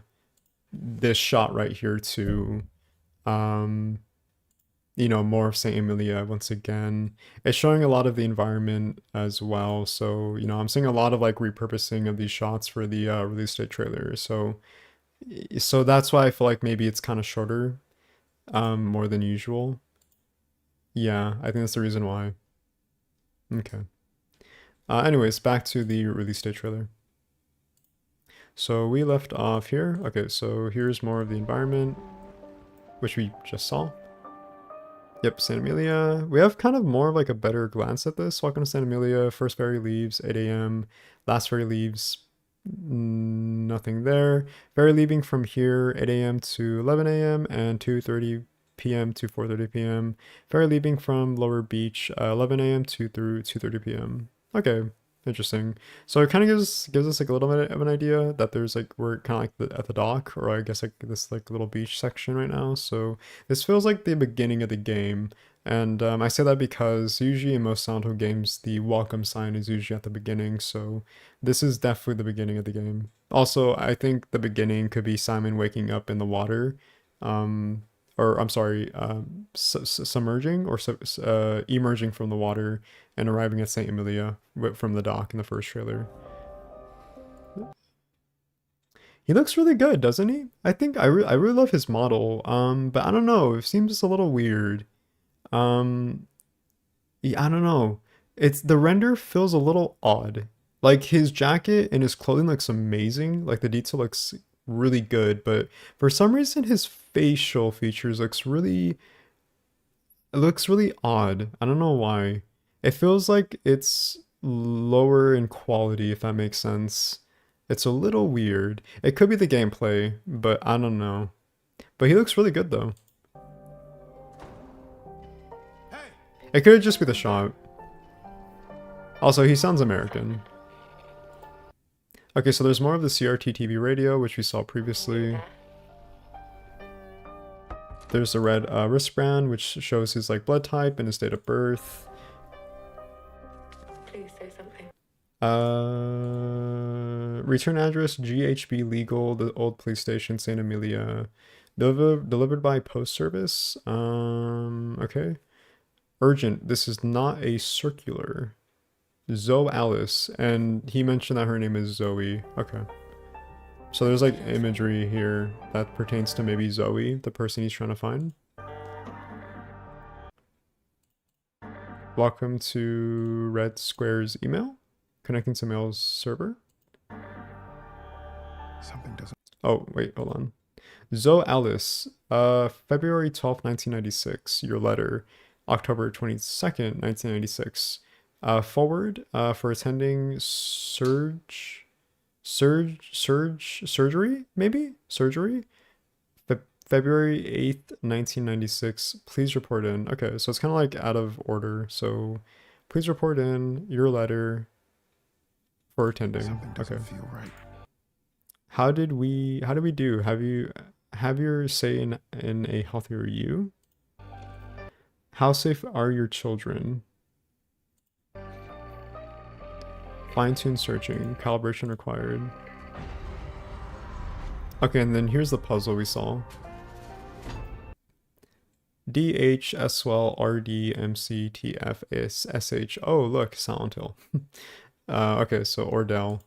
this shot right here to, you know, more of Saint Emilia once again. It's showing a lot of the environment as well. So, you know, I'm seeing a lot of like repurposing of these shots for the release date trailer. So that's why I feel like maybe it's kind of shorter, more than usual. Yeah, I think that's the reason why. Okay. Anyways, back to the release date trailer. So we left off here. Okay, so here's more of the environment, which we just saw. Yep, Santa Emilia. We have kind of more of like a better glance at this. Welcome to Santa Emilia. First ferry leaves 8 a.m. Last ferry leaves nothing there. Ferry leaving from here 8 a.m. to 11 a.m. and 2:30 p.m. to 4:30 p.m. Ferry leaving from Lower Beach 11 a.m. to through 2:30 p.m. Okay, interesting. So it kind of gives us like a little bit of an idea that there's like we're kind of like at the dock, or I guess like this like little beach section right now. So this feels like the beginning of the game, and I say that because usually in most Silent Hill games the welcome sign is usually at the beginning. So this is definitely the beginning of the game. Also, I think the beginning could be Simon waking up in the water, or I'm sorry, submerging or emerging from the water and arriving at Saint Emilia from the dock in the first trailer. He looks really good, doesn't he? I think I really love his model. But I don't know, it seems just a little weird. Yeah, I don't know. It's the render feels a little odd. Like his jacket and his clothing looks amazing. Like the detail looks really good, but for some reason his facial features looks really odd. I don't know why. It feels like it's lower in quality, if that makes sense. It's a little weird. It could be the gameplay, but I don't know. But he looks really good though. It could just be the shot. Also, he sounds American. Okay, so there's more of the CRT TV radio, which we saw previously. There's the red wristband, which shows his like blood type and his date of birth. Please say something. Return address GHB Legal, the old police station, Santa Emilia. Delivered by post service. Okay. Urgent. This is not a circular. Zoe Alice, and he mentioned that her name is Zoe. Okay. So there's like imagery here that pertains to maybe Zoe, the person he's trying to find. Welcome to Red Square's email. Connecting to mail's server. Something doesn't... Oh, wait, hold on. Zoe Alice, February 12th, 1996. Your letter, October 22nd, 1996. Forward for attending surgery, maybe? Surgery? February 8th, 1996. Please report in. Okay, so it's kind of like out of order. So please report in your letter for attending. Something doesn't feel right. How did we do? Have your say in a healthier you? How safe are your children? Fine-tune searching. Calibration required. Okay, and then here's the puzzle we saw. DH, SWL, RD, MC, TF, SH. Oh, look, Silent Hill. Okay, so Ordell.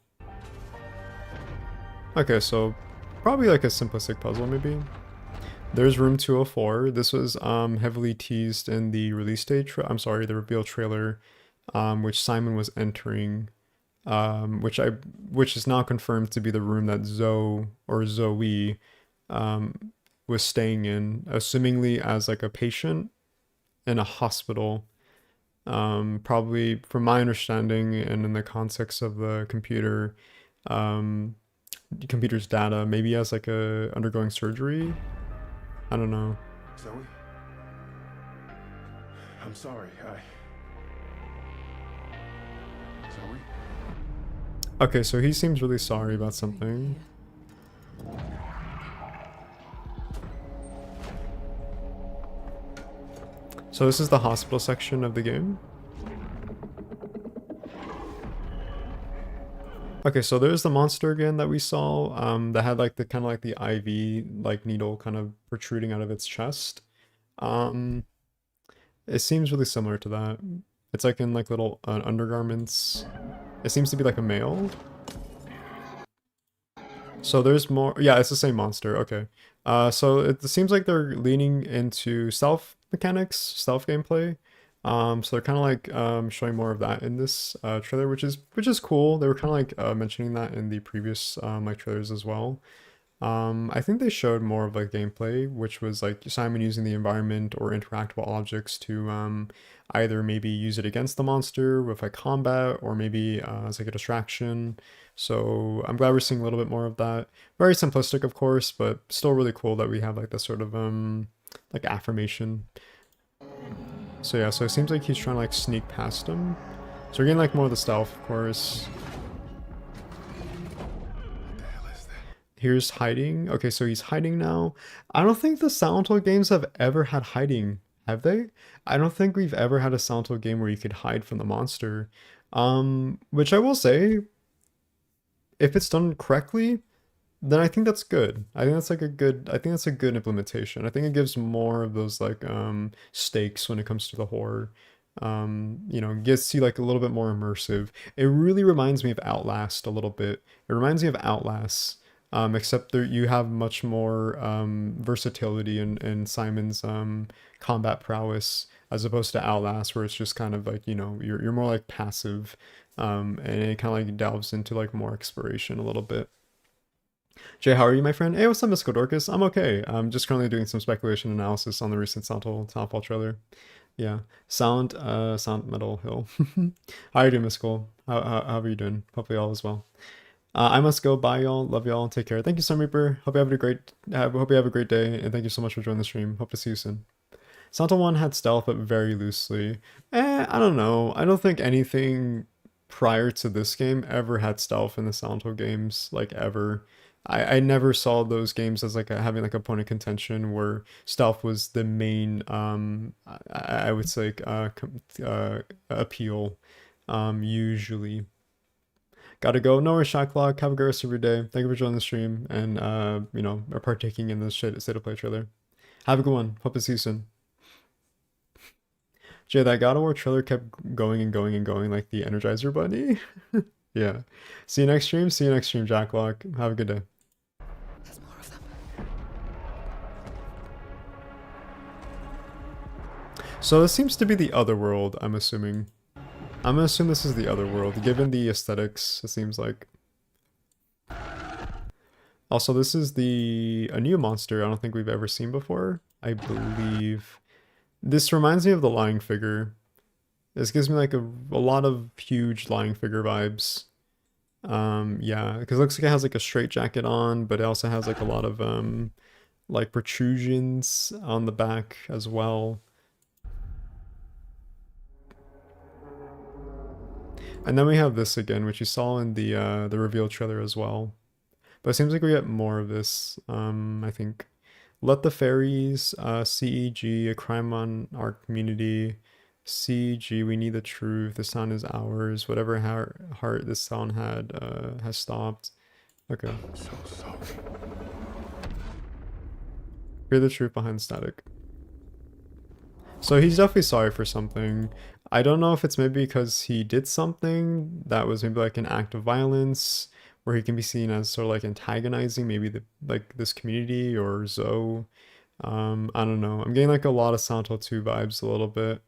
Okay, so probably like a simplistic puzzle, maybe. There's room 204. This was heavily teased in the release date. The reveal trailer, which Simon was entering. Which is now confirmed to be the room that Zoe was staying in, assumingly as like a patient in a hospital. Probably from my understanding and in the context of the computer's data, maybe as like a undergoing surgery. I don't know. Zoe? I'm sorry, Zoe? Okay, so he seems really sorry about something. So this is the hospital section of the game. Okay, so there's the monster again that we saw, that had like the kind of like the IV like needle kind of protruding out of its chest. Um, it seems really similar to that. It's like in like little undergarments. It seems to be like a male. So there's more. Yeah, it's the same monster. Okay. So it seems like they're leaning into stealth mechanics, stealth gameplay. So they're kind of like showing more of that in this trailer, which is cool. They were kind of like mentioning that in the previous like trailers as well. I think they showed more of like gameplay, which was like Simon using the environment or interactable objects to either maybe use it against the monster with like combat or maybe as like a distraction. So I'm glad we're seeing a little bit more of that. Very simplistic, of course, but still really cool that we have like this sort of like affirmation. So yeah, so it seems like he's trying to like sneak past him. So we're getting like more of the stealth, of course. Here's hiding. Okay, so he's hiding now. I don't think the Silent Hill games have ever had hiding, have they? I don't think we've ever had a Silent Hill game where you could hide from the monster. Which I will say, if it's done correctly, then I think that's good. I think that's like a good, I think that's a good implementation. I think it gives more of those like stakes when it comes to the horror. You know, gets you like a little bit more immersive. It really reminds me of Outlast a little bit. It reminds me of Outlast. Except there you have much more versatility in Simon's combat prowess as opposed to Outlast, where it's just kind of like, you know, you're more like passive, and it kind of like delves into like more exploration a little bit. Jay, how are you, my friend? Hey, what's up, Mystical Dorcas? I'm okay. I'm just currently doing some speculation analysis on the recent Silent Hill Townfall trailer. Yeah, Silent Metal Hill. How are you doing, Mystical? How are you doing? Hopefully all is well. I must go. Bye, y'all. Love y'all. Take care. Thank you, Sun Reaper. Hope you have a great day, and thank you so much for joining the stream. Hope to see you soon. Silent Hill 1 had stealth, but very loosely. I don't know. I don't think anything prior to this game ever had stealth in the Silent Hill games, like ever. I never saw those games as like having like a point of contention where stealth was the main I would say appeal usually. Gotta go. No worries, Shot Clock. Have a great rest of your day. Thank you for joining the stream and, you know, partaking in this State of Play trailer. Have a good one. Hope to see you soon. Jay, that God of War trailer kept going and going and going like the Energizer Bunny. Yeah. See you next stream. See you next stream, Jacklock. Have a good day. There's more of them. So this seems to be the other world, I'm assuming. I'm gonna assume this is the other world, given the aesthetics, it seems like. Also, this is a new monster I don't think we've ever seen before, I believe. This reminds me of the Lying Figure. This gives me like a lot of huge Lying Figure vibes. Yeah, because it looks like it has like a straight jacket on, but it also has like a lot of like protrusions on the back as well. And then we have this again, which you saw in the reveal trailer as well. But it seems like we get more of this, I think. Let the Fairies, CEG, a crime on our community. CEG, we need the truth, the sound is ours. Whatever heart this sound had has stopped. Okay. I'm so sorry. Hear the truth behind static. So he's definitely sorry for something. I don't know if it's maybe because he did something that was maybe like an act of violence, where he can be seen as sort of like antagonizing maybe this community or Zoe. I don't know. I'm getting like a lot of Silent Hill 2 vibes a little bit,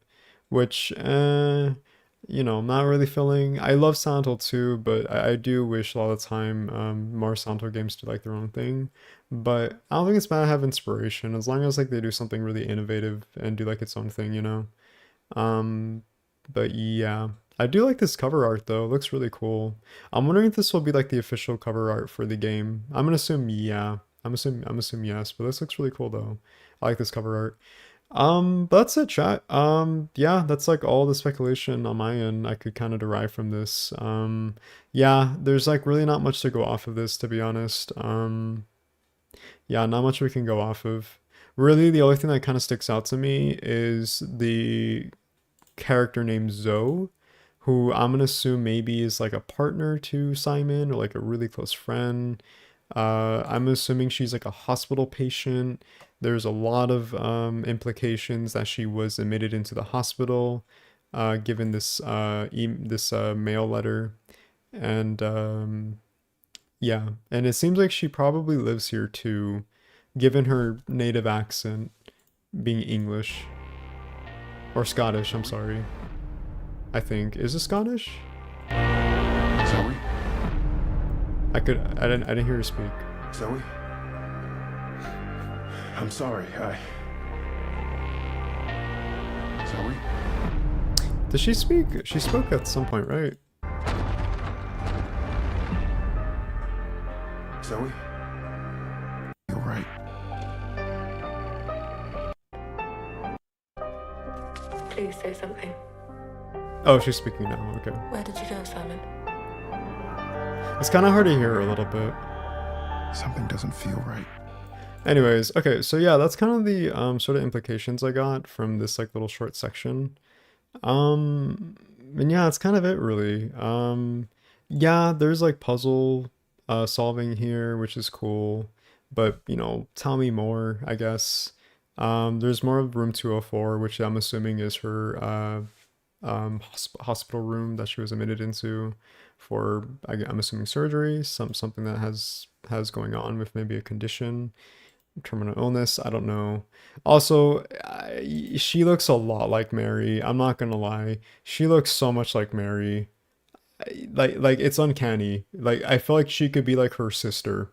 which, you know, I'm not really feeling. I love Silent Hill 2, but I do wish a lot of the time more Silent Hill games do like their own thing. But I don't think it's bad to have inspiration, as long as like they do something really innovative and do like its own thing, you know? But yeah, I do like this cover art though. It looks really cool. I'm wondering if this will be like the official cover art for the game. I'm gonna assume yeah. I'm assuming yes, but this looks really cool though. I like this cover art. But that's it, chat. Yeah, that's like all the speculation on my end I could kind of derive from this. Yeah, there's like really not much to go off of this, to be honest. Yeah, not much we can go off of. Really, the only thing that kind of sticks out to me is the character named Zoe, who I'm gonna assume maybe is like a partner to Simon or like a really close friend. I'm assuming she's like a hospital patient. There's a lot of implications that she was admitted into the hospital, given this mail letter, and yeah, and it seems like she probably lives here too, given her native accent being English or Scottish. I'm sorry. I think is it Scottish? Zoe? I didn't hear her speak. Zoe? I'm sorry, Zoe? Did she speak? She spoke at some point, right? Zoe? You're right. Please say something. Oh, she's speaking now. Okay. Where did you go, Simon? It's kind of hard to hear her a little bit. Something doesn't feel right. Anyways, okay, so yeah, that's kind of the sort of implications I got from this like little short section. And yeah, that's kind of it really. Yeah, there's like puzzle solving here, which is cool, but you know, tell me more, I guess. There's more of room 204, which I'm assuming is her hospital room that she was admitted into for I'm assuming surgery, something that has going on with maybe a condition, terminal illness, I don't know. Also, she looks a lot like Mary. I'm not gonna lie, she looks so much like Mary. Like it's uncanny. Like I feel like she could be like her sister.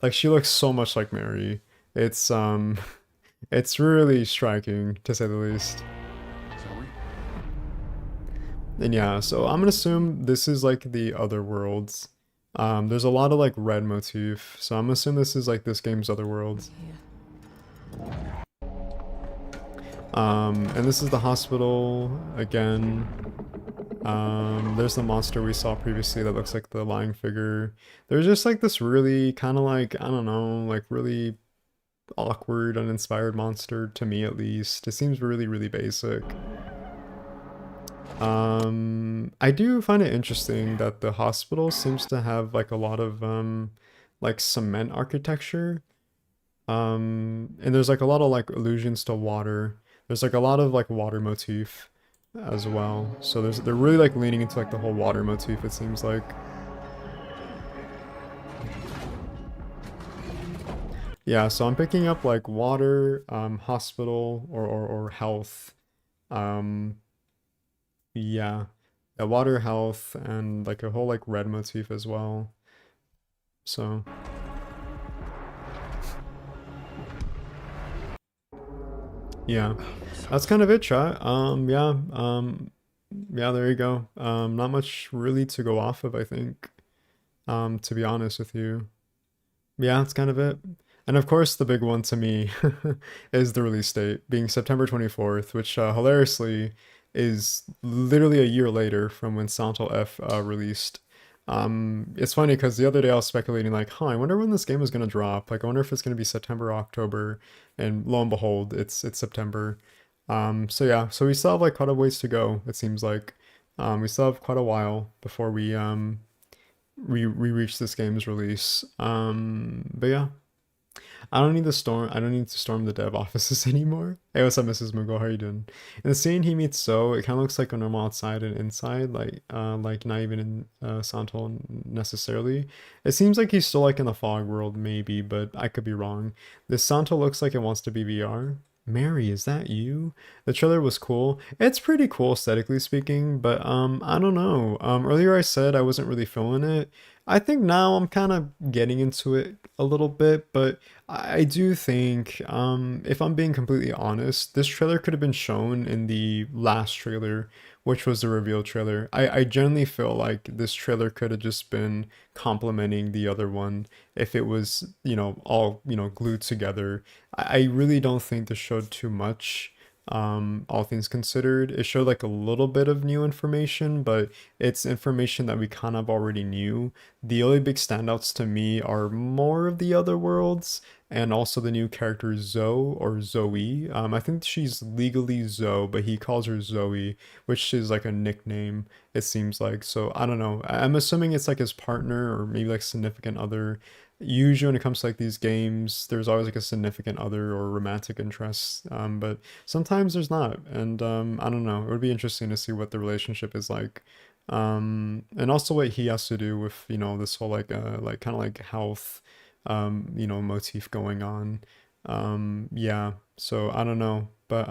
Like she looks so much like Mary. It's it's really striking to say the least. And yeah, so I'm gonna assume this is like the other worlds. There's a lot of like red motif, so I'm assuming this is like this game's other worlds. And this is the hospital again. There's the monster we saw previously that looks like the lying figure. There's just like this really kind of like, I don't know, like really awkward, uninspired monster to me at least. It seems really, really basic. I do find it interesting that the hospital seems to have like a lot of like cement architecture. And there's like a lot of like allusions to water. There's like a lot of like water motif as well. So they're really like leaning into like the whole water motif, it seems like. Yeah, so I'm picking up like water, hospital or health. Yeah, water, health, and like a whole like red motif as well. So yeah, that's kind of it, chat. Yeah, there you go. Not much really to go off of, I think. To be honest with you. Yeah, that's kind of it. And of course, the big one to me is the release date being September 24th, which hilariously is literally a year later from when Silent Hill F released. It's funny because the other day I was speculating like, huh, I wonder when this game is gonna drop. Like, I wonder if it's gonna be September or October, and lo and behold, it's September. So yeah, so we still have like quite a ways to go. It seems like we still have quite a while before we reach this game's release. But yeah. I don't need to storm the dev offices anymore. Hey, what's up, Mrs. Mughal? How are you doing? In the scene he meets So, it kind of looks like a normal outside and inside, like not even in Silent Hill necessarily. It seems like he's still like in the fog world, maybe, but I could be wrong. This Silent Hill looks like it wants to be VR. Mary, is that you? The trailer was cool. It's pretty cool aesthetically speaking, but I don't know. Earlier I said I wasn't really feeling it. I think now I'm kind of getting into it a little bit, but I do think, if I'm being completely honest, this trailer could have been shown in the last trailer, which was the reveal trailer. I genuinely feel like this trailer could have just been complementing the other one if it was, all, glued together. I really don't think this showed too much. All things considered, it showed like a little bit of new information, but it's information that we kind of already knew. The only big standouts to me are more of the other worlds and also the new character Zoe or Zoe. I think she's legally Zoe, but he calls her Zoe, which is like a nickname, it seems like. So I don't know. I'm assuming it's like his partner or maybe like significant other. Usually when it comes to like these games, there's always like a significant other or romantic interest, but sometimes there's not. And I don't know. It would be interesting to see what the relationship is like. And also what he has to do with, you know, this whole like kind of like health, you know, motif going on. Yeah, so I don't know, but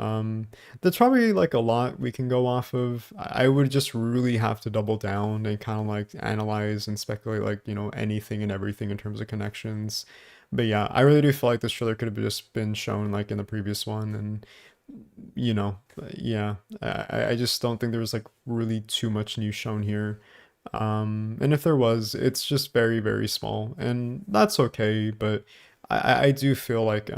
there's probably like a lot we can go off of. I would just really have to double down and kind of like analyze and speculate like, you know, anything and everything in terms of connections. But yeah, I really do feel like this trailer could have just been shown like in the previous one, and you know, yeah, I just don't think there was like really too much new shown here. And if there was, it's just very, very small, and that's okay, but I do feel like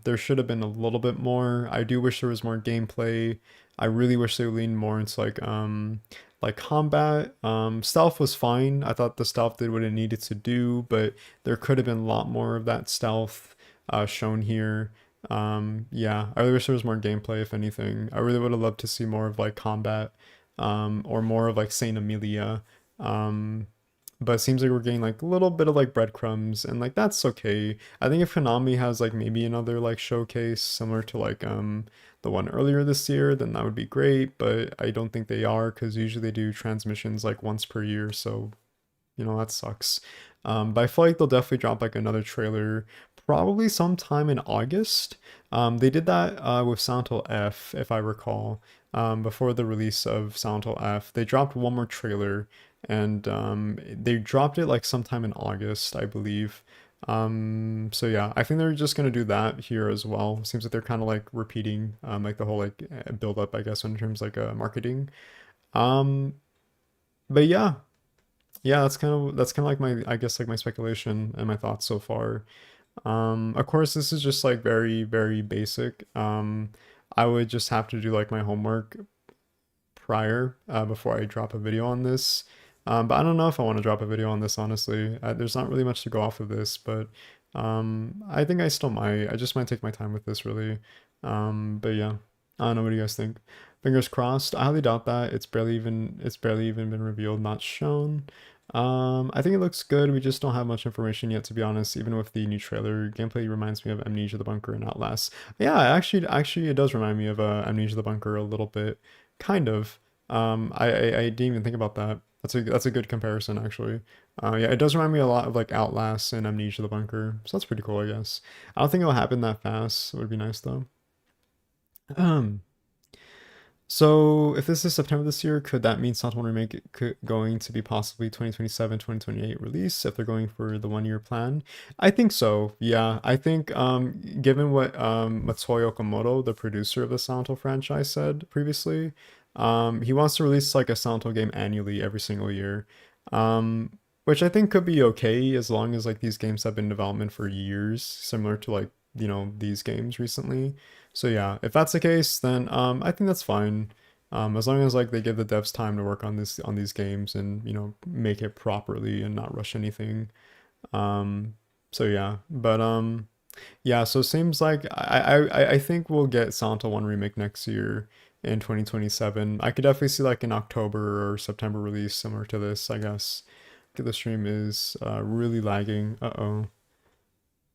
there should have been a little bit more. I do wish there was more gameplay. I really wish they leaned more into like combat. Stealth was fine. I thought the stealth did what it needed to do, but there could have been a lot more of that stealth shown here. Yeah, I really wish there was more gameplay, if anything. I really would have loved to see more of like combat, or more of like Saint Amelia. But it seems like we're getting like a little bit of like breadcrumbs, and like that's okay. I think if Konami has like maybe another like showcase similar to like the one earlier this year, then that would be great, but I don't think they are, because usually they do transmissions like once per year, so you know, that sucks. But I feel like they'll definitely drop like another trailer probably sometime in August. They did that with Silent Hill F, if I recall. Before the release of Silent Hill F, they dropped one more trailer, and they dropped it like sometime in August, I believe. So yeah, I think they're just gonna do that here as well. Seems like they're kind of like repeating like the whole like build up, I guess, in terms like marketing. But yeah, yeah, that's kind of like my, I guess, like my speculation and my thoughts so far. Of course, this is just like very, very basic. I would just have to do like my homework prior, before I drop a video on this. But I don't know if I want to drop a video on this, honestly. There's not really much to go off of this, but I think I still might. I just might take my time with this, really. But yeah, I don't know. What do you guys think? Fingers crossed. I highly doubt that. It's barely even been revealed, not shown. I think it looks good. We just don't have much information yet, to be honest. Even with the new trailer, gameplay reminds me of Amnesia: The Bunker and Outlast. Yeah, actually, it does remind me of Amnesia: The Bunker a little bit, kind of. I didn't even think about that. That's a good comparison, actually. Yeah, it does remind me a lot of like Outlast and Amnesia: The Bunker, so that's pretty cool, I guess. I don't think it'll happen that fast. It would be nice though. So if this is September this year, could that mean Silent Hill Remake going to be possibly 2027, 2028 release if they're going for the 1 year plan? I think so. Yeah, I think given what Matoyo Okamoto, the producer of the Silent Hill franchise, said previously, he wants to release like a Silent Hill game annually every single year. Which I think could be okay as long as like these games have been in development for years, similar to like, you know, these games recently. So yeah, if that's the case, then I think that's fine. As long as like they give the devs time to work on these games and, you know, make it properly and not rush anything. So yeah, but yeah, so it seems like I think we'll get Silent Hill 1 remake next year in 2027. I could definitely see like an October or September release similar to this, I guess. The stream is really lagging. Uh-oh.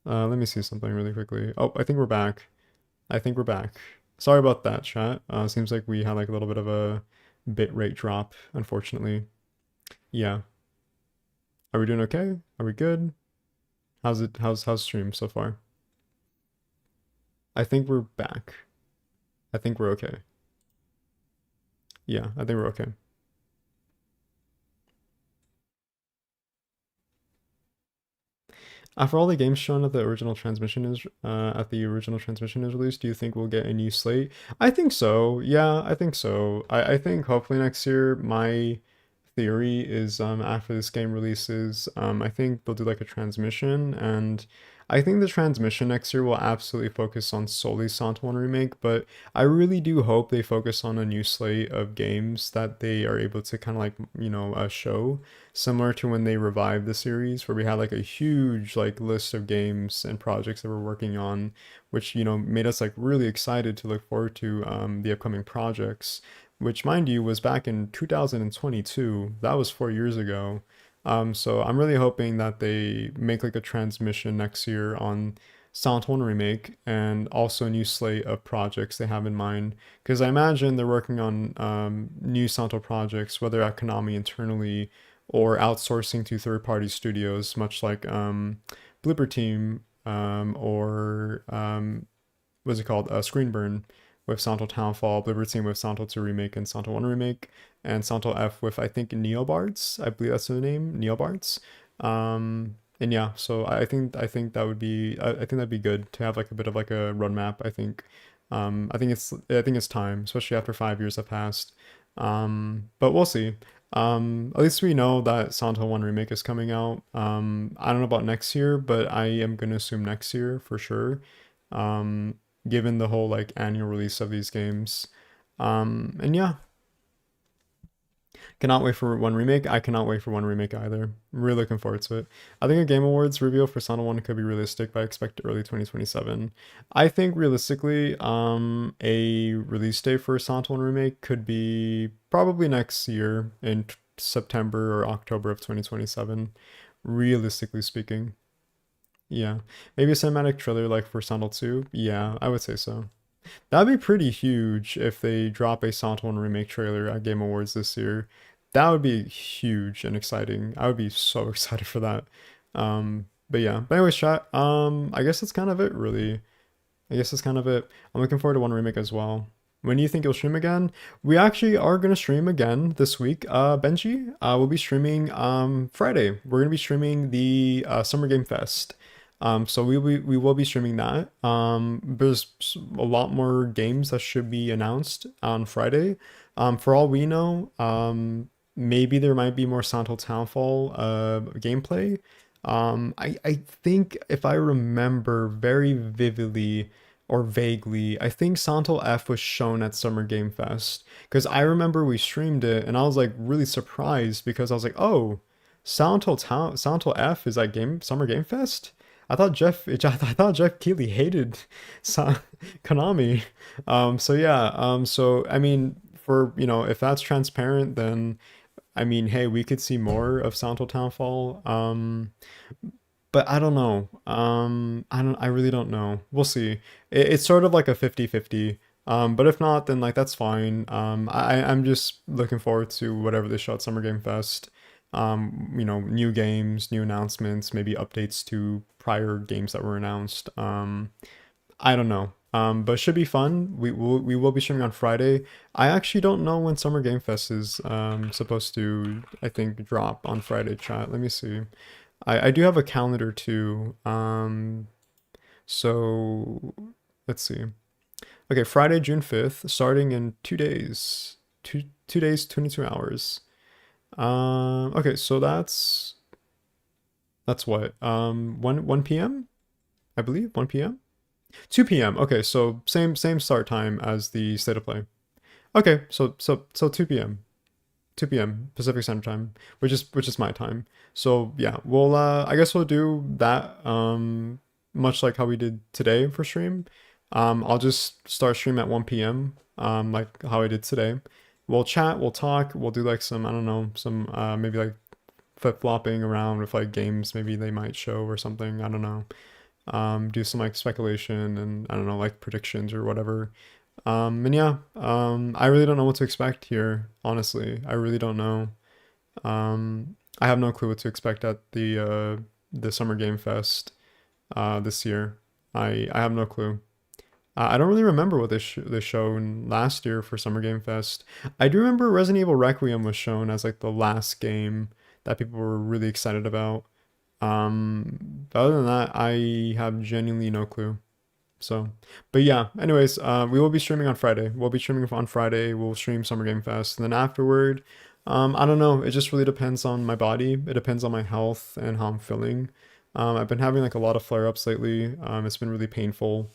Let me see something really quickly. Oh, I think we're back. Sorry about that, chat. Seems like we had like a little bit of a bitrate drop, unfortunately. Yeah. Are we doing okay? Are we good? How's stream so far? I think we're back. I think we're okay. Yeah, I think we're okay. After all the games shown at the original transmission is released, do you think we'll get a new slate? I think so. Yeah, I think so. I think hopefully next year. My theory is after this game releases, I think they'll do like a transmission, and I think the transmission next year will absolutely focus on solely Sant 1 Remake, but I really do hope they focus on a new slate of games that they are able to kind of like, show, similar to when they revived the series, where we had like a huge like list of games and projects that we're working on, which, made us like really excited to look forward to the upcoming projects, which, mind you, was back in 2022. That was 4 years ago. So I'm really hoping that they make like a transmission next year on Silent Hill Remake, and also a new slate of projects they have in mind. Because I imagine they're working on new Silent Hill projects, whether at Konami internally or outsourcing to third-party studios, much like Blooper Team or what's it called? Screenburn with Silent Hill Townfall, Blooper Team with Silent Hill 2 Remake and Silent Hill 1 Remake, and Silent Hill F with, I think, Neobards. I believe that's the name, Neobards. And yeah, so I think that would be, I think that'd be good to have like a bit of like a roadmap. I think it's time, especially after 5 years have passed. But we'll see. At least we know that Silent Hill 1 Remake is coming out. I don't know about next year, but I am gonna assume next year for sure. Given the whole like annual release of these games. And yeah. Cannot wait for 1 Remake. I cannot wait for 1 Remake either. Really looking forward to it. I think a Game Awards reveal for Silent Hill 1 could be realistic, but I expect early 2027. I think realistically, a release date for Silent Hill 1 Remake could be probably next year in September or October of 2027. Realistically speaking. Yeah. Maybe a cinematic trailer like for Silent Hill 2. Yeah, I would say so. That'd be pretty huge if they drop a Silent Hill Remake trailer at Game Awards this year. That would be huge and exciting. I would be so excited for that. But yeah. But anyways, chat. I guess that's kind of it, really. I guess that's kind of it. I'm looking forward to 1 Remake as well. When do you think you'll stream again? We actually are gonna stream again this week. Benji, we'll be streaming Friday. We're gonna be streaming the Summer Game Fest. So we will be streaming that. There's a lot more games that should be announced on Friday. For all we know, maybe there might be more Silent Hill Townfall gameplay. I think if I remember very vividly or vaguely, I think Silent Hill F was shown at Summer Game Fest, because I remember we streamed it and I was like really surprised, because I was like, oh, Silent Hill F is at Summer Game Fest. I thought Jeff Keighley hated Konami. So yeah. So I mean, for if that's transparent, then I mean, hey, we could see more of Silent Hill Townfall. But I don't know. I really don't know. We'll see. It's sort of like a 50-50. But if not, then like that's fine. I'm just looking forward to whatever they show at Summer Game Fest. New games, new announcements, maybe updates to prior games that were announced. I don't know. But it should be fun. We will be streaming on Friday. I actually don't know when Summer Game Fest is supposed to, I think, drop on Friday, chat. Let me see. I do have a calendar too. So let's see. Okay, Friday, June 5th, starting in 2 days. 2 days, 22 hours. Okay, so that's what? 1 p.m. I believe 1 p.m. 2 p.m. Okay, so same start time as the State of Play. Okay, so 2 p.m. 2 p.m. Pacific Standard Time, which is my time. So yeah, we'll I guess we'll do that much like how we did today for stream. I'll just start stream at 1 p.m. Like how I did today. We'll chat, we'll talk, we'll do like some, I don't know, some maybe like flip-flopping around with like games maybe they might show or something, I don't know. Do some like speculation and I don't know, like predictions or whatever. And yeah, I really don't know what to expect here, honestly. I really don't know. I have no clue what to expect at the Summer Game Fest this year. I have no clue. I don't really remember what they showed last year for Summer Game Fest. I do remember Resident Evil Requiem was shown as like the last game that people were really excited about. But other than that, I have genuinely no clue. So, but yeah, anyways, we will be streaming on Friday. We'll be streaming on Friday. We'll stream Summer Game Fest. And then afterward, I don't know. It just really depends on my body. It depends on my health and how I'm feeling. I've been having like a lot of flare-ups lately. It's been really painful.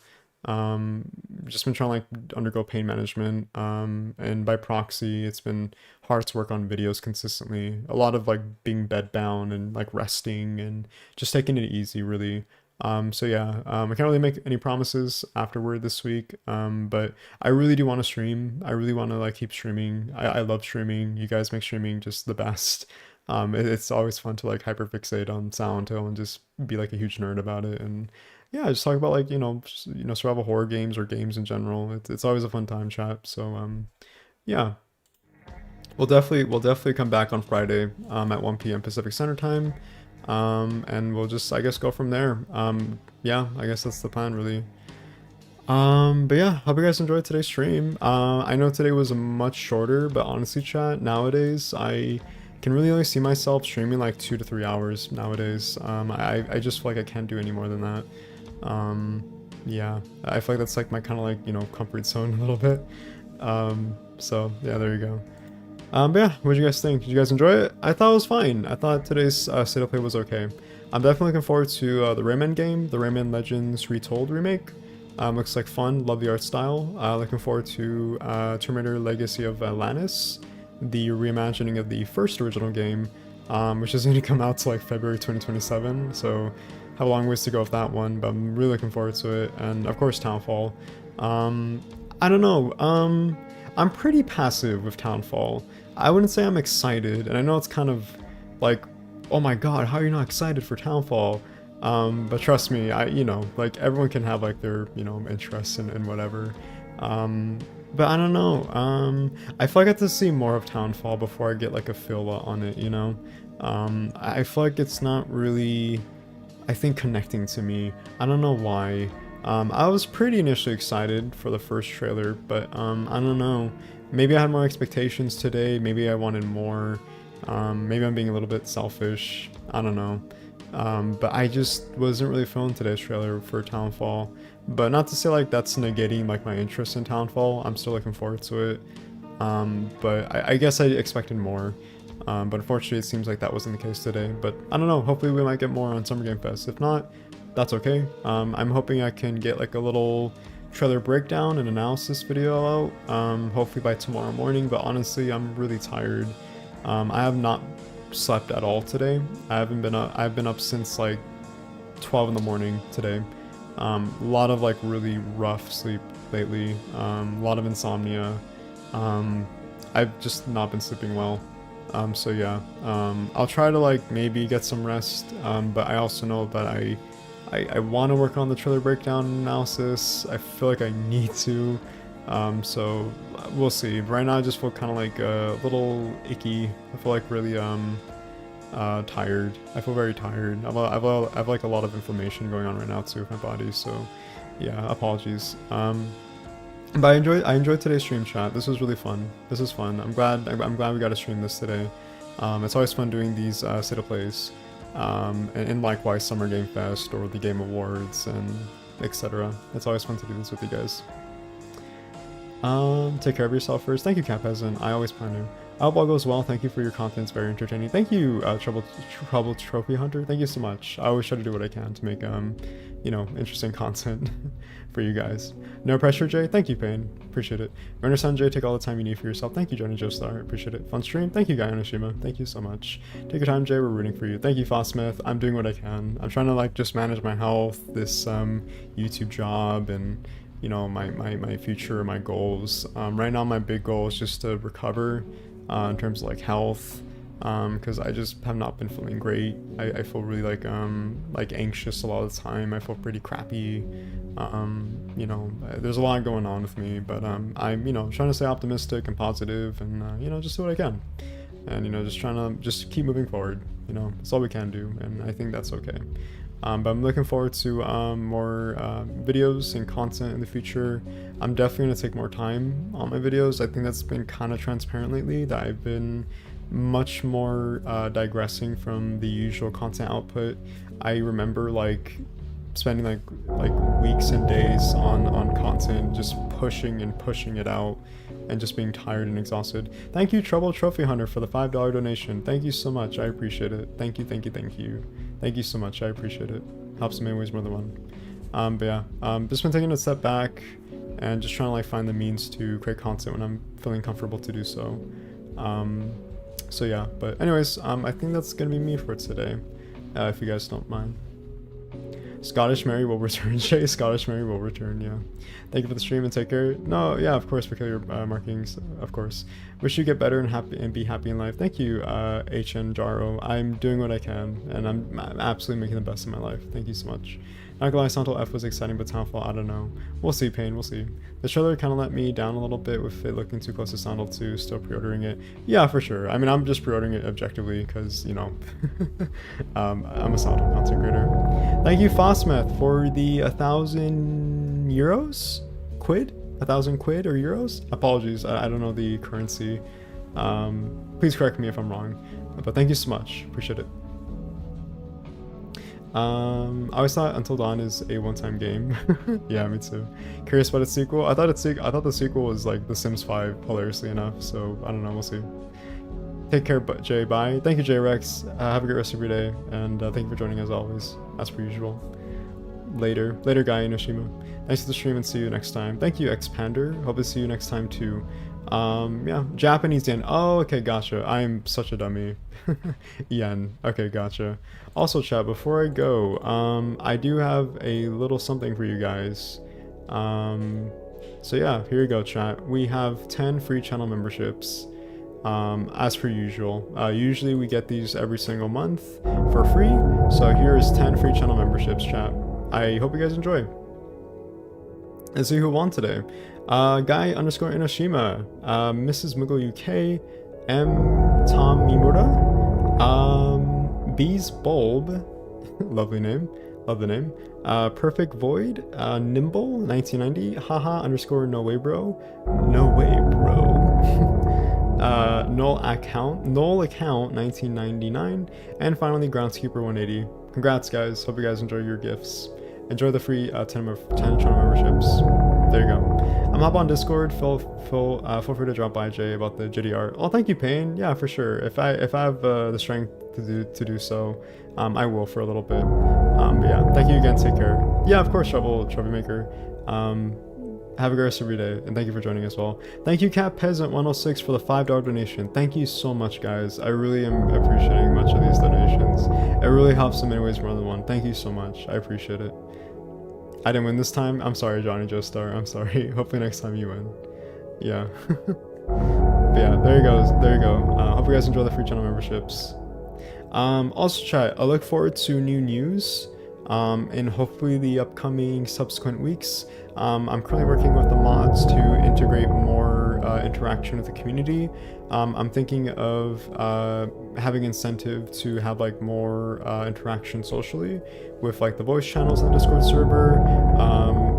Just been trying to like undergo pain management. And by proxy, it's been hard to work on videos consistently. A lot of like being bedbound and like resting and just taking it easy, really. So yeah, I can't really make any promises afterward this week, but I really do want to stream. I really want to like keep streaming. I love streaming. You guys make streaming just the best. It's always fun to like hyperfixate on Silent Hill and just be like a huge nerd about it. And yeah, just talk about like, survival horror games or games in general. It's always a fun time, chat. So, yeah, we'll definitely come back on Friday, at 1 p.m. Pacific Standard Time. And we'll just, I guess, go from there. Yeah, I guess that's the plan, really. But yeah, hope you guys enjoyed today's stream. I know today was much shorter, but honestly, chat, nowadays, I can really only see myself streaming like 2 to 3 hours nowadays. I just feel like I can't do any more than that. Yeah, I feel like that's like my kind of like, comfort zone a little bit. So yeah, there you go. But yeah, what did you guys think? Did you guys enjoy it? I thought it was fine. I thought today's state of play was okay. I'm definitely looking forward to the Rayman game, the Rayman Legends Retold remake. Looks like fun, love the art style. Looking forward to Terminator Legacy of Atlantis, the reimagining of the first original game, which is going to come out to like February 2027, so have a long ways to go with that one, but I'm really looking forward to it. And of course, Townfall. I don't know, I'm pretty passive with Townfall. I wouldn't say I'm excited, and I know it's kind of like, oh my god, how are you not excited for Townfall? But trust me, like everyone can have like their, interests and whatever. But I don't know, I feel like I have to see more of Townfall before I get like a feel on it, I feel like it's not really, I think, connecting to me. I don't know why. I was pretty initially excited for the first trailer, but I don't know. Maybe I had more expectations today. Maybe I wanted more. Maybe I'm being a little bit selfish. I don't know. But I just wasn't really feeling today's trailer for Townfall. But not to say like that's negating like my interest in Townfall. I'm still looking forward to it. But I guess I expected more. But unfortunately, it seems like that wasn't the case today. But I don't know. Hopefully, we might get more on Summer Game Fest. If not, that's okay. I'm hoping I can get like a little trailer breakdown and analysis video out, hopefully by tomorrow morning. But honestly, I'm really tired. I have not slept at all today. I've been up since like 12 in the morning today. A lot of like really rough sleep lately. A lot of insomnia. I've just not been sleeping well. So yeah, I'll try to like maybe get some rest. But I also know that I want to work on the trailer breakdown analysis. I feel like I need to. So we'll see. Right now I just feel kind of like a little icky. I feel like really tired. I feel very tired. I have like a lot of inflammation going on right now too with my body. So yeah, apologies. But I enjoyed today's stream, chat. This was really fun. This is fun. I'm glad we got to stream this today. It's always fun doing these state of plays. And likewise Summer Game Fest or the Game Awards and etc. It's always fun to do this with you guys. Take care of yourself first. Thank you, Cat Peasant. I always plan to. I hope all goes well. Thank you for your content. It's very entertaining. Thank you, Trouble Trophy Hunter. Thank you so much. I always try to do what I can to make interesting content for you guys. No pressure, Jay. Thank you, Payne. Appreciate it. Runner-san, Jay, take all the time you need for yourself. Thank you, Johnny Joestar. Appreciate it. Fun stream. Thank you, Guy Onishima. Thank you so much. Take your time, Jay. We're rooting for you. Thank you, Fosmith. I'm doing what I can. I'm trying to like just manage my health, this YouTube job, and my future, my goals. Right now, my big goal is just to recover in terms of like health. Because I just have not been feeling great. I feel really like anxious a lot of the time. I feel pretty crappy. There's a lot going on with me, but I'm trying to stay optimistic and positive, and just do what I can, and just trying to just keep moving forward. It's all we can do, and I think that's okay. But I'm looking forward to more videos and content in the future. I'm definitely going to take more time on my videos. I think that's been kind of transparent lately, that I've been much more digressing from the usual content output. I remember like spending like weeks and days on content, just pushing it out, and just being tired and exhausted. Thank you, Trouble Trophy Hunter, for the $5 donation. Thank you so much. I appreciate it. Thank you. Thank you so much. I appreciate it. Helps in many ways more than one. But yeah, just been taking a step back and just trying to like find the means to create content when I'm feeling comfortable to do so. So yeah, but anyways, I think that's gonna be me for today, if you guys don't mind. Scottish Mary will return, Shay. Scottish Mary will return, yeah. Thank you for the stream and take care. No, yeah, of course, because your markings, of course. Wish you get better and happy and be happy in life. Thank you, HN Jaro. I'm doing what I can, and I'm absolutely making the best of my life. Thank you so much. Not gonna lie, Silent Hill F was exciting, but Townfall, I don't know. We'll see, Pain, we'll see. The trailer kind of let me down a little bit with it looking too close to Silent Hill 2, still pre-ordering it. Yeah, for sure. I mean, I'm just pre-ordering it objectively because, you know, I'm a Silent Hill content creator. Thank you, Fosmeth, for the 1,000 euros? Quid? 1,000 quid or euros? Apologies, I don't know the currency. Please correct me if I'm wrong. But thank you so much. Appreciate it. I always thought Until Dawn is a one-time game. Yeah, me too. Curious about its sequel. I thought the sequel was like The Sims 5, hilariously enough. So I don't know. We'll see. Take care, Jay. Bye. Thank you, Jay Rex. Have a great rest of your day, and thank you for joining as always, as per usual. Later, Guy Inoshima. Thanks for the stream, and see you next time. Thank you, Expander. Hope to see you next time too. Yeah, Japanese yen. Oh, okay, gotcha. I am such a dummy. Yen. Okay, gotcha. Also, chat, before I go, I do have a little something for you guys. So yeah, here you go, chat. We have 10 free channel memberships, as per usual. Usually we get these every single month for free. So here's 10 free channel memberships, chat. I hope you guys enjoy. Let's see who won today. Guy _ Inoshima, Mrs. Muggle UK, M. Tom Mimura, Bees Bulb, lovely name, love the name. Perfect Void, Nimble 1990, haha _ no way bro, no way bro. Null account 1999, and finally Groundskeeper 180. Congrats guys, hope you guys enjoy your gifts. Enjoy the free 10 channel memberships. There you go. I'm up on Discord. Feel free to drop by, Jay, about the GDR. Oh, thank you, Payne. Yeah, for sure. If I have the strength to do so, I will for a little bit. But yeah, thank you again. Take care. Yeah, of course, Troublemaker. Have a great rest of your day, and thank you for joining as well. Thank you, Cat Peasant 106 for the $5 donation. Thank you so much, guys. I really am appreciating much of these donations. It really helps in many ways more than one. Thank you so much. I appreciate it. I didn't win this time. I'm sorry, Johnny Joestar. I'm sorry. Hopefully next time you win. Yeah. But yeah, there you go. There you go. Hope you guys enjoy the free channel memberships. Also, chat, I look forward to new news in hopefully the upcoming subsequent weeks. I'm currently working with the mods to integrate more interaction with the community. I'm thinking of having incentive to have like more interaction socially with like the voice channels in the Discord server.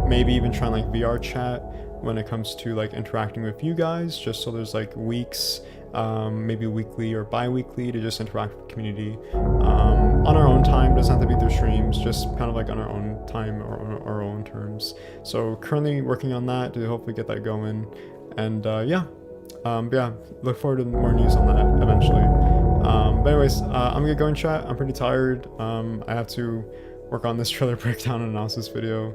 Maybe even trying like VR chat when it comes to like interacting with you guys, just so there's like weeks, maybe weekly or bi-weekly, to just interact with the community on our own time. Doesn't have to be through streams, just kind of like on our own time or on our own terms. So currently working on that to hopefully get that going, and yeah, look forward to more news on that eventually. But anyways, I'm gonna go and chat. I'm pretty tired. I have to work on this trailer breakdown and analysis video.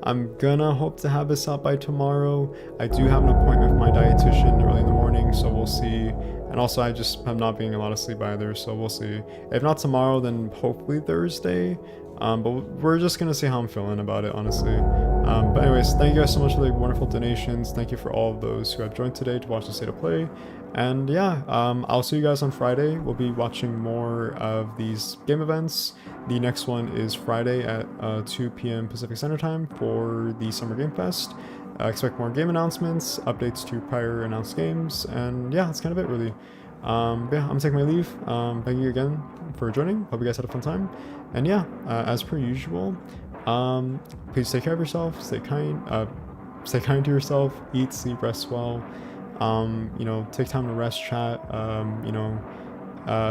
I'm gonna hope to have this out by tomorrow. I do have an appointment with my dietitian early in the morning, so we'll see. And also I just am not being a lot of sleep either, so we'll see. If not tomorrow, then hopefully Thursday. But we're just gonna see how I'm feeling about it, honestly. But anyways, thank you guys so much for the wonderful donations. Thank you for all of those who have joined today to watch the State of Play. And yeah, I'll see you guys on Friday. We'll be watching more of these game events. The next one is Friday at 2 p.m. Pacific Standard Time for the Summer Game Fest. Expect more game announcements, updates to prior announced games, and yeah, that's kind of it really. Yeah, I'm taking my leave. Thank you again for joining. Hope you guys had a fun time. And yeah, as per usual, please take care of yourself, stay kind to yourself, eat, sleep, rest well. You know, take time to rest, chat, you know,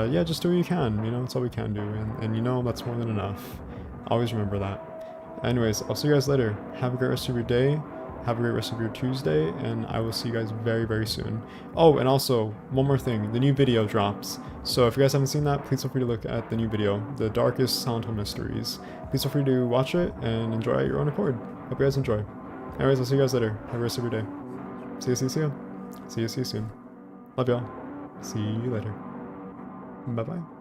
yeah, just do what you can, you know, that's all we can do, and you know, that's more than enough. Always remember that. Anyways, I'll see you guys later. Have a great rest of your day. Have a great rest of your Tuesday, and I will see you guys very, very soon. Oh, and also, one more thing. The new video drops. So if you guys haven't seen that, please feel free to look at the new video, The Darkest Silent Hill Mysteries. Please feel free to watch it and enjoy at your own accord. Hope you guys enjoy. Anyways, I'll see you guys later. Have a rest of your day. See you soon. Love y'all. See you later. Bye-bye.